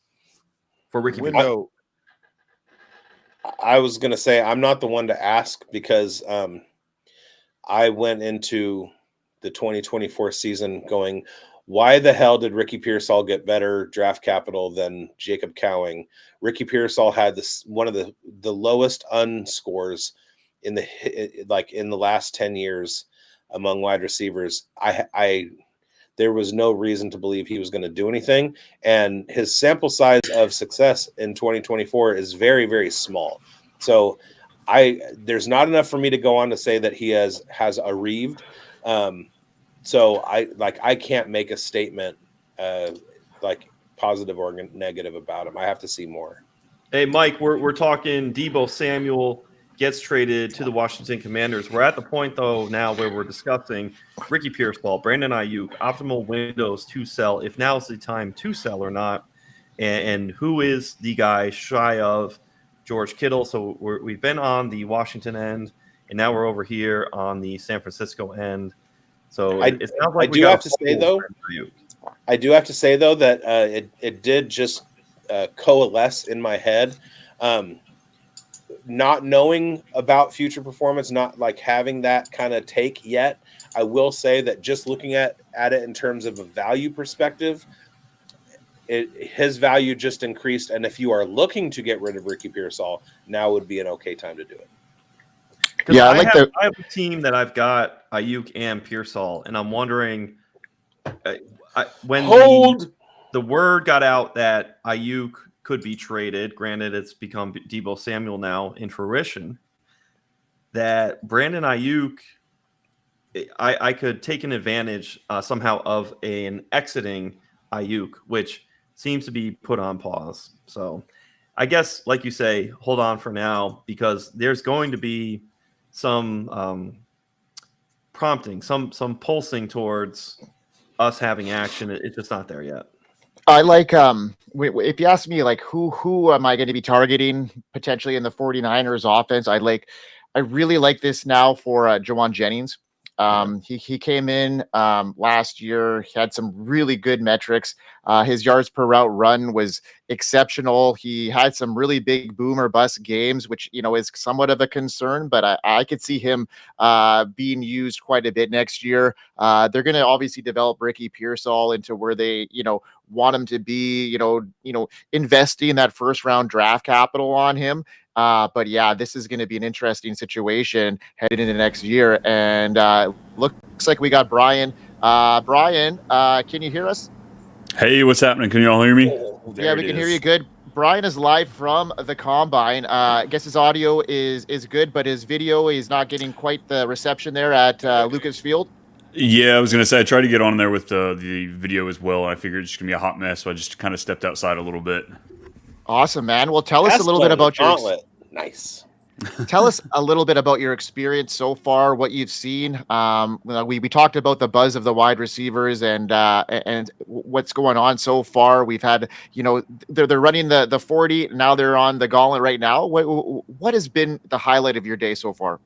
for Ricky Pearsall? I was going to say I'm not the one to ask because I went into the 2024 season going, why the hell did Ricky Pearsall get better draft capital than Jacob Cowing? Ricky Pearsall had one of the lowest unscores in the last 10 years among wide receivers. There was no reason to believe he was going to do anything, and his sample size of success in 2024 is very, very small. So there's not enough for me to go on to say that he has arrived. So I can't make a statement positive or negative about him. I have to see more. Hey, Mike, we're talking Deebo Samuel gets traded to the Washington Commanders. We're at the point, though, now where we're discussing Ricky Pearsall, Brandon Ayuk, optimal windows to sell, if now's the time to sell or not, and who is the guy shy of George Kittle. So we've been on the Washington end, and now we're over here on the San Francisco end. So it sounds like I do have to say, though, that it did just coalesce in my head. Not knowing about future performance, not like having that kind of take yet, I will say that just looking at it in terms of a value perspective, his value just increased. And if you are looking to get rid of Ricky Pearsall, now would be an okay time to do it. Yeah, I have a team that I've got Ayuk and Pearsall, and I'm wondering when the word got out that Ayuk could be traded, granted it's become Deebo Samuel now in fruition, that Brandon Ayuk, I could take an advantage somehow of an exiting Ayuk, which seems to be put on pause. So I guess, like you say, hold on for now, because there's going to be some prompting, some pulsing towards us having action. It's just not there yet. I like if you ask me, like, who am I going to be targeting potentially in the 49ers offense? I really like this now for Jawan Jennings. He came in last year. He had some really good metrics. His yards per route run was exceptional. He had some really big boom or bust games, which, is somewhat of a concern, but I could see him being used quite a bit next year. They're going to obviously develop Ricky Pearsall into where they, want him to be, investing that first round draft capital on him. But yeah, this is going to be an interesting situation heading into next year. And looks like we got Brian. Brian, can you hear us? Hey, what's happening? Can you all hear me? Yeah, we can hear you good. Brian is live from the Combine. I guess his audio is good, but his video is not getting quite the reception there at Lucas Field. Yeah, I was going to say, I tried to get on there with the video as well. I figured it's just going to be a hot mess, so I just kind of stepped outside a little bit. Awesome, man. Well, tell us a little bit about your gauntlet. Nice. Tell us a little bit about your experience so far, what you've seen. We talked about the buzz of the wide receivers and what's going on so far. We've had, they're running the 40. Now they're on the gauntlet right now. What has been the highlight of your day so far?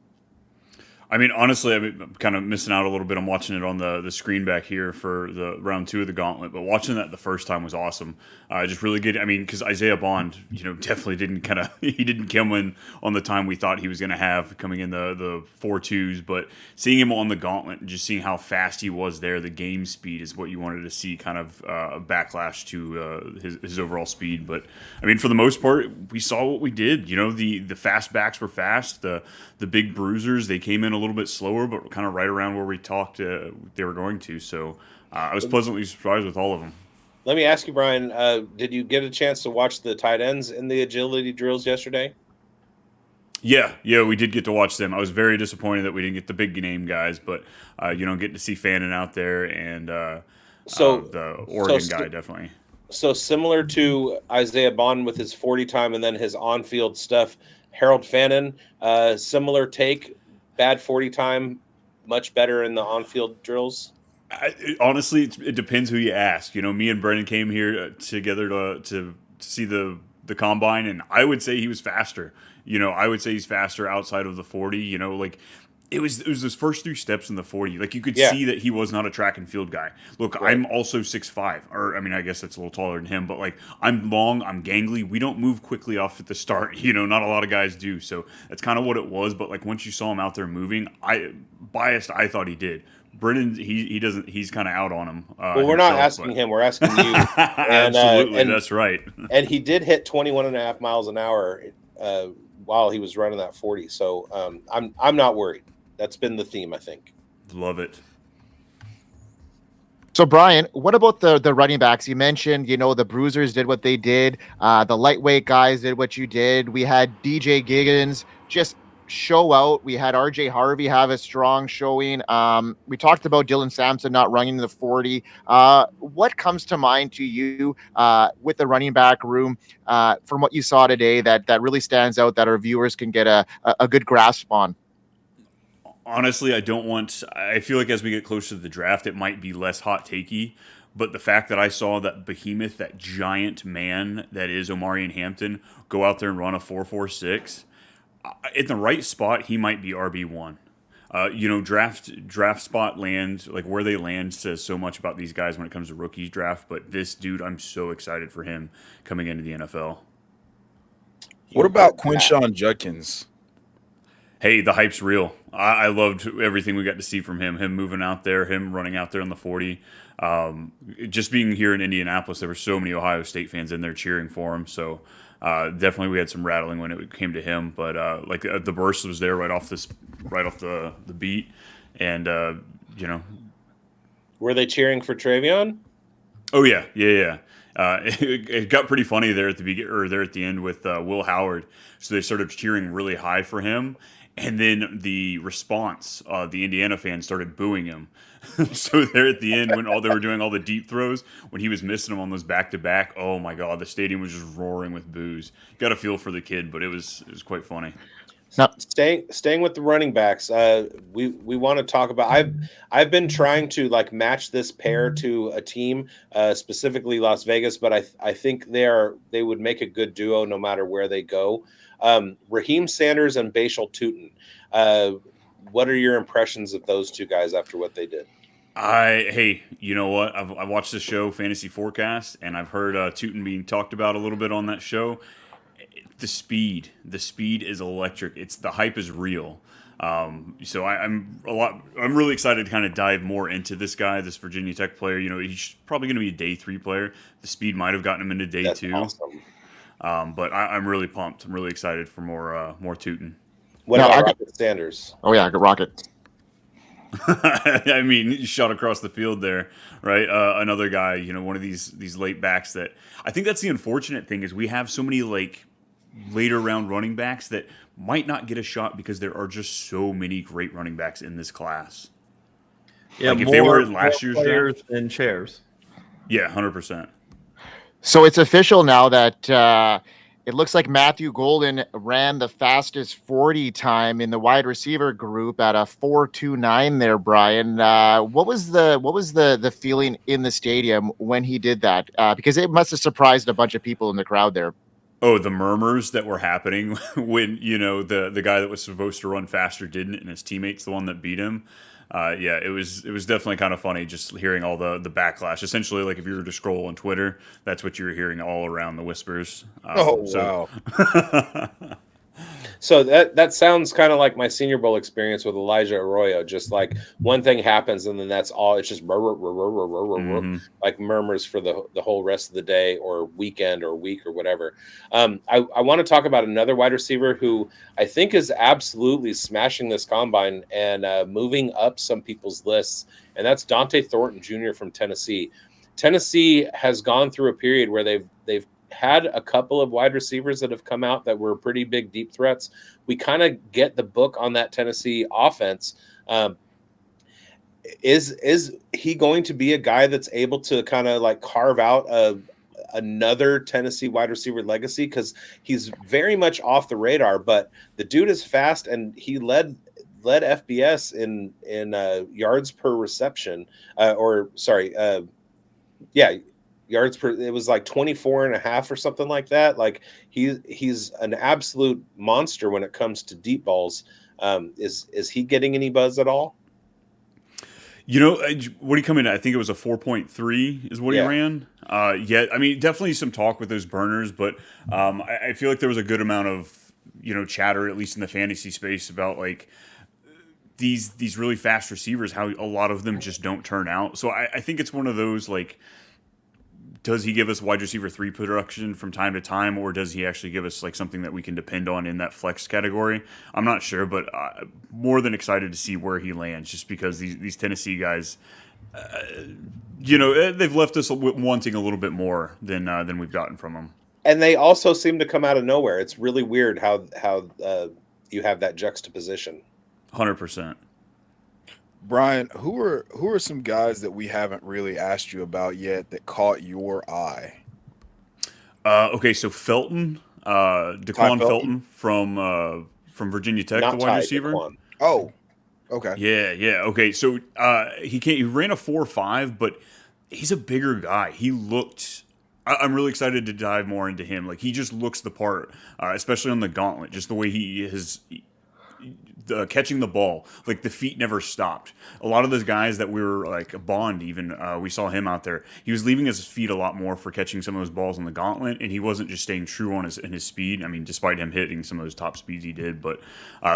I mean, honestly, I'm kind of missing out a little bit. I'm watching it on the screen back here for the round 2 of the gauntlet, but watching that the first time was awesome. Just really good. I mean, because Isaiah Bond, definitely didn't he didn't come in on the time we thought he was going to have coming in the 4.2s, but seeing him on the gauntlet and just seeing how fast he was there, the game speed is what you wanted to see, kind of a backlash to his overall speed. But I mean, for the most part, we saw what we did. The fast backs were fast. The big bruisers, they came in a little bit slower, but kind of right around where we talked they were going to. So I was pleasantly surprised with all of them. Let me ask you, Brian, did you get a chance to watch the tight ends in the agility drills yesterday? Yeah, we did get to watch them. I was very disappointed that we didn't get the big name guys, but getting to see Fannin out there and the Oregon guy definitely. So similar to Isaiah Bond with his 40 time and then his on-field stuff, Harold Fannin, similar take, bad 40 time, much better in the on-field drills? Honestly, it depends who you ask. Me and Brendan came here together to see the combine, and I would say he was faster. I would say he's faster outside of the 40. It was those first 3 steps in the 40. You could see that he was not a track and field guy. Look, right. I'm also 6'5", or I mean, I guess that's a little taller than him, but I'm long, I'm gangly. We don't move quickly off at the start. Not a lot of guys do. So that's kind of what it was. But once you saw him out there moving, I thought he did. Brennan, he doesn't. He's kind of out on him. Well, we're not asking him. We're asking you. And, absolutely, that's right. And he did hit 21.5 miles an hour while he was running that 40. So I'm not worried. That's been the theme, I think. Love it. So, Brian, what about the running backs? You mentioned, the bruisers did what they did. The lightweight guys did what you did. We had DJ Giggins just show out. We had RJ Harvey have a strong showing. We talked about Dylan Sampson not running the 40. What comes to mind to you with the running back room from what you saw today that really stands out that our viewers can get a good grasp on? Honestly, I feel like as we get closer to the draft, it might be less hot takey. But the fact that I saw that behemoth, that giant man that is Omarion Hampton, go out there and run a 4.46, in the right spot, he might be RB1. Draft spot land, like where they land, says so much about these guys when it comes to rookies draft. But this dude, I'm so excited for him coming into the NFL. What about Quinshawn Judkins? Hey, the hype's real. I loved everything we got to see from him. Him moving out there, him running out there on the 40. Just being here in Indianapolis, there were so many Ohio State fans in there cheering for him. So definitely we had some rattling when it came to him. But the burst was there right off the beat. And, Were they cheering for Travion? Oh, yeah. It got pretty funny there at the end with Will Howard. So they started cheering really high for him. And then the response, the Indiana fans started booing him. So there at the end, when they were doing all the deep throws, when he was missing them on those back-to-back, oh my God, the stadium was just roaring with boos. Got a feel for the kid, but it was quite funny. Now, staying with the running backs, we want to talk about. I've been trying to match this pair to a team, specifically Las Vegas, but I think they would make a good duo no matter where they go. Raheem Sanders and Bashal Tutin. What are your impressions of those two guys after what they did? Hey, you know what? I watched the show Fantasy Forecast, and I've heard Tutin being talked about a little bit on that show. The speed is electric. The hype is real. So I'm really excited to kind of dive more into this guy, this Virginia Tech player. He's probably going to be a day 3 player. The speed might have gotten him into day 2. Awesome. But I'm really pumped. I'm really excited for more Tutin. What about Rocket Sanders? Oh yeah, good Rocket. I mean, he shot across the field there, right? Another guy, one of these late backs that I think that's the unfortunate thing is we have so many later round running backs that might not get a shot because there are just so many great running backs in this class. Yeah, if they were in last year's draft and chairs. Yeah, 100%. So it's official now that it looks like Matthew Golden ran the fastest 40 time in the wide receiver group at a 4.29 there, Brian. What was the feeling in the stadium when he did that? Because it must have surprised a bunch of people in the crowd there. Oh, the murmurs that were happening when, the guy that was supposed to run faster didn't, and his teammate's the one that beat him. Yeah, it was definitely kind of funny just hearing all the backlash. Essentially, if you were to scroll on Twitter, that's what you were hearing all around the whispers. Wow. So that sounds kind of like my Senior Bowl experience with Elijah Arroyo. Just one thing happens and then that's all. It's just like murmurs for the whole rest of the day or weekend or week or whatever. I want to talk about another wide receiver who I think is absolutely smashing this combine and moving up some people's lists, and that's Dante Thornton Jr. from Tennessee. Tennessee has gone through a period where they've had a couple of wide receivers that have come out that were pretty big deep threats. We kind of get the book on that Tennessee offense. Is he going to be a guy that's able to kind of carve out another Tennessee wide receiver legacy? Because he's very much off the radar, but the dude is fast and he led FBS in yards per reception, yards per, it was 24 and a half or something like that. He's an absolute monster when it comes to deep balls. Is he getting any buzz at all? What did he come in at? I think it was a 4.3 is what he ran. Definitely some talk with those burners, but I feel like there was a good amount of, chatter, at least in the fantasy space, about these really fast receivers, how a lot of them just don't turn out. So I think it's one of those, does he give us wide receiver 3 production from time to time, or does he actually give us something that we can depend on in that flex category? I'm not sure, but more than excited to see where he lands, just because these Tennessee guys, they've left us wanting a little bit more than we've gotten from them. And they also seem to come out of nowhere. It's really weird how you have that juxtaposition. 100%. Brian, who are some guys that we haven't really asked you about yet that caught your eye? Okay, so Felton, Daquan Felton from Virginia Tech, Not the wide Ty, receiver. Daquan. Oh, okay. Yeah. Okay, so he ran a 4.5, but he's a bigger guy. He looked. I'm really excited to dive more into him. Like, he just looks the part, especially on the gauntlet. Just the way he is catching the ball, like the feet never stopped. A lot of those guys that we were like Bond, even we saw him out there. He was leaving his feet a lot more for catching some of those balls on the gauntlet, and he wasn't just staying true on his speed. I mean, despite him hitting some of those top speeds he did, but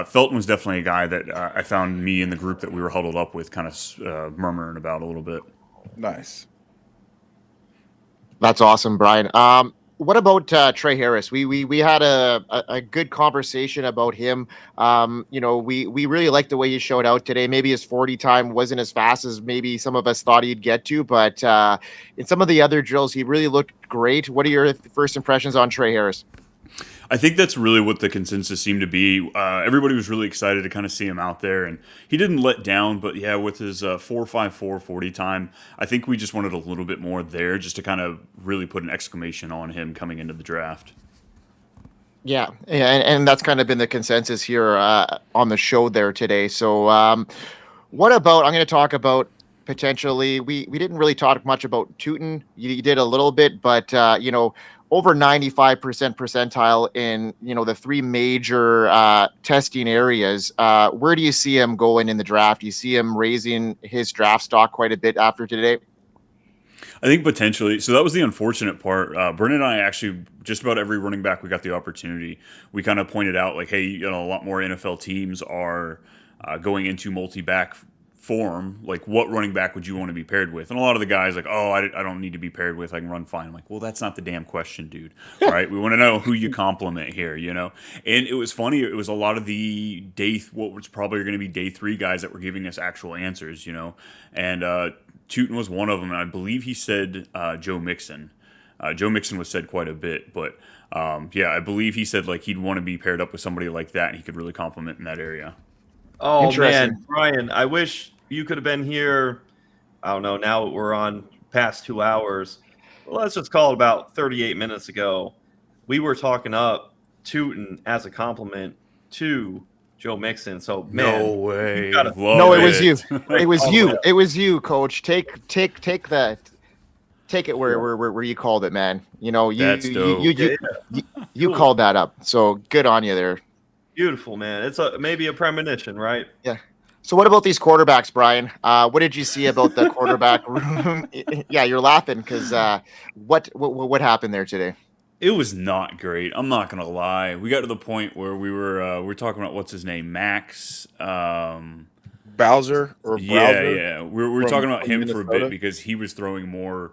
Felton was definitely a guy that I found me in the group that we were huddled up with, kind of murmuring about a little bit. Nice. That's awesome, Brian. What about Trey Harris? We had a good conversation about him. We really liked the way he showed out today. Maybe his 40 time wasn't as fast as maybe some of us thought he'd get to, but in some of the other drills, he really looked great. What are your first impressions on Trey Harris? I think that's really what the consensus seemed to be. Everybody was really excited to kind of see him out there, and he didn't let down. But yeah, with his 4.54 40 time, I think we just wanted a little bit more there, just to kind of really put an exclamation on him coming into the draft. Yeah, and that's kind of been the consensus here on the show there today. So, what about? I'm going to talk about potentially. We didn't really talk much about Tootin. You did a little bit, but over 95% percentile in the three major testing areas. Where do you see him going in the draft? Do you see him raising his draft stock quite a bit after today? I think potentially. So that was the unfortunate part. Brennan and I actually, just about every running back we got the opportunity, we kind of pointed out like, hey, a lot more NFL teams are going into multi-back form. Like, what running back would you want to be paired with? And a lot of the guys like, oh, I don't need to be paired with. I can run fine. I'm like, well, that's not the damn question, dude. Right? We want to know who you compliment here, And it was funny. It was a lot of the what was probably going to be day 3 guys that were giving us actual answers, And Tootin was one of them. And I believe he said Joe Mixon. Joe Mixon was said quite a bit, but I believe he said like he'd want to be paired up with somebody like that, and he could really compliment in that area. Oh man, Brian, I wish you could have been here. I don't know. Now we're on past 2 hours. Well, let's just call it about 38 minutes ago. We were talking up Tootin as a compliment to Joe Mixon. So man, no way. No, it was you. It was you. It was you, Coach. Take that. Take it where you called it, man. You called that up. So good on you there. Beautiful, man. It's maybe a premonition, right? Yeah. So what about these quarterbacks, Brian? What did you see about the quarterback room? Yeah, you're laughing because what happened there today? It was not great. I'm not gonna lie. We got to the point where we were talking about what's his name, Max Bowser or Browser? Yeah. We were talking about him for a bit because he was throwing more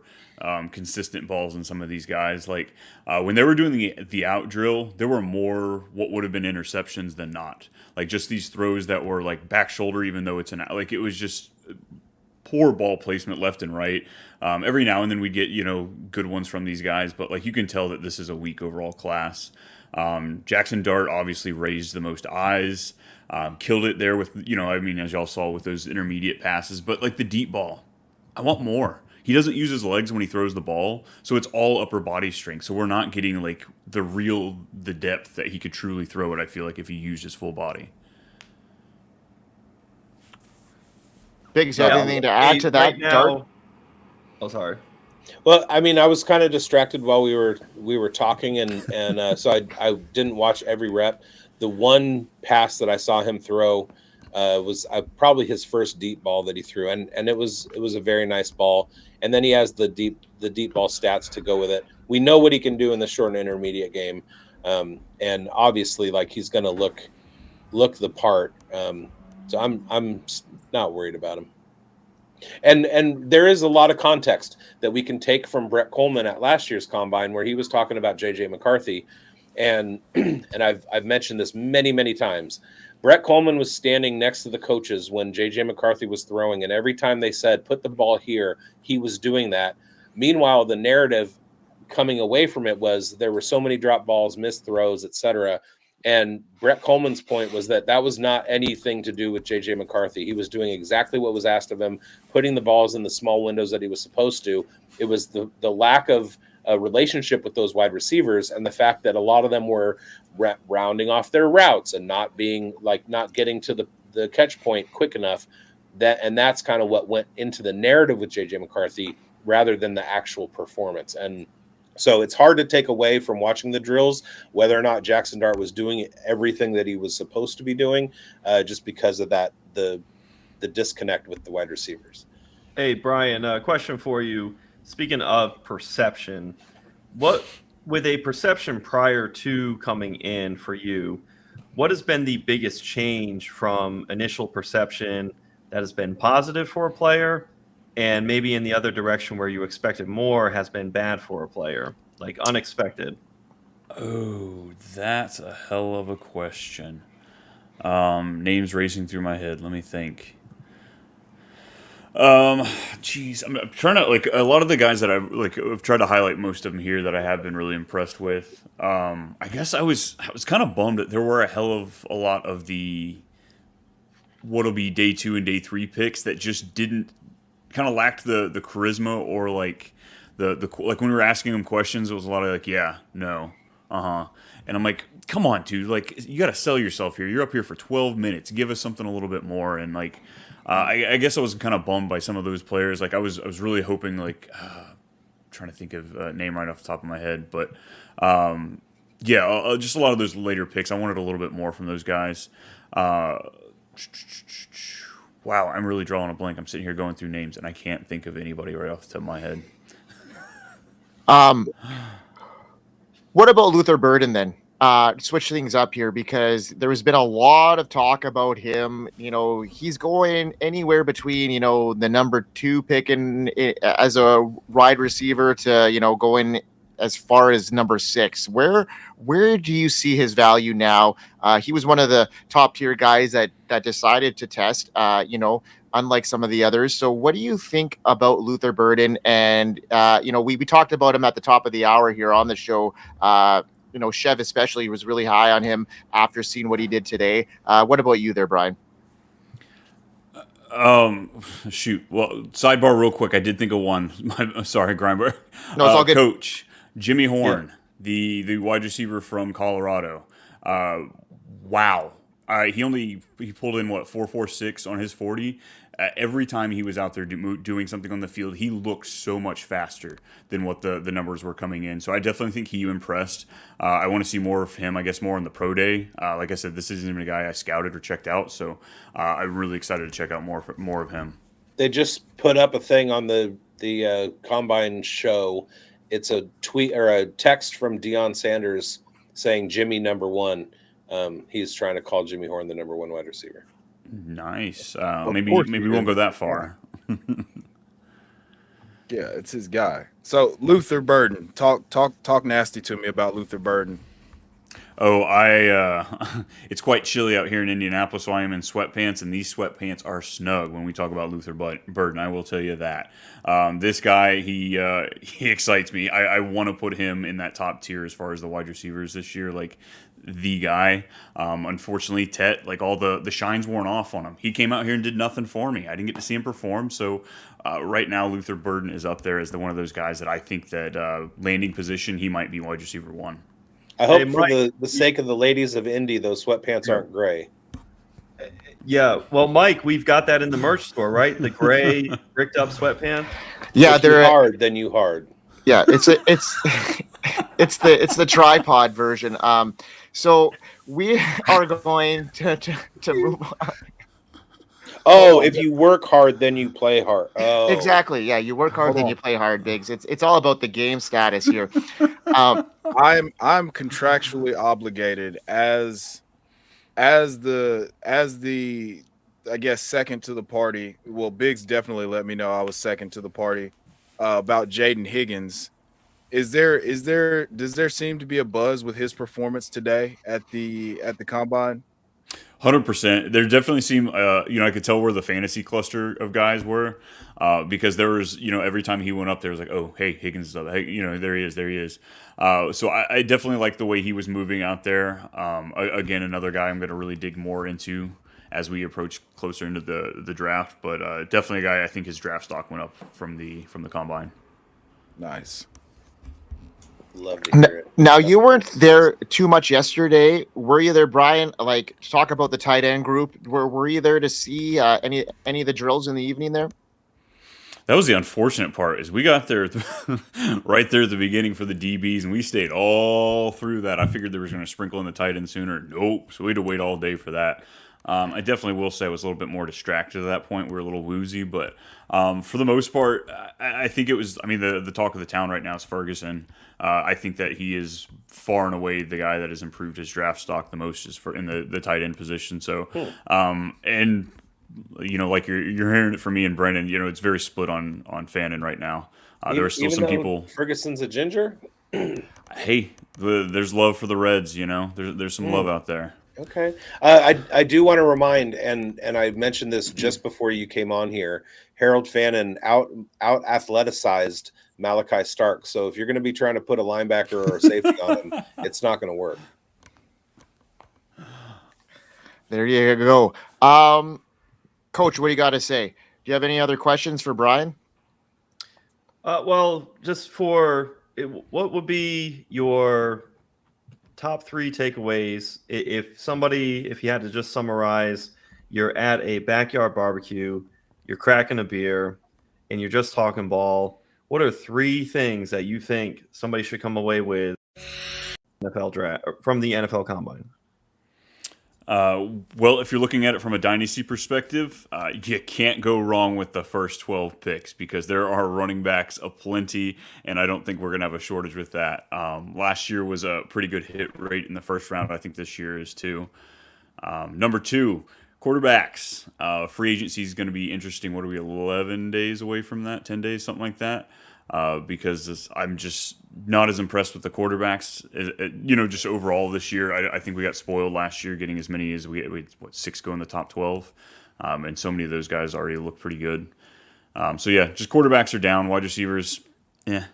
consistent balls than some of these guys. Like when they were doing the out drill, there were more what would have been interceptions than not. Like just these throws that were like back shoulder, even though it's an out. Like it was just poor ball placement left and right. Every now and then we get good ones from these guys, but like you can tell that this is a weak overall class. Jackson Dart obviously raised the most eyes. Killed it there with as y'all saw with those intermediate passes, but like the deep ball, I want more. He doesn't use his legs when he throws the ball, so it's all upper body strength. So we're not getting like the depth that he could truly throw it. I feel like if he used his full body. Biggs, you have anything to add to that? Right now, Dart? Oh, sorry. Well, I mean, I was kind of distracted while we were talking, and so I didn't watch every rep. The one pass that I saw him throw was probably his first deep ball that he threw, and it was a very nice ball. And then he has the deep ball stats to go with it. We know what he can do in the short and intermediate game, and obviously, like he's going to look the part. So I'm not worried about him. And there is a lot of context that we can take from Brett Coleman at last year's combine, where he was talking about J.J. McCarthy, and I've mentioned this many times. Brett Coleman was standing next to the coaches when J.J. McCarthy was throwing, and every time they said, put the ball here, he was doing that. Meanwhile, the narrative coming away from it was there were so many drop balls, missed throws, etc. And Brett Coleman's point was that was not anything to do with JJ McCarthy. He was doing exactly what was asked of him, putting the balls in the small windows that he was supposed to. It was the lack of a relationship with those wide receivers and the fact that a lot of them were rounding off their routes and not getting to the catch point quick enough. That's kind of what went into the narrative with JJ McCarthy rather than the actual performance. And so it's hard to take away from watching the drills whether or not Jackson Dart was doing everything that he was supposed to be doing, just because of that the disconnect with the wide receivers. Hey, Brian, a question for you. Speaking of perception, what with a perception prior to coming in for you, what has been the biggest change from initial perception that has been positive for a player, and maybe in the other direction where you expected more has been bad for a player, like unexpected? Oh, that's a hell of a question. Names racing through my head. Let me think. Geez, I'm trying to a lot of the guys that I've tried to highlight most of them here that I have been really impressed with. I guess I was kind of bummed that there were a hell of a lot of the what'll be day 2 and day 3 picks that just didn't kind of lacked the charisma or the when we were asking them questions, it was a lot of yeah, no, and I'm like, come on, dude, you got to sell yourself here. You're up here for 12 minutes. Give us something a little bit more. And I guess I was kind of bummed by some of those players. I was really hoping trying to think of a name right off the top of my head, but yeah, just a lot of those later picks. I wanted a little bit more from those guys. Wow, I'm really drawing a blank. I'm sitting here going through names, and I can't think of anybody right off the top of my head. What about Luther Burden then? Switch things up here because there has been a lot of talk about him. He's going anywhere between, the number 2 pick as a wide receiver to, going as far as number 6. Where do you see his value now? He was one of the top tier guys that decided to test, unlike some of the others. So what do you think about Luther Burden? And, we talked about him at the top of the hour here on the show. Chev especially was really high on him after seeing what he did today. What about you there, Brian? Shoot. Well, sidebar real quick. I did think of one. Sorry, Grindberg. No, it's all good. Coach Jimmy Horn, the wide receiver from Colorado. Wow. He pulled in 4.46 on his 40. Every time he was out there doing something on the field, he looked so much faster than what the numbers were coming in. So I definitely think he impressed. I want to see more of him, I guess, more on the pro day. Like I said, this isn't even a guy I scouted or checked out, so I'm really excited to check out more of him. They just put up a thing on the Combine show. It's a tweet or a text from Deion Sanders saying Jimmy number 1. He's trying to call Jimmy Horn the number 1 wide receiver. Nice. Maybe we won't go that far. Yeah, it's his guy. So Luther Burden, talk nasty to me about Luther Burden. Oh, it's quite chilly out here in Indianapolis, so I am in sweatpants, and these sweatpants are snug when we talk about Luther Burden. I will tell you that. This guy, he excites me. I want to put him in that top tier as far as the wide receivers this year, the guy. Unfortunately, Tet, all the shine's worn off on him. He came out here and did nothing for me. I didn't get to see him perform, so right now Luther Burden is up there as one of those guys that I think that landing position, he might be wide receiver 1. I hope for the sake of the ladies of Indy, those sweatpants aren't gray. Yeah, well, Mike, we've got that in the merch store, right? The gray bricked up sweatpants. Yeah, they're hard. Then you hard. Yeah, it's the tripod version. So we are going to move on. Oh, if you work hard, then you play hard. Oh, exactly. Yeah, you work hard, then you play hard, Biggs. It's all about the game status here. I'm contractually obligated as the I guess second to the party. Well, Biggs definitely let me know I was second to the party about Jaden Higgins. Does there seem to be a buzz with his performance today at the combine? 100%. There definitely seemed, I could tell where the fantasy cluster of guys were, because there was, every time he went up there, it was like, oh, hey, Higgins is up. Hey, there he is, there he is. So I definitely like the way he was moving out there. Again, another guy I'm going to really dig more into as we approach closer into the draft, but definitely a guy I think his draft stock went up from the combine. Nice. Love to hear it. Now, you weren't there too much yesterday. Were you there, Brian? Like, to talk about the tight end group. Were you there to see any of the drills in the evening there? That was the unfortunate part, is we got there right there at the beginning for the DBs, and we stayed all through that. I figured they were going to sprinkle in the tight end sooner. Nope. So we had to wait all day for that. I definitely will say I was a little bit more distracted at that point. We were a little woozy, but for the most part, I think it was, the talk of the town right now is Ferguson. I think that he is far and away the guy that has improved his draft stock the most is in the tight end position. So, and like you're hearing it from me and Brendan, it's very split on Fannin right now. There are still some people. Ferguson's a ginger. Hey, there's love for the Reds. There's some love out there. Okay. I do want to remind, and I mentioned this just before you came on here, Harold Fannin out athleticized Malachi Stark. So if you're going to be trying to put a linebacker or a safety on him, it's not going to work. There you go. Coach, what do you got to say? Do you have any other questions for Brian? Well, just what would be your top 3 takeaways if you had to just summarize? You're at a backyard barbecue, you're cracking a beer, and you're just talking ball. What are 3 things that you think somebody should come away with NFL draft from the NFL Combine? Well, if you're looking at it from a dynasty perspective, you can't go wrong with the first 12 picks because there are running backs aplenty, and I don't think we're going to have a shortage with that. Last year was a pretty good hit rate in the first round. I think this year is too. Number 2, quarterbacks. Free agency is going to be interesting. What are we, 11 days away from that? 10 days, something like that? Because I'm just not as impressed with the quarterbacks, just overall this year. I think we got spoiled last year getting as many as we had 6 go in the top 12. And so many of those guys already look pretty good. So yeah, just quarterbacks are down, wide receivers, and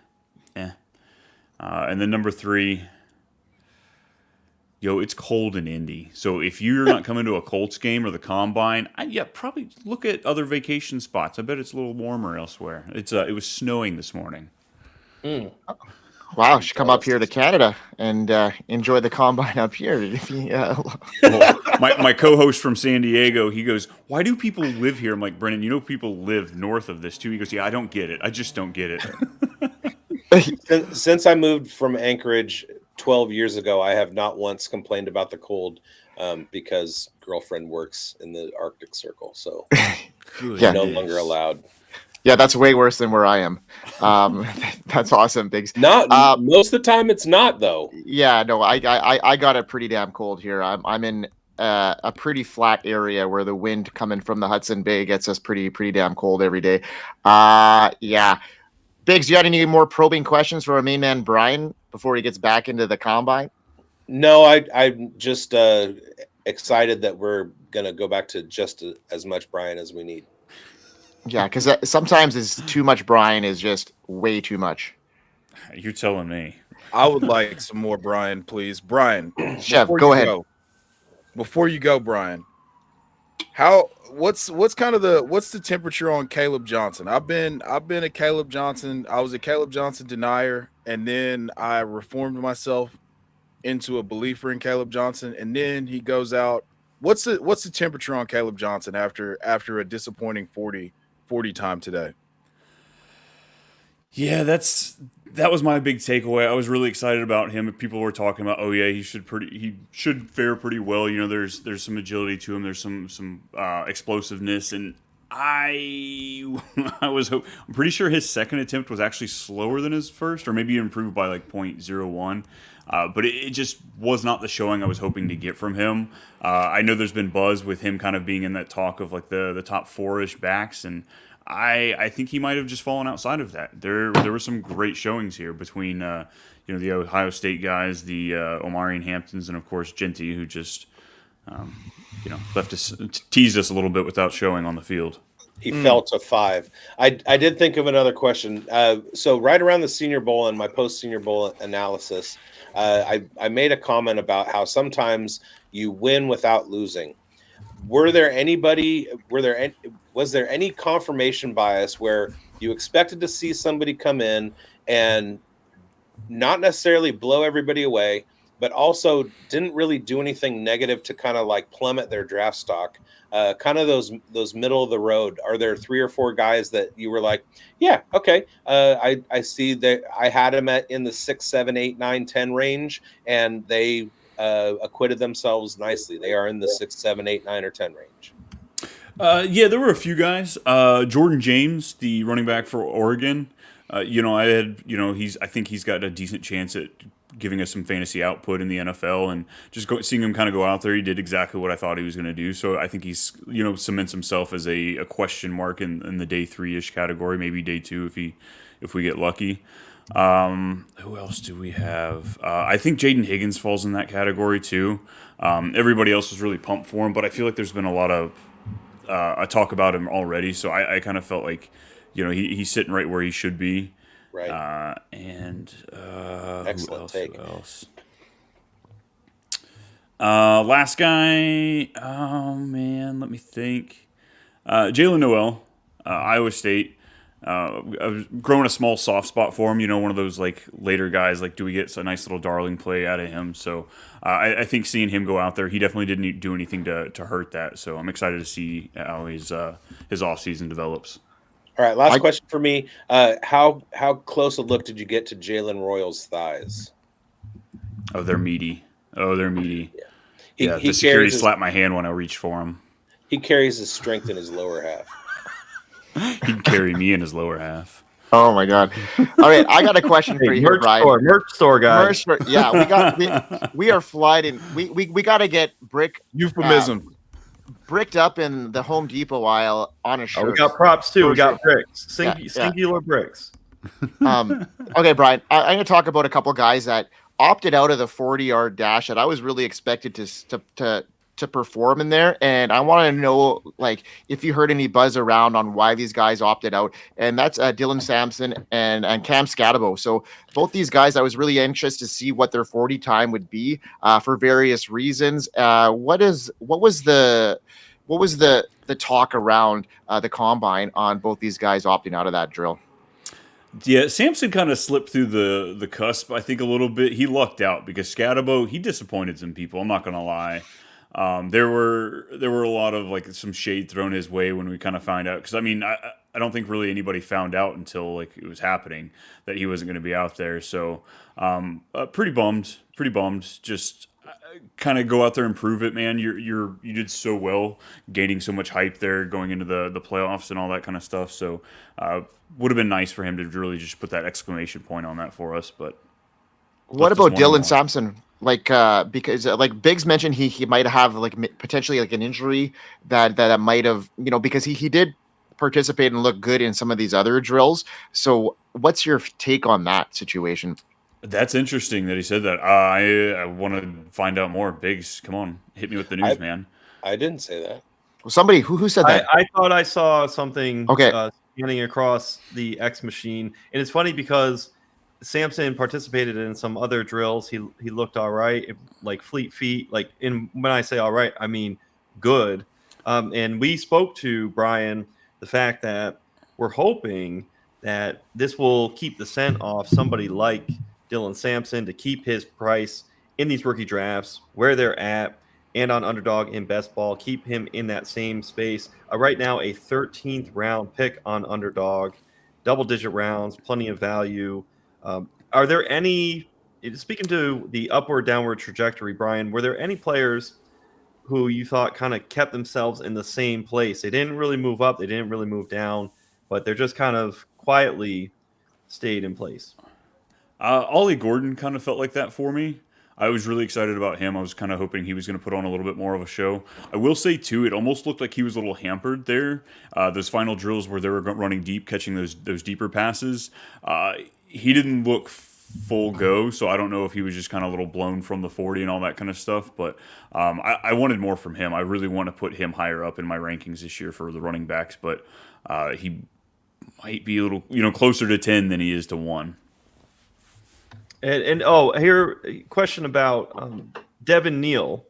then number 3, it's cold in Indy. So if you're not coming to a Colts game or the Combine, probably look at other vacation spots. I bet it's a little warmer elsewhere. It was snowing this morning. Wow, should come up here to Canada and enjoy the Combine up here. My co-host from San Diego, he goes, "Why do people live here?" I'm like, "Brennan, people live north of this too." He goes, "Yeah, I don't get it. I just don't get it." Since I moved from Anchorage 12 years ago, I have not once complained about the cold because girlfriend works in the Arctic Circle. So no longer allowed. Yeah, that's way worse than where I am. That's awesome, Biggs. Not most of the time, it's not though. Yeah, no, I got it pretty damn cold here. I'm in a pretty flat area where the wind coming from the Hudson Bay gets us pretty damn cold every day. Yeah, Biggs, you got any more probing questions for our main man Brian before he gets back into the Combine? No, I'm just excited that we're gonna go back to just as much Brian as we need. Yeah, because sometimes it's too much Brian is just way too much. You're telling me. I would like some more Brian, please. Brian, Chef, go ahead. Before you go, Brian, what's the temperature on Caleb Johnson? I've been a Caleb Johnson. I was a Caleb Johnson denier, and then I reformed myself into a believer in Caleb Johnson, and then he goes out. What's the temperature on Caleb Johnson after a disappointing 40 time today? Yeah, that was my big takeaway. I was really excited about him. People were talking about, oh yeah, he should fare pretty well. There's some agility to him. There's some explosiveness, and I'm pretty sure his second attempt was actually slower than his first, or maybe improved by like 0.01. But it just was not the showing I was hoping to get from him. I know there's been buzz with him kind of being in that talk of like the top 4-ish backs, and I think he might have just fallen outside of that. There were some great showings here between the Ohio State guys, the Omarion Hamptons, and of course Genty, who just left us teased us a little bit without showing on the field. He fell to 5. I did think of another question. So right around the Senior Bowl and my post-Senior Bowl analysis, I made a comment about how sometimes you win without losing. Was there any confirmation bias where you expected to see somebody come in and not necessarily blow everybody away, but also didn't really do anything negative to kind of like plummet their draft stock? Kind of those middle of the road. Are there 3 or 4 guys that you were like, yeah, okay, I see that I had them in the 6, 7, 8, 9, 10 range, and they acquitted themselves nicely. They are in the 6, 7, 8, 9, or 10 range. Yeah, there were a few guys. Jordan James, the running back for Oregon. I think he's got a decent chance at giving us some fantasy output in the NFL, and just seeing him kind of go out there, he did exactly what I thought he was going to do. So I think he's, cements himself as a question mark in the day 3-ish category, maybe day 2 if we get lucky. Who else do we have? I think Jaden Higgins falls in that category too. Everybody else was really pumped for him, but I feel like there's been a lot of talk about him already. So I kind of felt like, he's sitting right where he should be. Right. Excellent take. Who else? Last guy. Oh man, let me think. Jalen Noel, Iowa State. I've grown a small soft spot for him. One of those like later guys. Like, do we get a nice little darling play out of him? So I think seeing him go out there, he definitely didn't do anything to hurt that. So I'm excited to see how his offseason develops. All right, last question for me. How close a look did you get to Jalen Royals' thighs? Oh, they're meaty. Yeah. The security slapped my hand when I reached for him. He carries his strength in his lower half. He'd carry me in his lower half. Oh my God! All right, I got a question for you, here, Brian. Merch store, guys. Yeah, we are flying. We got to get brick euphemism. Bricked up in the Home Depot aisle on a shirt. Oh, we got props too. We got bricks, singular bricks. Okay, Brian, I'm going to talk about a couple guys that opted out of the 40-yard dash that I was really expected to perform in there, and I want to know if you heard any buzz around on why these guys opted out, and that's Dylan Sampson and Cam Scadabo. So both these guys, I was really anxious to see what their 40 time would be for various reasons. What was the talk around the combine on both these guys opting out of that drill? Yeah, Sampson kind of slipped through the cusp, I think, a little bit. He lucked out because Scadabo, he disappointed some people. I'm not going to lie. There were a lot of some shade thrown his way when we kind of found out, because I don't think really anybody found out until it was happening that he wasn't going to be out there. So pretty bummed. Just kind of go out there and prove it, man. You did so well, gaining so much hype there, going into the playoffs and all that kind of stuff. So would have been nice for him to really just put that exclamation point on that for us. But what about Dylan Sampson? Because Biggs mentioned he might have potentially an injury that might have, because he did participate and look good in some of these other drills. So what's your take on that situation? That's interesting that he said that. I want to find out more. Biggs, come on, hit me with the news, man. I didn't say that. Somebody who said that? I thought I saw something. Okay. Scanning across the X machine, and it's funny because Sampson participated in some other drills. He looked all right, fleet feet. When I say all right, I mean good. And we spoke to Brian the fact that we're hoping that this will keep the scent off somebody like Dylan Sampson to keep his price in these rookie drafts where they're at and on Underdog and Best Ball. Keep him in that same space. Right now, a 13th round pick on Underdog, double-digit rounds, plenty of value. Are there any, speaking to the upward, downward trajectory, Brian, were there any players who you thought kind of kept themselves in the same place? They didn't really move up, they didn't really move down, but they're just kind of quietly stayed in place. Ollie Gordon kind of felt like that for me. I was really excited about him. I was kind of hoping he was going to put on a little bit more of a show. I will say, too, it almost looked like he was a little hampered there. Those final drills where they were running deep, catching those deeper passes. He didn't look full go. So I don't know if he was just kind of a little blown from the 40 and all that kind of stuff. But I wanted more from him. I really want to put him higher up in my rankings this year for the running backs. But he might be a little, closer to 10 than he is to 1. And here, question about Devin Neal.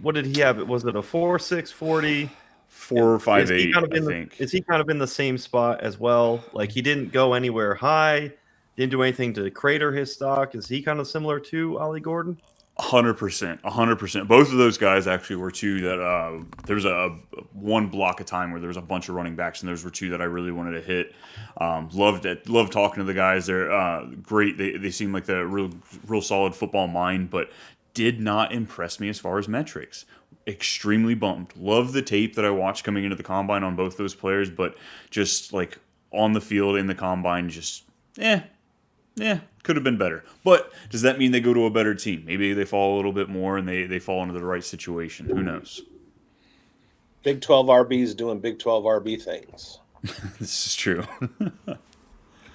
What did he have? Was it a 4.6 40? 4.58, I think. Is he kind of in the same spot as well? Like, he didn't go anywhere high, didn't do anything to crater his stock. Is he kind of similar to Ollie Gordon? 100%. Both of those guys actually were two that there was a one block of time where there was a bunch of running backs, and those were two that I really wanted to hit. Loved talking to the guys. They're great. They seem like the real solid football mind, but did not impress me as far as metrics. Extremely bummed. Love the tape that I watched coming into the combine on both those players, but just like on the field in the combine, just could have been better. But does that mean they go to a better team? Maybe they fall a little bit more and they fall into the right situation. Who knows? Big 12 RBs doing Big 12 RB things. This is true.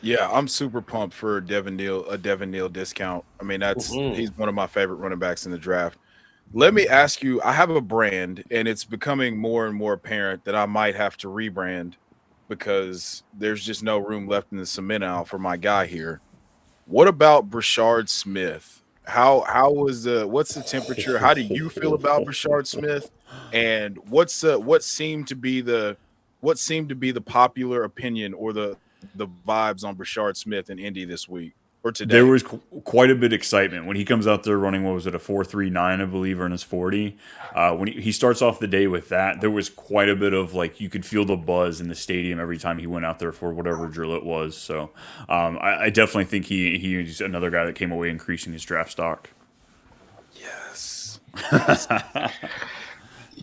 Yeah, I'm super pumped for a Devin Neal discount. I mean, he's one of my favorite running backs in the draft. Let me ask you, I have a brand, and it's becoming more and more apparent that I might have to rebrand because there's just no room left in the cement aisle for my guy here. What about Brashard Smith? What's the temperature? How do you feel about Brashard Smith? And what seemed to be the popular opinion or the vibes on Brashard Smith in Indy this week or today? There was quite a bit of excitement when he comes out there running. What was it, a 4.39, I believe, or in his 40? When he starts off the day with that, there was quite a bit of you could feel the buzz in the stadium every time he went out there for whatever drill it was. So I definitely think he's another guy that came away increasing his draft stock. Yes.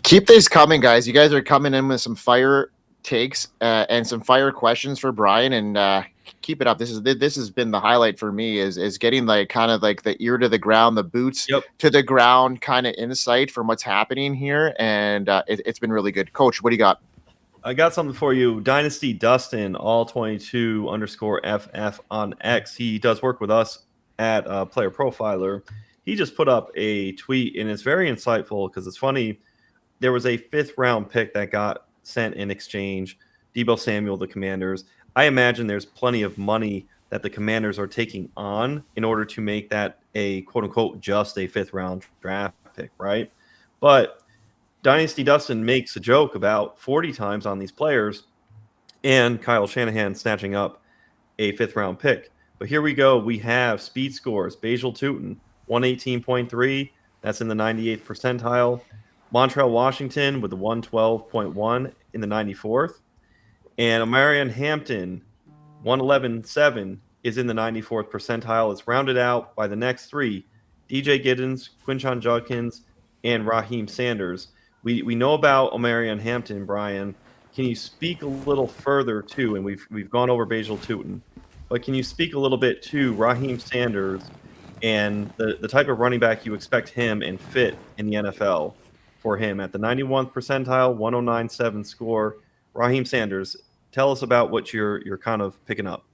Keep these coming, guys. You guys are coming in with some fire takes and some fire questions for Brian, and keep it up. This has been the highlight for me is getting kind of the ear to the ground, the boots to the ground kind of insight from what's happening here, and it's been really good. Coach, what do you got? I got something for you. Dynasty Dustin, all22_FF on X. He does work with us at Player Profiler. He just put up a tweet, and it's very insightful because it's funny. There was a 5th round pick that got sent in exchange. Deebo Samuel, the Commanders. I imagine there's plenty of money that the Commanders are taking on in order to make that a quote-unquote just a 5th round draft pick, right? But Dynasty Dustin makes a joke about 40 times on these players and Kyle Shanahan snatching up a 5th round pick. But here we go. We have speed scores. Basil Tootin, 118.3. That's in the 98th percentile. Montrell Washington with the 112.1 in the 94th. And Omarion Hampton, 111.7 is in the 94th percentile. It's rounded out by the next 3, DJ Giddens, Quinshon Judkins, and Raheem Sanders. We know about Omarion Hampton, Brian. Can you speak a little further to, and we've gone over Basil Tootin, but can you speak a little bit to Raheem Sanders and the type of running back you expect him and fit in the NFL for him at the 91st percentile, 109.7 score? Raheem Sanders, tell us about what you're kind of picking up.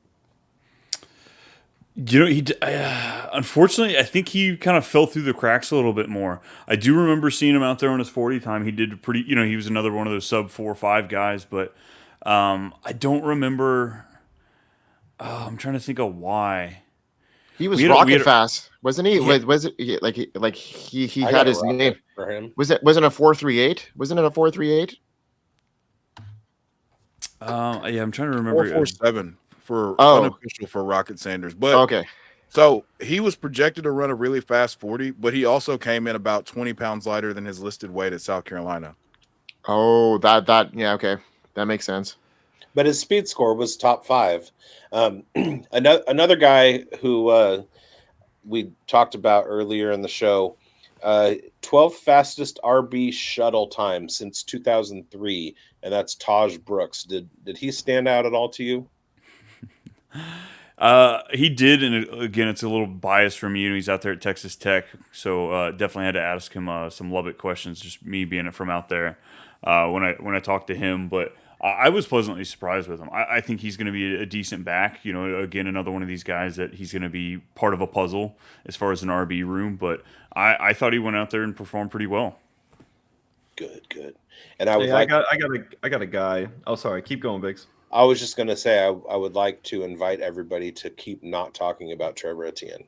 Unfortunately, I think he kind of fell through the cracks a little bit more. I do remember seeing him out there on his 40 time. He did pretty, he was another one of those sub 4.5 guys, but I don't remember. I'm trying to think of why. He was rocket fast, wasn't he? Yeah. Was it he had his name for him? Wasn't a 4.38? Wasn't it a 4.38? Yeah, I'm trying to remember. 4.47 for unofficial for Rocket Sanders. But okay. So he was projected to run a really fast 40, but he also came in about 20 pounds lighter than his listed weight at South Carolina. Oh, that yeah, okay. That makes sense. But his speed score was top 5. Another guy who we talked about earlier in the show, 12th fastest RB shuttle time since 2003, and that's Taj Brooks. Did he stand out at all to you? He did, and again, it's a little biased from you. He's out there at Texas Tech, so definitely had to ask him some Lubbock questions. Just me being from out there when I talked to him, but I was pleasantly surprised with him. I think he's going to be a decent back. You know, again, another one of these guys that he's going to be part of a puzzle as far as an RB room. But I thought he went out there and performed pretty well. Good. And I would I got a guy. Oh, sorry. Keep going, Biggs. I was just going to say I would like to invite everybody to keep not talking about Trevor Etienne.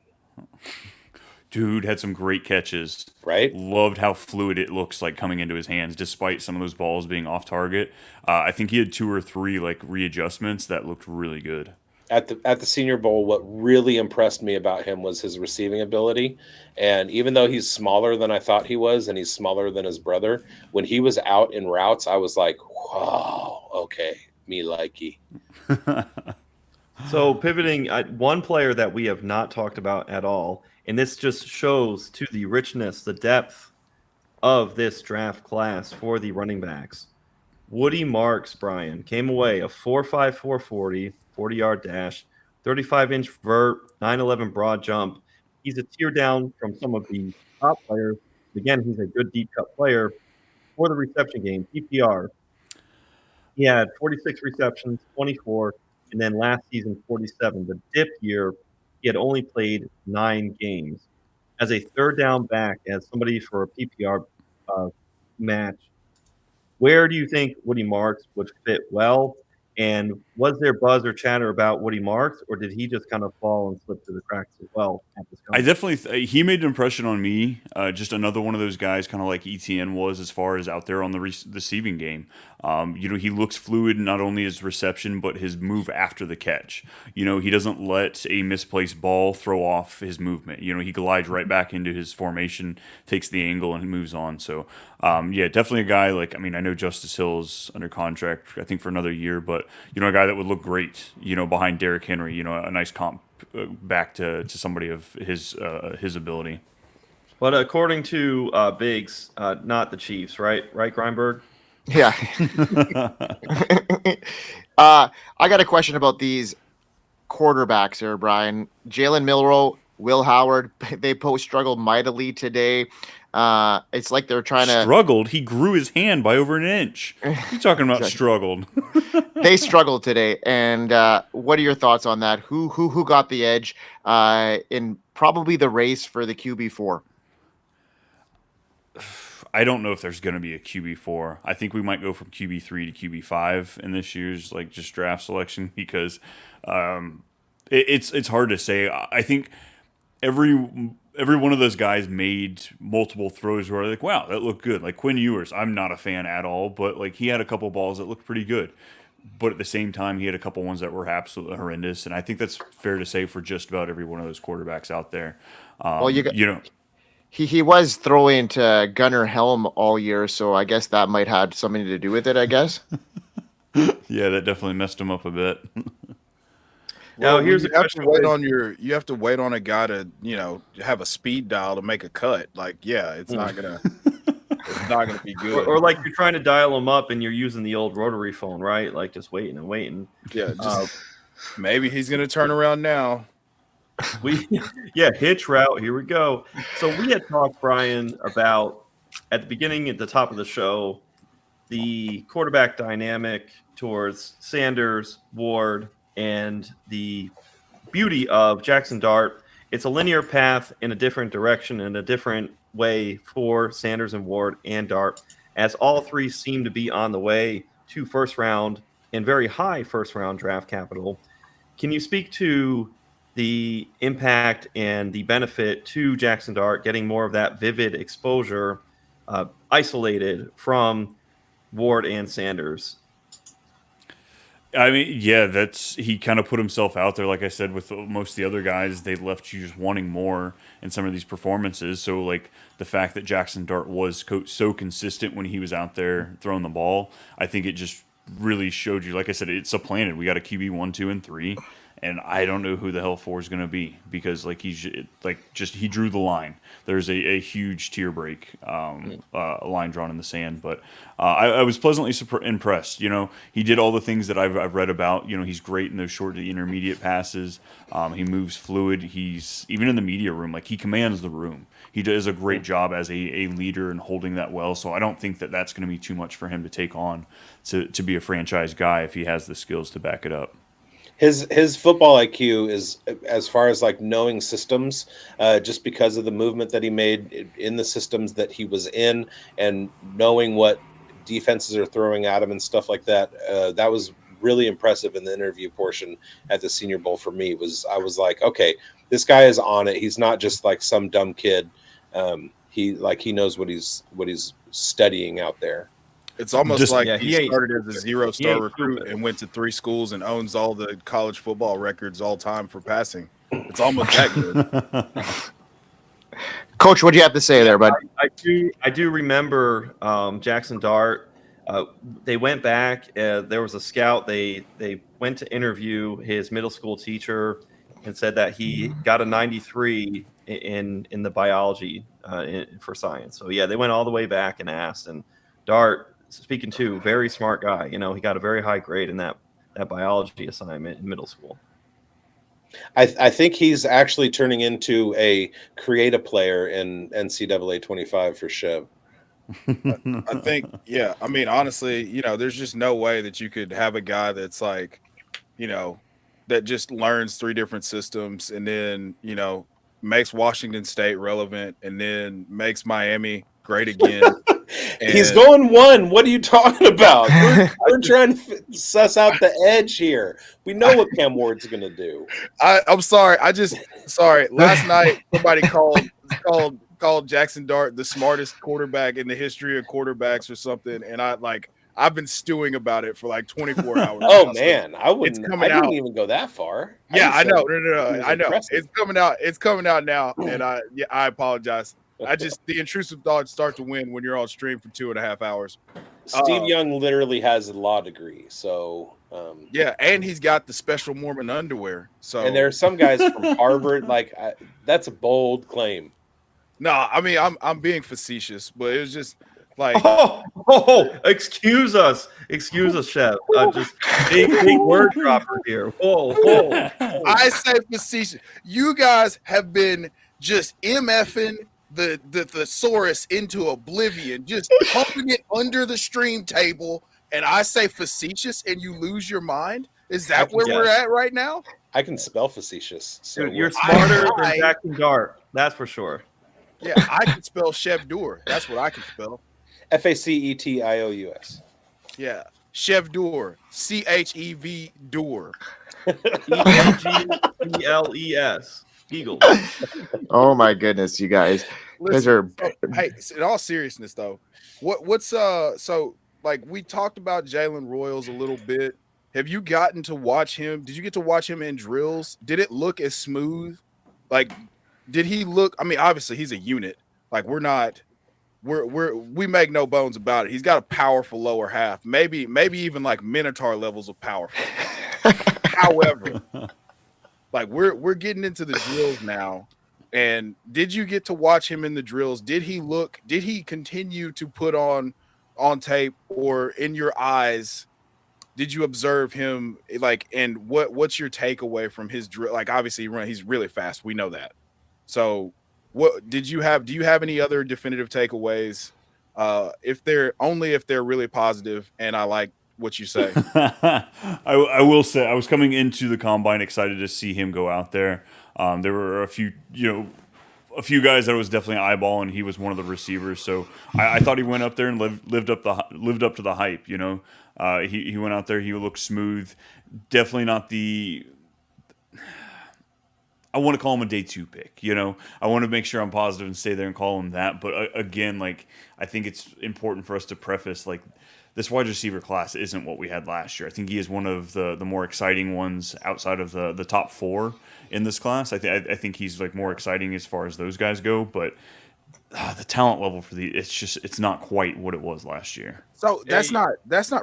Dude had some great catches. Right? Loved how fluid it looks like coming into his hands, despite some of those balls being off target. I think he had 2 or 3 like readjustments that looked really good. At the Senior Bowl, what really impressed me about him was his receiving ability. And even though he's smaller than I thought he was, and he's smaller than his brother, when he was out in routes, I was like, wow, okay, me likey. So pivoting, one player that we have not talked about at all, and this just shows to the richness, the depth of this draft class for the running backs. Woody Marks, Brian, came away a 4.5 4.40, 40-yard dash, 35-inch vert, 9.11 broad jump. He's a tier down from some of the top players. Again, he's a good deep cut player for the reception game, PPR. He had 46 receptions, 24, and then last season 47. The dip year, he had only played 9 games. As a third down back, as somebody for a PPR match, where do you think Woody Marks would fit well? And was there buzz or chatter about Woody Marks, or did he just kind of fall and slip through the cracks as well at this I definitely he made an impression on me. Just another one of those guys, kind of like ETN was, as far as out there on the receiving game. You know, he looks fluid, not only his reception but his move after the catch. You know, he doesn't let a misplaced ball throw off his movement. You know, he glides right back into his formation, takes the angle, and moves on. So, yeah, definitely a guy like, I mean, I know Justice Hill's under contract, I think, for another year, but you know, a guy that would look great, you know, behind Derrick Henry. You know, a nice comp back to somebody of his ability. But according to Biggs, not the Chiefs, right? Right, Greinberg? Yeah. I got a question about these quarterbacks here, Brian. Jalen Milroe, Will Howard, they both struggled mightily today. It's like they're trying to struggled. He grew his hand by over an inch. You're talking about struggled. They struggled today. And what are your thoughts on that? Who got the edge in probably the race for the QB4? I don't know if there's going to be a QB4. I think we might go from QB3 to QB5 in this year's like just draft selection, because it's hard to say. I think every one of those guys made multiple throws where like, wow, that looked good. Like Quinn Ewers, I'm not a fan at all, but like he had a couple balls that looked pretty good. But at the same time, he had a couple ones that were absolutely horrendous, and I think that's fair to say for just about every one of those quarterbacks out there. Well, you know. He was throwing to Gunnar Helm all year, so I guess that might have something to do with it, I guess. Yeah, that definitely messed him up a bit. Well, here's you have to wait on a guy to, you know, have a speed dial to make a cut. Like, yeah, it's not gonna be good. Or like you're trying to dial him up and you're using the old rotary phone, right? Like just waiting and waiting. Yeah, maybe he's gonna turn around now. Hitch route. Here we go. So we had talked, Brian, about at the beginning, at the top of the show, the quarterback dynamic towards Sanders, Ward, and the beauty of Jackson Dart. It's a linear path in a different direction, in a different way for Sanders and Ward and Dart, as all three seem to be on the way to first round and very high first round draft capital. Can you speak to the impact and the benefit to Jackson Dart getting more of that vivid exposure, isolated from Ward and Sanders? I mean, yeah, he kind of put himself out there. Like I said, with most of the other guys, they left you just wanting more in some of these performances. So, like, the fact that Jackson Dart was so consistent when he was out there throwing the ball, I think it just really showed you, like I said, it supplanted. We got a QB 1, 2, and 3. And I don't know who the hell 4 is going to be, because like he drew the line. There's a huge tier break, a line drawn in the sand. But I was pleasantly impressed. He did all the things that I've read about. He's great in those short to intermediate passes. He moves fluid. He's even in the media room, like he commands the room. He does a great job as a leader and holding that well. So I don't think that that's going to be too much for him to take on to be a franchise guy if he has the skills to back it up. His football IQ is, as far as like knowing systems, just because of the movement that he made in the systems that he was in, and knowing what defenses are throwing at him and stuff like that. That was really impressive in the interview portion at the Senior Bowl for me. I was like, okay, this guy is on it. He's not just like some dumb kid. He knows what he's studying out there. It's almost he started as a 0-star recruit and went to 3 schools and owns all the college football records all time for passing. It's almost that good. Coach, what do you have to say there, bud? I do remember Jackson Dart. They went back. There was a scout. They went to interview his middle school teacher and said that he got a 93 in the biology for science. So yeah, they went all the way back and asked. And Dart, speaking to, very smart guy. He got a very high grade in that biology assignment in middle school. I think he's actually turning into a creative player in NCAA 25 for Chev. I think, yeah. I mean, honestly, there's just no way that you could have a guy that's like, that just learns 3 different systems and then, makes Washington State relevant and then makes Miami great again. He's going 1. What are you talking about? We're trying to suss out the edge here. We know what Cam Ward's going to do. I'm sorry. Sorry. Last night, somebody called Jackson Dart the smartest quarterback in the history of quarterbacks or something. And I've been stewing about it for like 24 hours. Oh man, I didn't even go that far. Yeah, I know. No. I know. Impressive. It's coming out now. And I apologize. The intrusive thoughts start to win when you're on stream for 2.5 hours. Steve Young literally has a law degree, so yeah, and he's got the special Mormon underwear. So, and there are some guys from Harvard. That's a bold claim. No, I mean I'm being facetious, but it was just like, excuse us, Chef. Just big word dropper here. Whoa. I say facetious. You guys have been just MFing the thesaurus into oblivion, just pumping it under the stream table, and I say facetious and you lose your mind? Is that where we're at right now? I can spell facetious. So you're smarter than Jackson Dart, that's for sure. Yeah, I can spell Chev Dur. That's what I can spell. FACETIOUS. Yeah, Chev Dur. CHEV Dur. EGELES. Eagles. Oh my goodness, you guys. Listen, hey, in all seriousness though, what's so like we talked about Jalen Royals a little bit. Have you gotten to watch him? Did you get to watch him in drills? Did it look as smooth? Like, did he look? I mean, obviously he's a unit. Like we make no bones about it. He's got a powerful lower half, maybe even like Minotaur levels of powerful. However, like we're getting into the drills now. And did you get to watch him in the drills? Did he continue to put on tape, or in your eyes, did you observe him and what's your takeaway from his drill? Like obviously he's really fast. We know that. So do you have any other definitive takeaways? If they're really positive, and I like what you say. I will say I was coming into the combine excited to see him go out there. There were a few guys that I was definitely eyeballing. He was one of the receivers, so I thought he went up there and lived up to the hype. He went out there. He looked smooth. Definitely not the. I want to call him a day 2 pick. I want to make sure I'm positive and stay there and call him that. But again, I think it's important for us to preface this wide receiver class isn't what we had last year. I think he is one of the more exciting ones outside of the top 4 in this class. I think he's more exciting as far as those guys go, but the talent level for it's not quite what it was last year. So that's not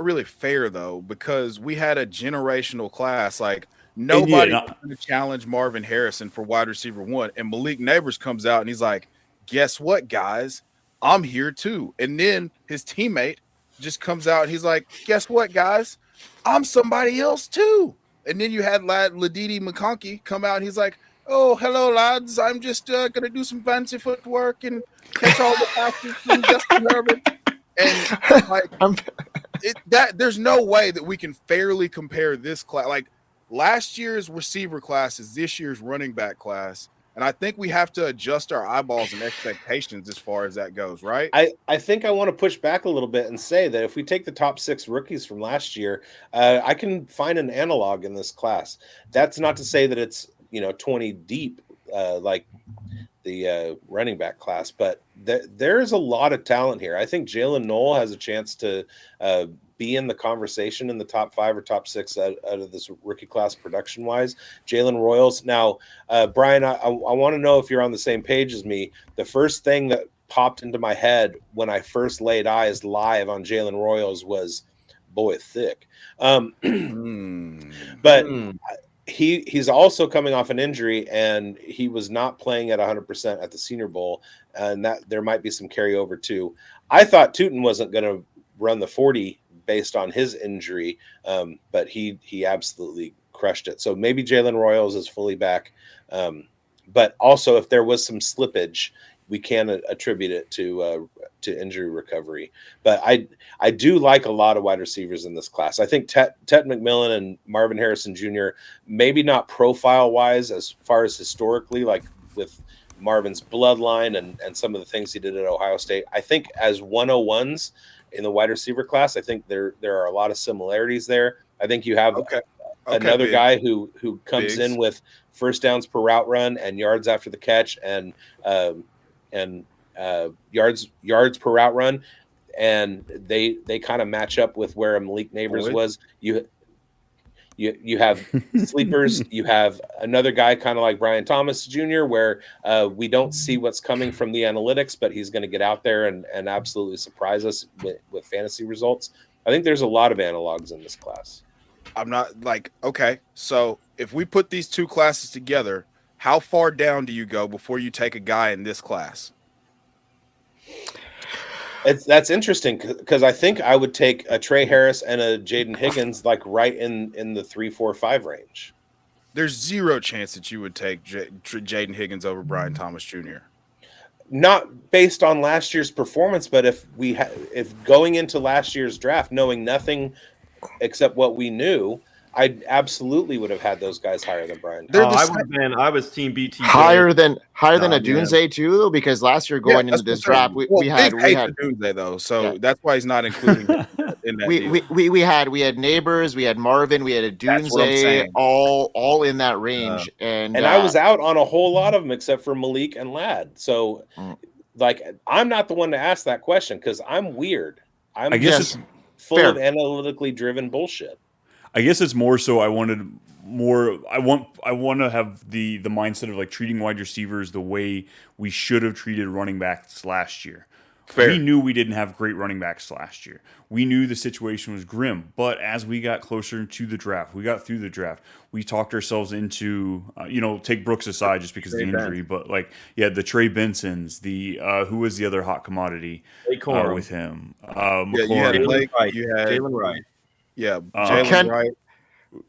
really fair though, because we had a generational class. Like Nobody was going to challenge Marvin Harrison for wide receiver 1. And Malik Neighbors comes out and he's like, guess what, guys? I'm here too. And then his teammate just comes out and he's like, guess what, guys? I'm somebody else too. And then you had Ladidi McConkey come out and he's like, oh, hello, lads. I'm just going to do some fancy footwork and catch all the passes from Justin Herbert. And like, there's no way that we can fairly compare this class. Like, last year's receiver class is this year's running back class. And I think we have to adjust our eyeballs and expectations as far as that goes, right? I think I want to push back a little bit and say that if we take the top 6 rookies from last year, I can find an analog in this class. That's not to say that it's 20 deep like the running back class, but there's a lot of talent here. I think Jalen Knoll has a chance to be in the conversation in the top 5 or top 6 out of this rookie class production wise. Jalen Royals. Now, Brian, I want to know if you're on the same page as me. The first thing that popped into my head when I first laid eyes live on Jalen Royals was, boy, thick. But he's also coming off an injury, and he was not playing at 100% at the Senior Bowl, and that there might be some carryover too. I thought Tootin wasn't going to run the 40 based on his injury, but he absolutely crushed it. So maybe Jalen Royals is fully back, but also if there was some slippage, we can attribute it to injury recovery. But I do like a lot of wide receivers in this class. I think Ted McMillan and Marvin Harrison Jr., maybe not profile wise as far as historically, like with Marvin's bloodline and some of the things he did at Ohio State. I think as 101s in the wide receiver class, I think there are a lot of similarities there. I think you have another guy who comes in with first downs per route run and yards after the catch and yards per route run, and they kind of match up with where Malik Neighbors was. You have sleepers. You have another guy kind of like Brian Thomas Jr., where we don't see what's coming from the analytics, but he's going to get out there and absolutely surprise us with fantasy results. I think there's a lot of analogs in this class. I'm not like, okay, so if we put these two classes together, how far down do you go before you take a guy in this class? That's interesting because I think I would take a Trey Harris and a Jaden Higgins like right in the 3, 4, 5 range. There's zero chance that you would take Jaden Higgins over Brian Thomas Jr. Not based on last year's performance, but if going into last year's draft knowing nothing except what we knew, I absolutely would have had those guys higher than Brian. I was team BT higher than Adunze too, though, because last year going into this draft, we had Adunze though, so that's why he's not including in that. We had Neighbors, we had Marvin, we had Adunze, all in that range, and I was out on a whole lot of them except for Malik and Ladd. So, like, I'm not the one to ask that question because I'm weird. I guess it's full of analytically driven bullshit. I guess it's more so I want to have the mindset of like treating wide receivers the way we should have treated running backs last year. Fair. We knew we didn't have great running backs last year. We knew the situation was grim, but as we got closer to the draft, we got through the draft, we talked ourselves into, take Brooks aside just because of the injury, but like, the Trey Bensons, who was the other hot commodity with him? You had Jalen Wright. Yeah, Jalen Wright.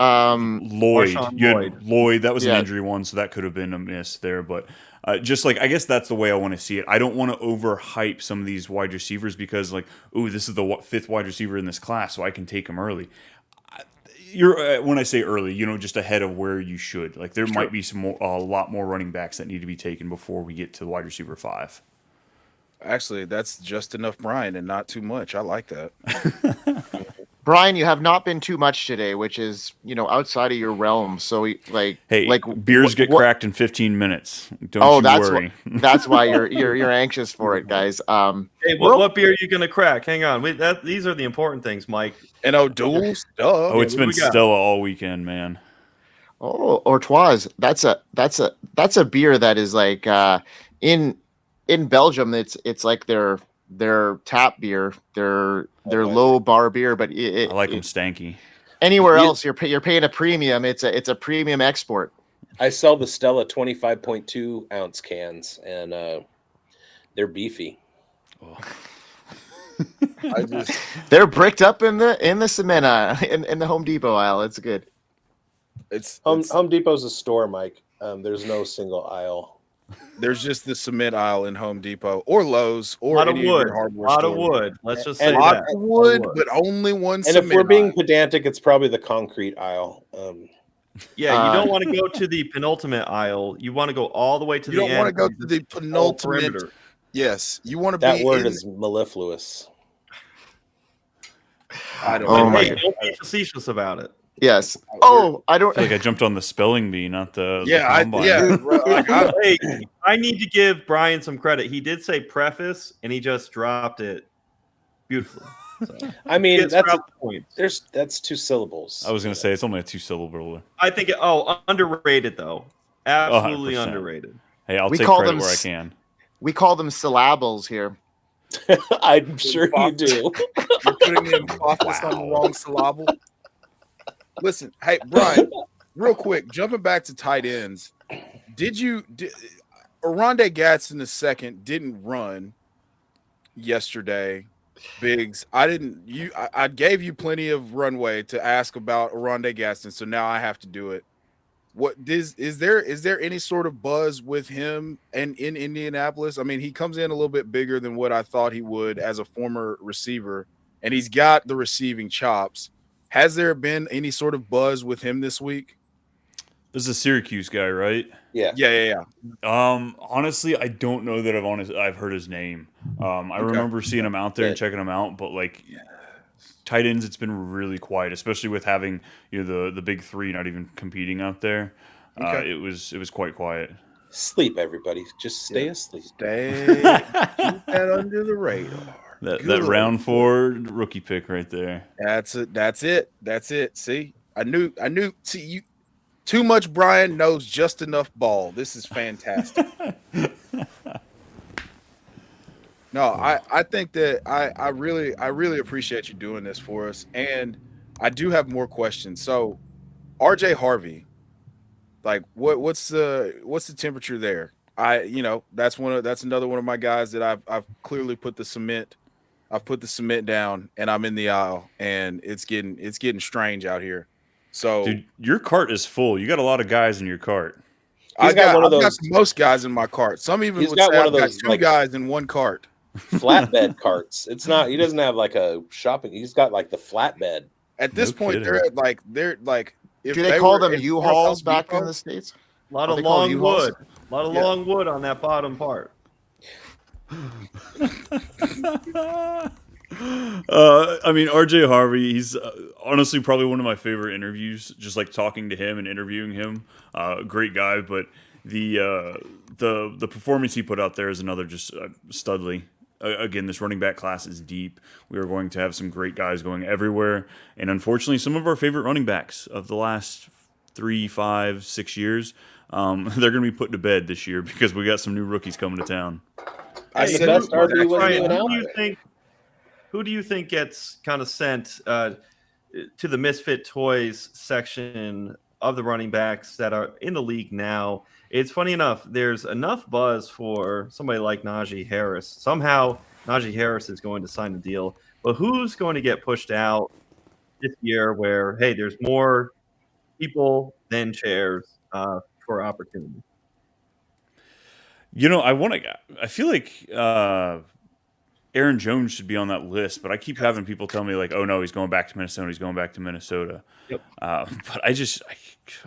Lloyd. Lloyd. That was an injury one, so that could have been a miss there. But just like, I guess that's the way I want to see it. I don't want to overhype some of these wide receivers because, like, this is the 5th wide receiver in this class, so I can take him early. When I say early, just ahead of where you should. Like, there might be a lot more running backs that need to be taken before we get to wide receiver 5. Actually, that's just enough Brian and not too much. I like that. Brian, you have not been too much today, which is, outside of your realm. So, beers get cracked in 15 minutes. Don't you worry. That's why you're anxious for it, guys. Hey, what beer are you going to crack? Hang on. These are the important things, Mike. And O'Doul stuff. Oh, it's been Stella all weekend, man. Oh, Artois. That's a beer that is like in Belgium. It's like their tap beer, their low bar beer, but I like them stanky. Anywhere else, you're paying a premium. It's a premium export. I sell the Stella 25.2 ounce cans, and they're beefy. Oh. They're bricked up in the cement aisle, in the Home Depot aisle. It's good. It's Home Depot's a store, Mike. There's no single aisle. There's just the cement aisle in Home Depot or Lowe's or a lot any of wood. of your hardware A lot stores. of wood. Let's just And say A lot that. of wood, but only one And cement if we're being aisle. pedantic, it's probably the concrete aisle. Yeah, you don't want to go to the penultimate aisle. You want to go all the way to You the don't end. want to go to the whole penultimate. perimeter. Yes, you want to That be word in, is mellifluous. I don't Oh know. my Hey, God. don't be facetious about it. Yes. Oh, I don't. I feel like I jumped on the spelling bee, not the Yeah, combine. Hey, I need to give Brian some credit. He did say preface, and he just dropped it beautifully. So, I mean, gets that's throughout the points. that's 2 syllables. I was going to say it's only a 2-syllable. I think underrated though. Absolutely 100%. underrated. Hey, I'll We take call credit them where I s- can. We call them syllables here. I'm sure you do. You're putting the emphasis on the wrong syllable. Listen, hey Brian, real quick, jumping back to tight ends. Oronde Gadsden II didn't run yesterday. Biggs, I gave you plenty of runway to ask about Oronde Gadsden, so now I have to do it. Is there any sort of buzz with him and in Indianapolis? I mean, he comes in a little bit bigger than what I thought he would as a former receiver, and he's got the receiving chops. Has there been any sort of buzz with him this week? This is a Syracuse guy, right? Yeah. Yeah. Honestly, I don't know that I've heard his name. I remember seeing him out there and checking him out, but like tight ends, it's been really quiet, especially with having the big three not even competing out there. Okay. It was quite quiet. Sleep, everybody. Just stay asleep. Keep that under the radar. That round 4 rookie pick right there. That's it. See, I knew. See, you too much. Brian knows just enough ball. This is fantastic. No, I think that I really appreciate you doing this for us, and I do have more questions. So, RJ Harvey, like what's the temperature there? That's another one of my guys that I've clearly put the cement. I've put the cement down, and I'm in the aisle, and it's getting strange out here. So, Dude, your cart is full. You got a lot of guys in your cart. He's got one of I've got those- the most guys in my cart. Some even He's would got say one I've of got those, 2 like- guys in one cart. Flatbed carts. It's not. He doesn't have like a shopping. He's got like the flatbed. At this No point, kidding. they're like. If Do they call were them in U-Hauls Home back Depot, in the States? A lot Are of they called long U-Hauls? wood. A lot of long wood on that bottom part. I mean, RJ Harvey, he's honestly probably one of my favorite interviews, just like talking to him and interviewing him. Great guy, but the performance he put out there is another just studly. Again, this running back class is deep. We are going to have some great guys going everywhere, and unfortunately, some of our favorite running backs of the last 3, 5, 6 years, they're going to be put to bed this year because we got some new rookies coming to town. I Hey, said the best that's RB wasn't right. even out. Who do you think gets kind of sent to the Misfit Toys section of the running backs that are in the league now? It's funny enough, there's enough buzz for somebody like Najee Harris. Somehow Najee Harris is going to sign the deal, but who's going to get pushed out this year where, hey, there's more people than chairs for opportunity? I feel like Aaron Jones should be on that list, but I keep having people tell me like, oh no, he's going back to Minnesota. He's going back to Minnesota. Yep. But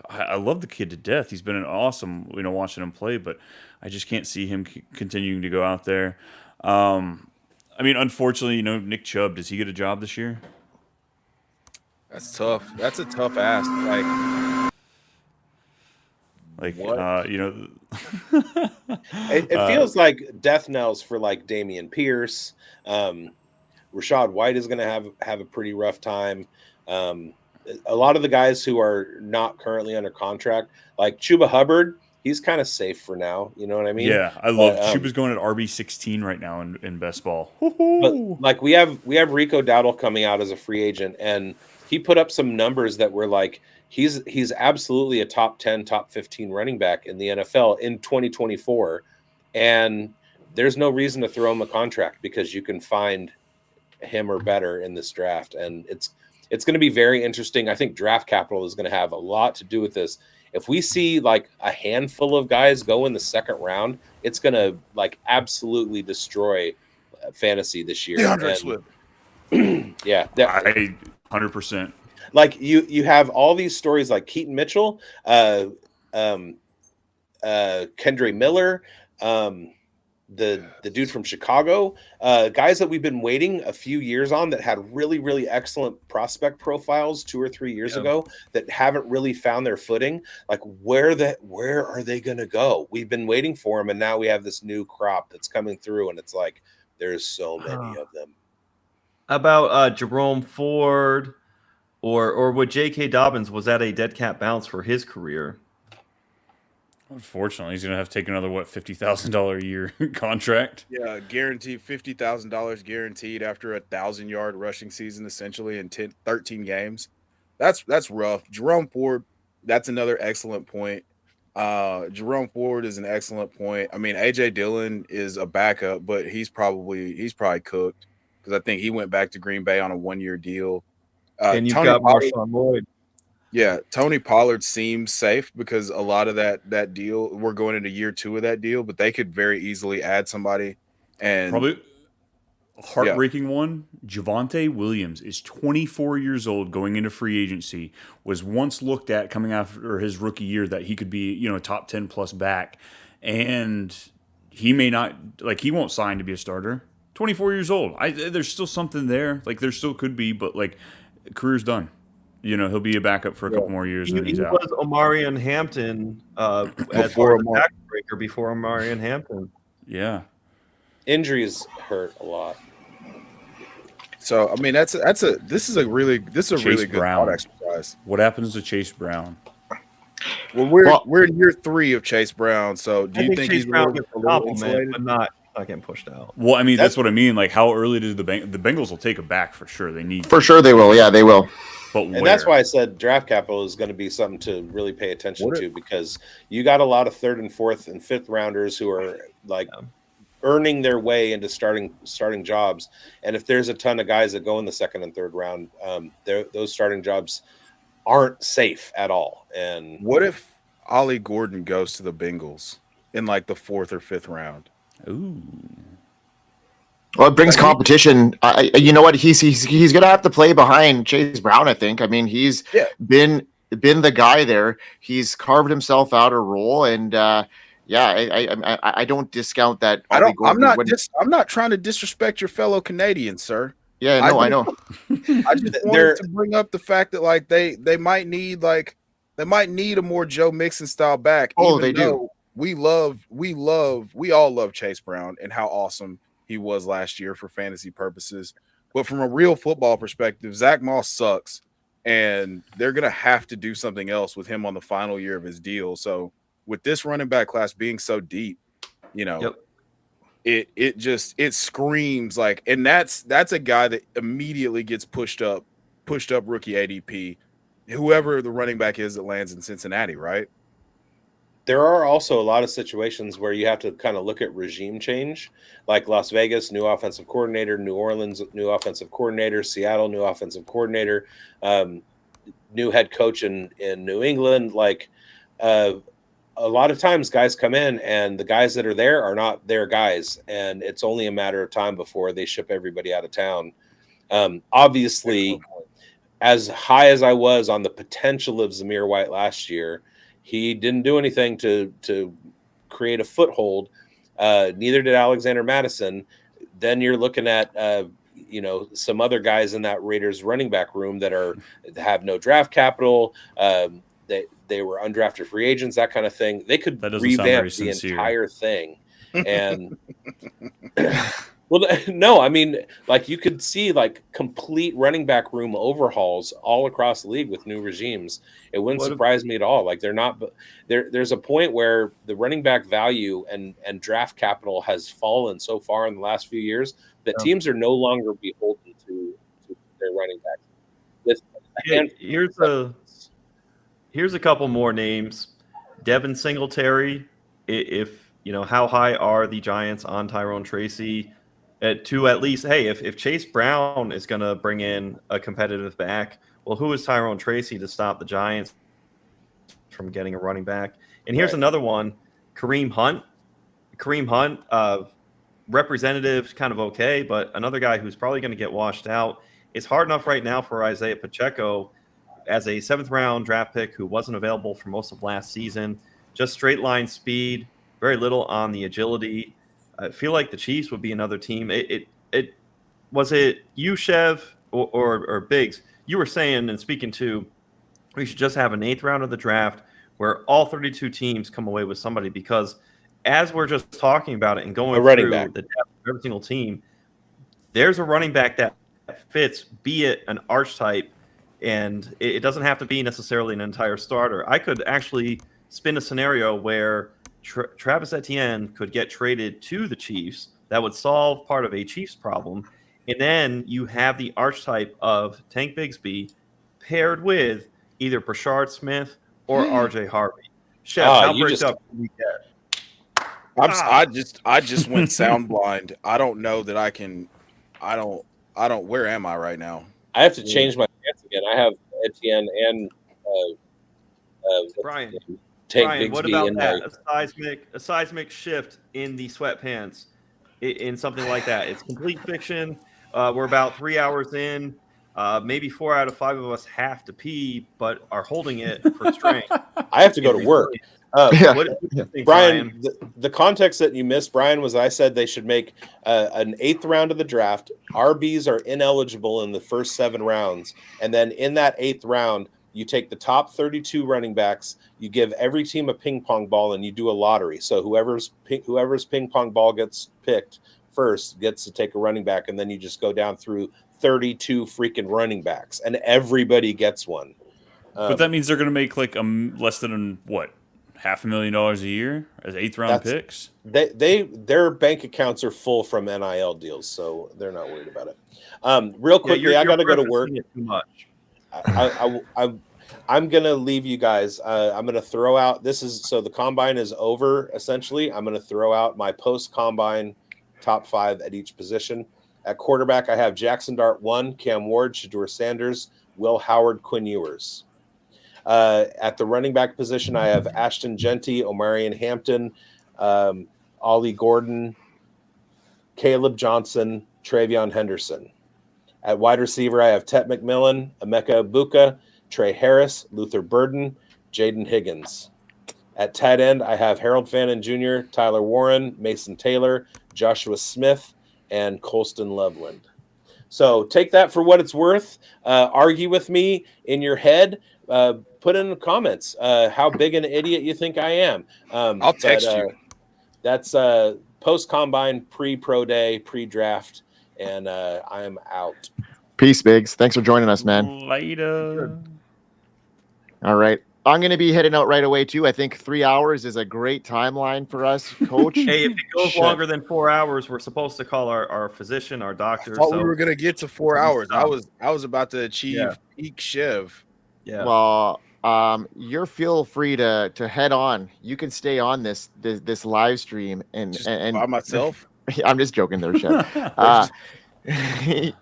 I love the kid to death. He's been an awesome, watching him play, but I just can't see him continuing to go out there. I mean, unfortunately, Nick Chubb, does he get a job this year? That's tough. That's a tough ask. What? It feels like death knells for like Damian Pierce. Rashad White is going to have a pretty rough time. A lot of the guys who are not currently under contract, like Chuba Hubbard, he's kind of safe for now. You know what I mean? Yeah, I love Chuba's going at RB16 right now in best ball. But like we have Rico Dowdle coming out as a free agent, and he put up some numbers that were like he's absolutely a top 10, top 15 running back in the NFL in 2024, and there's no reason to throw him a contract because you can find him or better in this draft, and it's going to be very interesting. I think draft capital is going to have a lot to do with this. If we see like a handful of guys go in the second round, it's going to like absolutely destroy fantasy this year. DeAndre Swift. Yeah, I 100%. like you have all these stories like Keaton Mitchell, Kendre Miller, the dude from Chicago, guys that we've been waiting a few years on that had really, really excellent prospect profiles 2 or 3 years ago that haven't really found their footing. Like where are they going to go? We've been waiting for them, and now we have this new crop that's coming through, and it's like there's so many of them. About Jerome Ford or with J.K. Dobbins, was that a dead cat bounce for his career? Unfortunately, he's going to have to take another, $50,000 a year contract. Yeah, guaranteed $50,000 guaranteed after 1,000-yard rushing season, essentially in 13 games. That's rough. Jerome Ford, that's another excellent point. Jerome Ford is an excellent point. I mean, A.J. Dillon is a backup, but he's probably cooked because I think he went back to Green Bay on a 1-year deal. And you've got Marshawn Lloyd. Yeah, Tony Pollard seems safe because a lot of that deal, we're going into year 2 of that deal, but they could very easily add somebody. And probably a heartbreaking one, Javonte Williams is 24 years old going into free agency, was once looked at coming after his rookie year that he could be, a top 10 plus back. And he may not, he won't sign to be a starter. 24 years old. There's still something there. There still could be, but career's done. He'll be a backup for a couple more years. He and then he's out. was Omarion Hampton before the backbreaker before Omarion Hampton. Yeah, injuries hurt a lot. So I mean, this is a really good thought exercise. What happens to Chase Brown? Well, we're in year 3 of Chase Brown. So do you think he's a little compliment, but not getting pushed out? Well, I mean, that's what I mean. How early did the Bengals will take it back for sure? They need for sure. They will. Yeah, they will. And that's why I said draft capital is going to be something to really pay attention to, because you got a lot of 3rd and 4th and 5th rounders who are earning their way into starting jobs. And if there's a ton of guys that go in the 2nd and 3rd round, those starting jobs aren't safe at all. And what if Ollie Gordon goes to the Bengals in the 4th or 5th round? Ooh. Well, it brings competition. You know what? He's going to have to play behind Chase Brown, I think. I mean, he's been the guy there. He's carved himself out a role, and I don't discount that. I'm not trying to disrespect your fellow Canadians, sir. Yeah, no, I know. I just wanted to bring up the fact that they might need a more Joe Mixon style back. Oh, they do. We all love Chase Brown and how awesome he was last year for fantasy purposes. But from a real football perspective, Zach Moss sucks, and they're going to have to do something else with him on the final year of his deal. So with this running back class being so deep, it screams and that's a guy that immediately gets pushed up rookie ADP, whoever the running back is that lands in Cincinnati, right? There are also a lot of situations where you have to kind of look at regime change, like Las Vegas, new offensive coordinator, New Orleans, new offensive coordinator, Seattle, new offensive coordinator, new head coach in New England. A lot of times guys come in and the guys that are there are not their guys, and it's only a matter of time before they ship everybody out of town. Obviously, as high as I was on the potential of Zamir White last year, he didn't do anything to create a foothold. Neither did Alexander Mattison. Then you're looking at some other guys in that Raiders running back room that have no draft capital. They were undrafted free agents, that kind of thing. They could revamp the entire thing. And well, no, I mean, you could see complete running back room overhauls all across the league with new regimes. It wouldn't surprise me at all. They're not, but there's a point where the running back value and draft capital has fallen so far in the last few years that teams are no longer beholden to their running backs. Here's a couple more names. Devin Singletary. If how high are the Giants on Tyrone Tracy? To at least, hey, if Chase Brown is going to bring in a competitive back, well, who is Tyrone Tracy to stop the Giants from getting a running back? And here's another one, Kareem Hunt. Representative, kind of okay, but another guy who's probably going to get washed out. It's hard enough right now for Isaiah Pacheco as a 7th-round draft pick who wasn't available for most of last season. Just straight line speed, very little on the agility. I feel like the Chiefs would be another team. Was it you, Chev, or Biggs? You were saying and speaking to, we should just have an 8th round of the draft where all 32 teams come away with somebody, because as we're just talking about it and going through the depth of every single team, there's a running back that fits, be it an archetype, and it doesn't have to be necessarily an entire starter. I could actually spin a scenario where Travis Etienne could get traded to the Chiefs. That would solve part of a Chiefs problem. And then you have the archetype of Tank Bigsby paired with either Brashard Smith or RJ Harvey. Chef, how breaks up do we get? I just went sound blind. I don't know that I can. I don't. Where am I right now? I have to change my pants again. I have Etienne and Brian. Tank Brian, Bigsby what about in that? A seismic shift in the sweatpants, in something like that. It's complete fiction. We're about 3 hours in. Maybe 4 out of 5 of us have to pee, but are holding it for strength. I have to go to work. What do you think, Brian, the context that you missed, Brian, was I said they should make an 8th round of the draft. RBs are ineligible in the first 7 rounds. And then in that 8th round, you take the top 32 running backs, you give every team a ping pong ball, and you do a lottery. So whoever's ping pong ball gets picked first gets to take a running back, and then you just go down through 32 freaking running backs, and everybody gets one. But that means they're going to make like less than $500,000 a year as 8th round picks. Their bank accounts are full from NIL deals, so they're not worried about it. Real quickly, I got to go to work. Too much. I'm gonna leave you guys. I'm gonna throw out. The combine is over. Essentially, I'm gonna throw out my post combine top 5 at each position. At quarterback, I have Jackson Dart 1, Cam Ward, Shedeur Sanders, Will Howard, Quinn Ewers. At the running back position, I have Ashton Genty, Omarion Hampton, Ollie Gordon, Caleb Johnson, Travion Henderson. At wide receiver, I have Tet McMillan, Emeka Ibuka, Trey Harris, Luther Burden, Jaden Higgins. At tight end, I have Harold Fannin Jr., Tyler Warren, Mason Taylor, Joshua Smith, and Colston Loveland. So take that for what it's worth. Argue with me in your head. Put in the comments how big an idiot you think I am. I'll text you. That's post-combine, pre-pro day, pre-draft, and I am out. Peace, Biggs. Thanks for joining us, man. Later. All right. I'm going to be heading out right away, too. I think 3 hours is a great timeline for us, Coach. Hey, if it goes longer than 4 hours, we're supposed to call our physician, our doctor. I thought we were going to get to 4 hours. I was about to achieve peak Chev. Yeah. Well, you're feel free to head on. You can stay on this live stream and by myself. I'm just joking there, Chef. I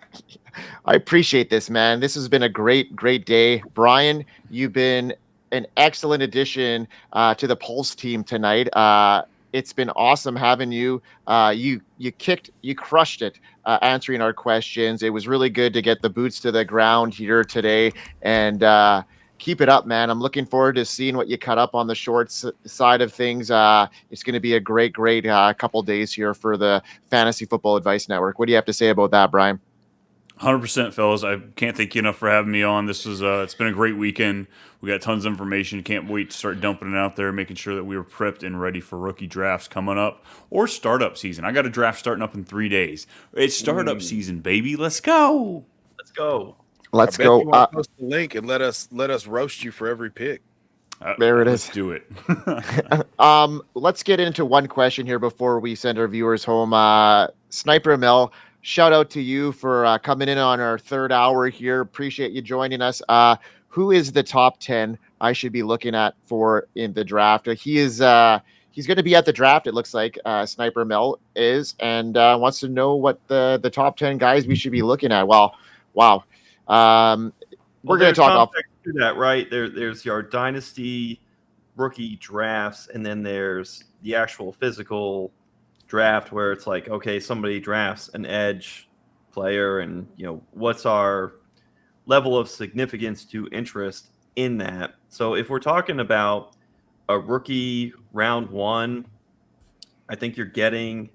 appreciate this, man. This has been a great day. Brian, you've been an excellent addition to the Pulse team tonight. It's been awesome having you. You crushed it answering our questions. It was really good to get the boots to the ground here today, and keep it up, man. I'm looking forward to seeing what you cut up on the shorts side of things. It's going to be a great couple days here for the Fantasy Football Advice Network. What do you have to say about that, Brian? 100%, fellas. I can't thank you enough for having me on. This was it's been a great weekend. We got tons of information. Can't wait to start dumping it out there, making sure that we were prepped and ready for rookie drafts coming up or startup season. I got a draft starting up in 3 days. It's startup season, baby. Let's go. Let's go. Let's I bet go. You want to post the link and let us roast you for every pick. There it is. Let's do it. Let's get into one question here before we send our viewers home. Sniper Mel, shout out to you for coming in on our third hour here. Appreciate you joining us. Who is the top 10 I should be looking at for in the draft? He's going to be at the draft, it looks like, Sniper Mel is, and wants to know what the top 10 guys we should be looking at. Well, wow. We're going to talk off to that, right? There's your dynasty rookie drafts, and then there's the actual physical draft where it's like, okay, somebody drafts an edge player, and what's our level of significance to interest in that. So if we're talking about a rookie round 1, I think you're getting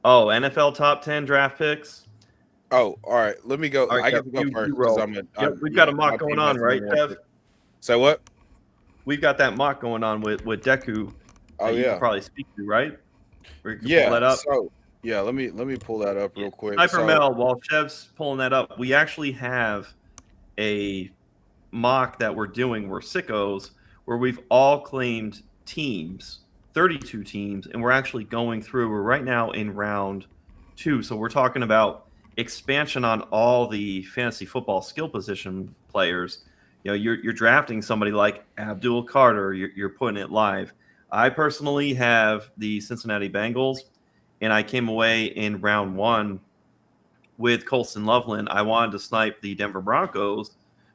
NFL top 10 draft picks. Oh, all right. Let me go. Right, I get to go first because we've got a mock going on, right, Kev? So what? We've got that mock going on with Deku. Oh, you yeah. can probably speak to, right? Pull that up. So yeah, let me pull that up real quick. Sniper Mel, while Chev's pulling that up, we actually have a mock that we're doing. We're sickos, where we've all claimed teams, 32 teams, and we're actually going through. We're right now in round 2, so we're talking about expansion on all the fantasy football skill position players. You're drafting somebody like Abdul Carter. You're putting it live. I personally have the Cincinnati Bengals, and I came away in round 1 with Colston Loveland. I wanted to snipe the Denver Broncos,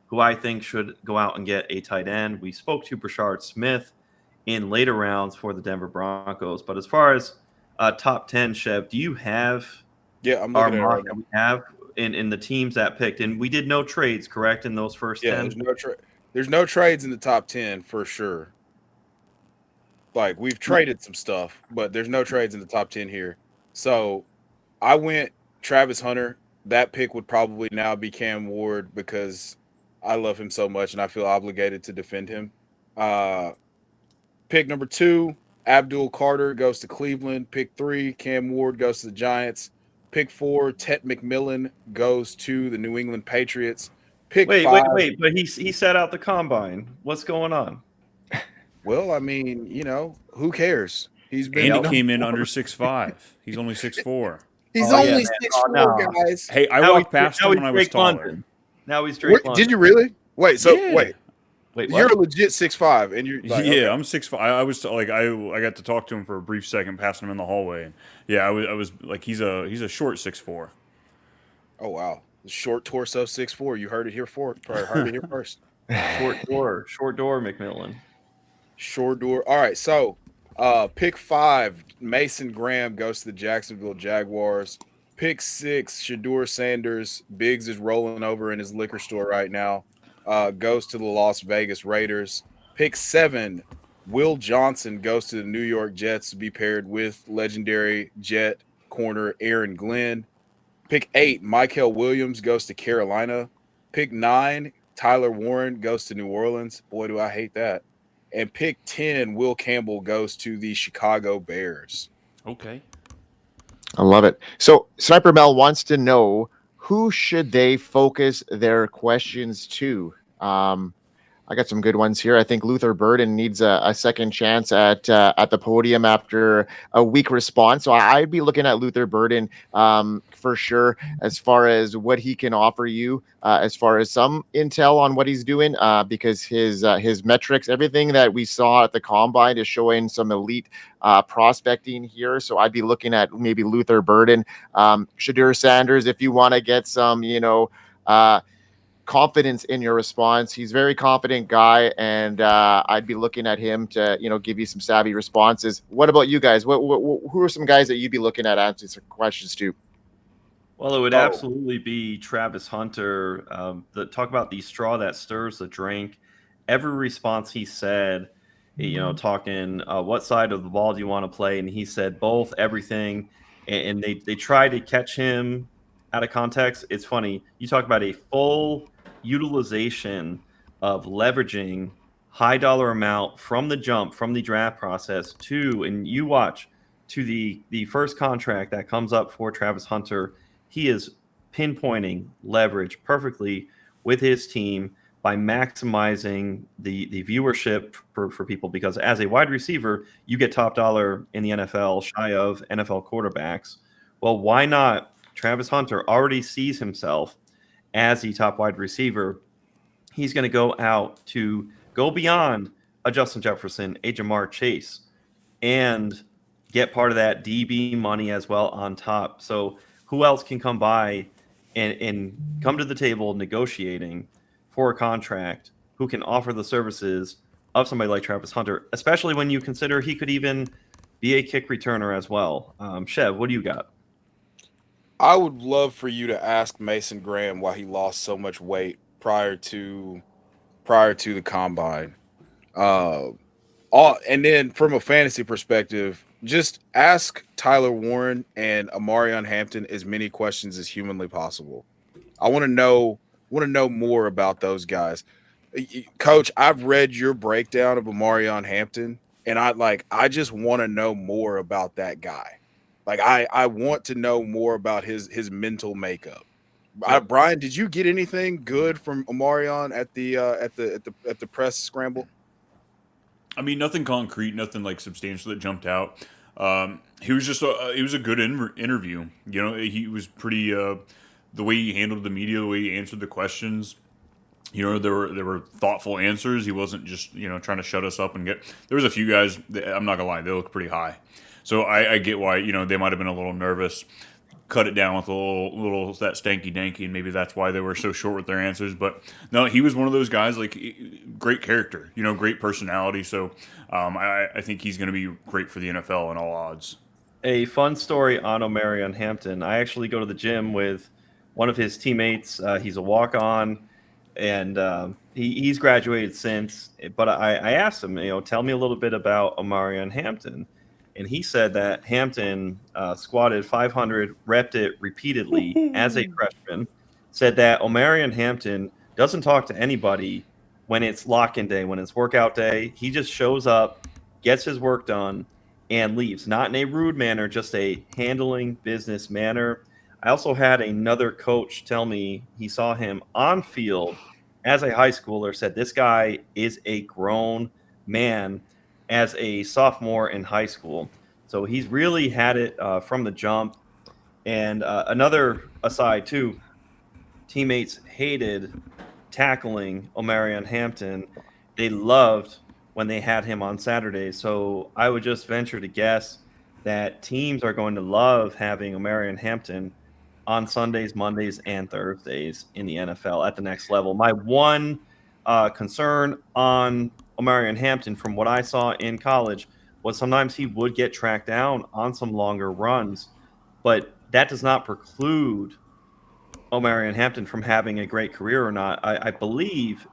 who I think should go out and get a tight end. We spoke to Brashard Smith in later rounds for the Denver Broncos. But as far as top 10, Chev, do you have I'm our looking at mock it right that we have in the teams that picked? And we did no trades, correct, in those first 10? There's no trades in the top 10 for sure. Like, we've traded some stuff, but there's no trades in the top 10 here. So I went Travis Hunter. That pick would probably now be Cam Ward because I love him so much and I feel obligated to defend him. Pick number 2, Abdul Carter goes to Cleveland. Pick 3, Cam Ward goes to the Giants. Pick 4, Tet McMillan goes to the New England Patriots. Pick 5. Wait. But he sat out the combine. What's going on? Well, I mean, who cares? He came in under 6'5". He's only 6'4". He's only 6'4", guys. Hey, I walked past him when I was taller. London. Now he's Drake London. Did you really? Wait, Wait, you're a legit 6'5", and you're like, okay. I'm 6'5". I was like, I got to talk to him for a brief second, passing him in the hallway, and I was like, he's a short 6'4". Oh wow, short torso 6'4". You heard it here first. Short door, McMillan. Short door. All right, so pick 5, Mason Graham goes to the Jacksonville Jaguars. Pick 6, Shedeur Sanders. Biggs is rolling over in his liquor store right now. Goes to the Las Vegas Raiders. Pick 7, Will Johnson goes to the New York Jets to be paired with legendary Jet corner Aaron Glenn. Pick 8, Michael Williams goes to Carolina. Pick 9, Tyler Warren goes to New Orleans. Boy, do I hate that. And pick 10, Will Campbell goes to the Chicago Bears. Okay. I love it. So Sniper Mel wants to know, who should they focus their questions to? I got some good ones here. I think Luther Burden needs a second chance at the podium after a weak response. So I'd be looking at Luther Burden for sure, as far as what he can offer you, as far as some intel on what he's doing, because his metrics, everything that we saw at the combine is showing some elite prospecting here. So I'd be looking at maybe Luther Burden, Shedeur Sanders, if you want to get some, confidence in your response. He's a very confident guy, and I'd be looking at him to, give you some savvy responses. What about you guys? Who are some guys that you'd be looking at answering some questions to? Well, it would absolutely be Travis Hunter. Talk about the straw that stirs the drink. Every response he said, talking what side of the ball do you want to play, and he said both, everything, and they try to catch him out of context. It's funny. You talk about a full utilization of leveraging high dollar amount from the jump, from the draft process and you watch to the first contract that comes up for Travis Hunter. He is pinpointing leverage perfectly with his team by maximizing the viewership for people, because as a wide receiver, you get top dollar in the NFL, shy of NFL quarterbacks. Well, why not Travis Hunter already sees himself as the top wide receiver, he's going to go out to go beyond a Justin Jefferson, a Jamar Chase, and get part of that DB money as well on top. So who else can come by and come to the table negotiating for a contract who can offer the services of somebody like Travis Hunter, especially when you consider he could even be a kick returner as well. Chev, what do you got? I would love for you to ask Mason Graham why he lost so much weight prior to the combine. And then from a fantasy perspective, just ask Tyler Warren and Amarion Hampton as many questions as humanly possible. I want to know more about those guys. Coach, I've read your breakdown of Amarion Hampton, and I just want to know more about that guy. Like I want to know more about his mental makeup. Brian, did you get anything good from Amarion at the press scramble? I mean, nothing concrete, nothing like substantial that jumped out. He was just he was a good interview. You know, he was pretty the way he handled the media, the way he answered the questions. You know, there were thoughtful answers. He wasn't just trying to shut us up and get. There was a few guys. I'm not gonna lie, they look pretty high. So I get why they might have been a little nervous. Cut it down with a little that stanky danky, and maybe that's why they were so short with their answers. But no, he was one of those guys, like, great character, great personality. So I think he's going to be great for the NFL in all odds. A fun story on Omarion Hampton. I actually go to the gym with one of his teammates. He's a walk-on, and he's graduated since. But I asked him, tell me a little bit about Omarion Hampton. And he said that Hampton squatted 500, repped it repeatedly as a freshman, said that Omarion Hampton doesn't talk to anybody when it's lock-in day, when it's workout day. He just shows up, gets his work done, and leaves. Not in a rude manner, just a handling business manner. I also had another coach tell me he saw him on field as a high schooler, said this guy is a grown man as a sophomore in high school. So he's really had it from the jump. And another aside, too, teammates hated tackling Omarion Hampton. They loved when they had him on Saturdays. So I would just venture to guess that teams are going to love having Omarion Hampton on Sundays, Mondays, and Thursdays in the NFL at the next level. My one concern on Omarion Hampton, from what I saw in college, was sometimes he would get tracked down on some longer runs, but that does not preclude Omarion Hampton from having a great career or not. I believe,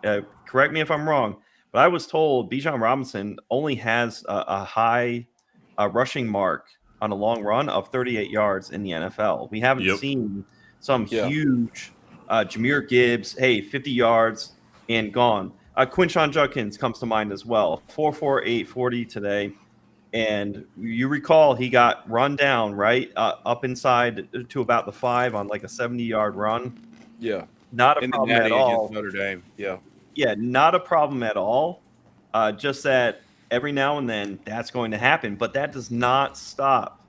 correct me if I'm wrong, but I was told Bijan Robinson only has a high rushing mark on a long run of 38 yards in the NFL. We haven't seen some huge Jahmyr Gibbs, 50 yards and gone. Quinshon Judkins comes to mind as well. 4.48 40 today. And you recall he got run down, right? Up inside to about the 5 on like a 70-yard run. Yeah. Not a problem at all. Notre Dame. Yeah. Yeah, not a problem at all. Just that every now and then that's going to happen. But that does not stop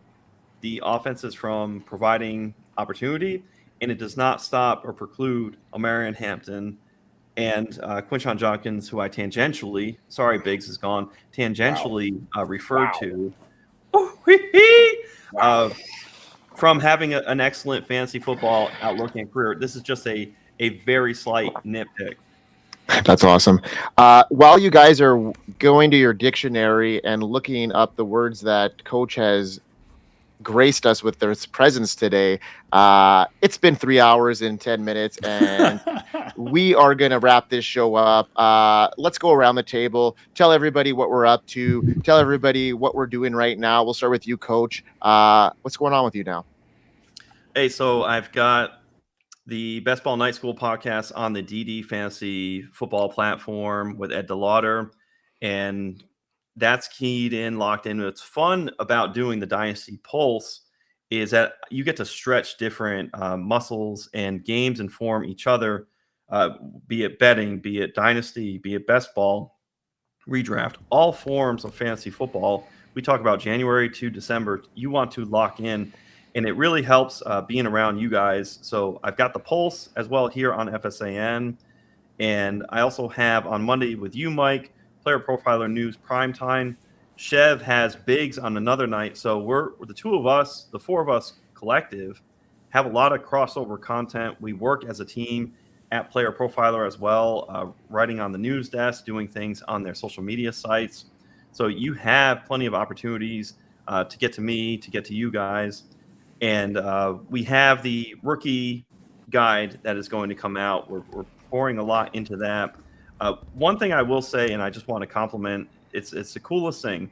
the offenses from providing opportunity. And it does not stop or preclude Omarion Hampton and Quinshon Judkins, who I tangentially, sorry, Biggs is gone, tangentially referred to, from having an excellent fantasy football outlook and career. This is just a very slight nitpick. That's awesome. While you guys are going to your dictionary and looking up the words that Coach has graced us with their presence today, it's been 3 hours and 10 minutes, and we are going to wrap this show up. Let's go around the table, tell everybody what we're up to, tell everybody what we're doing right now. We'll start with you, Coach. What's going on with you now? Hey, so I've got the Best Ball Night School podcast on the DD Fantasy Football platform with Ed DeLauder, and that's keyed in, locked in. What's fun about doing the Dynasty Pulse is that you get to stretch different muscles, and games inform each other, be it betting, be it Dynasty, be it Best Ball, Redraft, all forms of fantasy football. We talk about January to December. You want to lock in and it really helps being around you guys. So I've got the Pulse as well here on FSAN, and I also have on Monday with you, Mike, Player Profiler News Primetime. Chev has Biggs on another night, so we're the two of us, the four of us collective, have a lot of crossover content. We work as a team at Player Profiler as well, writing on the news desk, doing things on their social media sites. So you have plenty of opportunities to get to me, to get to you guys. And we have the rookie guide that is going to come out. We're pouring a lot into that. One thing I will say, and I just want to compliment, it's the coolest thing,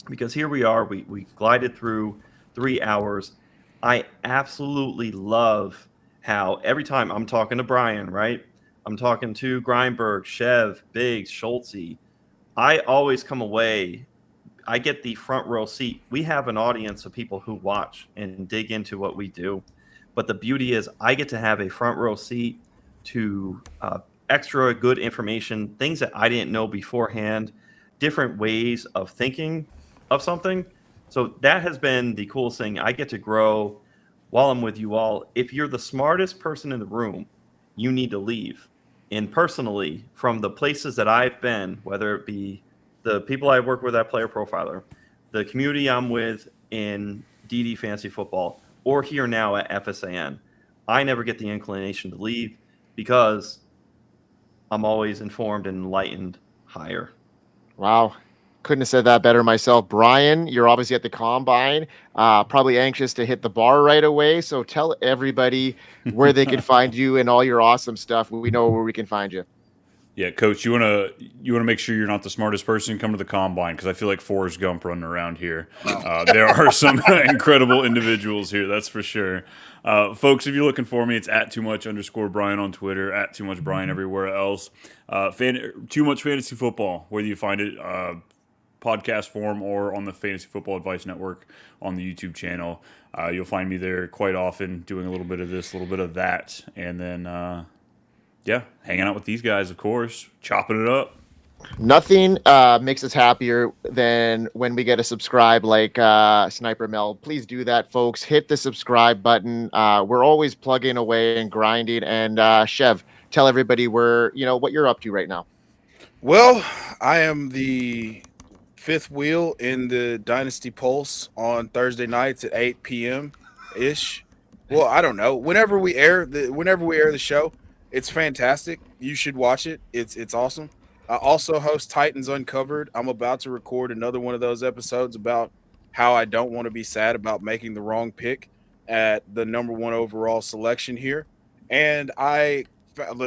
because here we are, we glided through 3 hours. I absolutely love how every time I'm talking to Brian, right? I'm talking to Greinberg, Chev, Biggs, Schultze. I always come away, I get the front row seat. We have an audience of people who watch and dig into what we do. But the beauty is I get to have a front row seat to extra good information, things that I didn't know beforehand, different ways of thinking of something. So that has been the coolest thing. I get to grow while I'm with you all. If you're the smartest person in the room, you need to leave. And personally, from the places that I've been, whether it be the people I work with at Player Profiler, the community I'm with in DD Fantasy Football, or here now at FSAN, I never get the inclination to leave because I'm always informed and enlightened higher. Wow. Couldn't have said that better myself. Brian, you're obviously at the Combine, probably anxious to hit the bar right away. So tell everybody where they can find you and all your awesome stuff. We know where we can find you. Yeah, Coach, you wanna make sure you're not the smartest person. Come to the Combine, because I feel like Forrest Gump running around here. There are some incredible individuals here, that's for sure. Folks, if you're looking for me, it's at @too_much_Brian on Twitter, at Too Much Brian everywhere else. Too Much Fantasy Football, whether you find it podcast form or on the Fantasy Football Advice Network on the YouTube channel. You'll find me there quite often doing a little bit of this, a little bit of that, and then yeah, hanging out with these guys, of course, chopping it up. Nothing makes us happier than when we get a subscribe like Sniper Mel. Please do that, folks. Hit the subscribe button. We're always plugging away and grinding. And Chev, tell everybody what you're up to right now. Well, I am the fifth wheel in the Dynasty Pulse on Thursday nights at 8 p.m. ish. Well, I don't know. Whenever we air the show, it's fantastic. You should watch it. It's awesome. I also host Titans Uncovered. I'm about to record another one of those episodes about how I don't want to be sad about making the wrong pick at the number 1 overall selection here. And the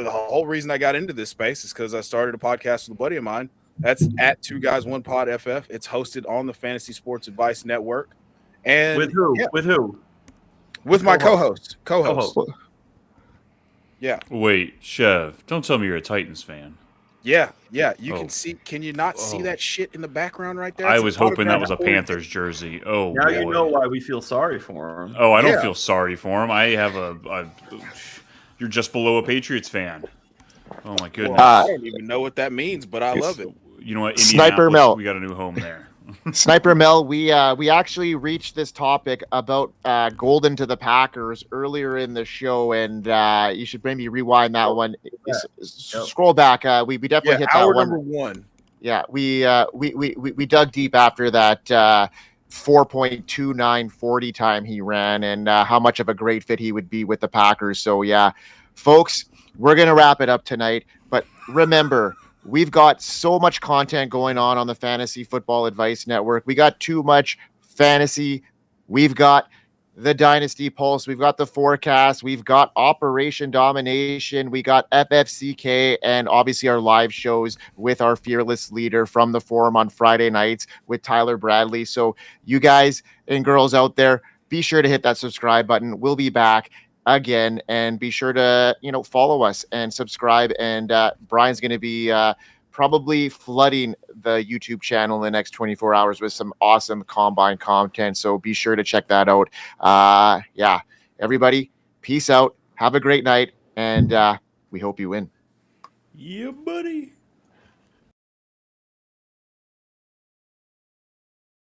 whole reason I got into this space is because I started a podcast with a buddy of mine. That's at 2 Guys 1 Pod FF. It's hosted on the Fantasy Sports Advice Network. And With who? yeah, With who? with my co-host. Yeah. Wait, Chev, don't tell me you're a Titans fan. Yeah. You can see. Can you not see that shit in the background right there? I It's was an hoping that was a autographed Panthers jersey. Oh, Now boy. you know why we feel sorry for him. Oh, I don't Yeah. feel sorry for him. I have you're just below a Patriots fan. Oh my goodness. I don't even know what that means, but I love it. You know what? Sniper Indianapolis, Mel. we got a new home there. Sniper Mel, we actually reached this topic about Golden to the Packers earlier in the show, and you should maybe rewind that one. Scroll back. We definitely hit that hour one. number 1. Yeah, we dug deep after that 4.2940 time he ran, and how much of a great fit he would be with the Packers. So yeah, folks, we're gonna wrap it up tonight. But remember, we've got so much content going on the Fantasy Football Advice Network. We got Too Much Fantasy. We've got the Dynasty Pulse. We've got the forecast. We've got Operation Domination. We got FFCK, and obviously our live shows with our fearless leader from the forum on Friday nights with Tyler Bradley. So you guys and girls out there, be sure to hit that subscribe button. We'll be back again, and be sure to follow us and subscribe. And Brian's going to be probably flooding the YouTube channel in the next 24 hours with some awesome Combine content, so be sure to check that out. Yeah, everybody, peace out, have a great night, and we hope you win. Yeah, buddy.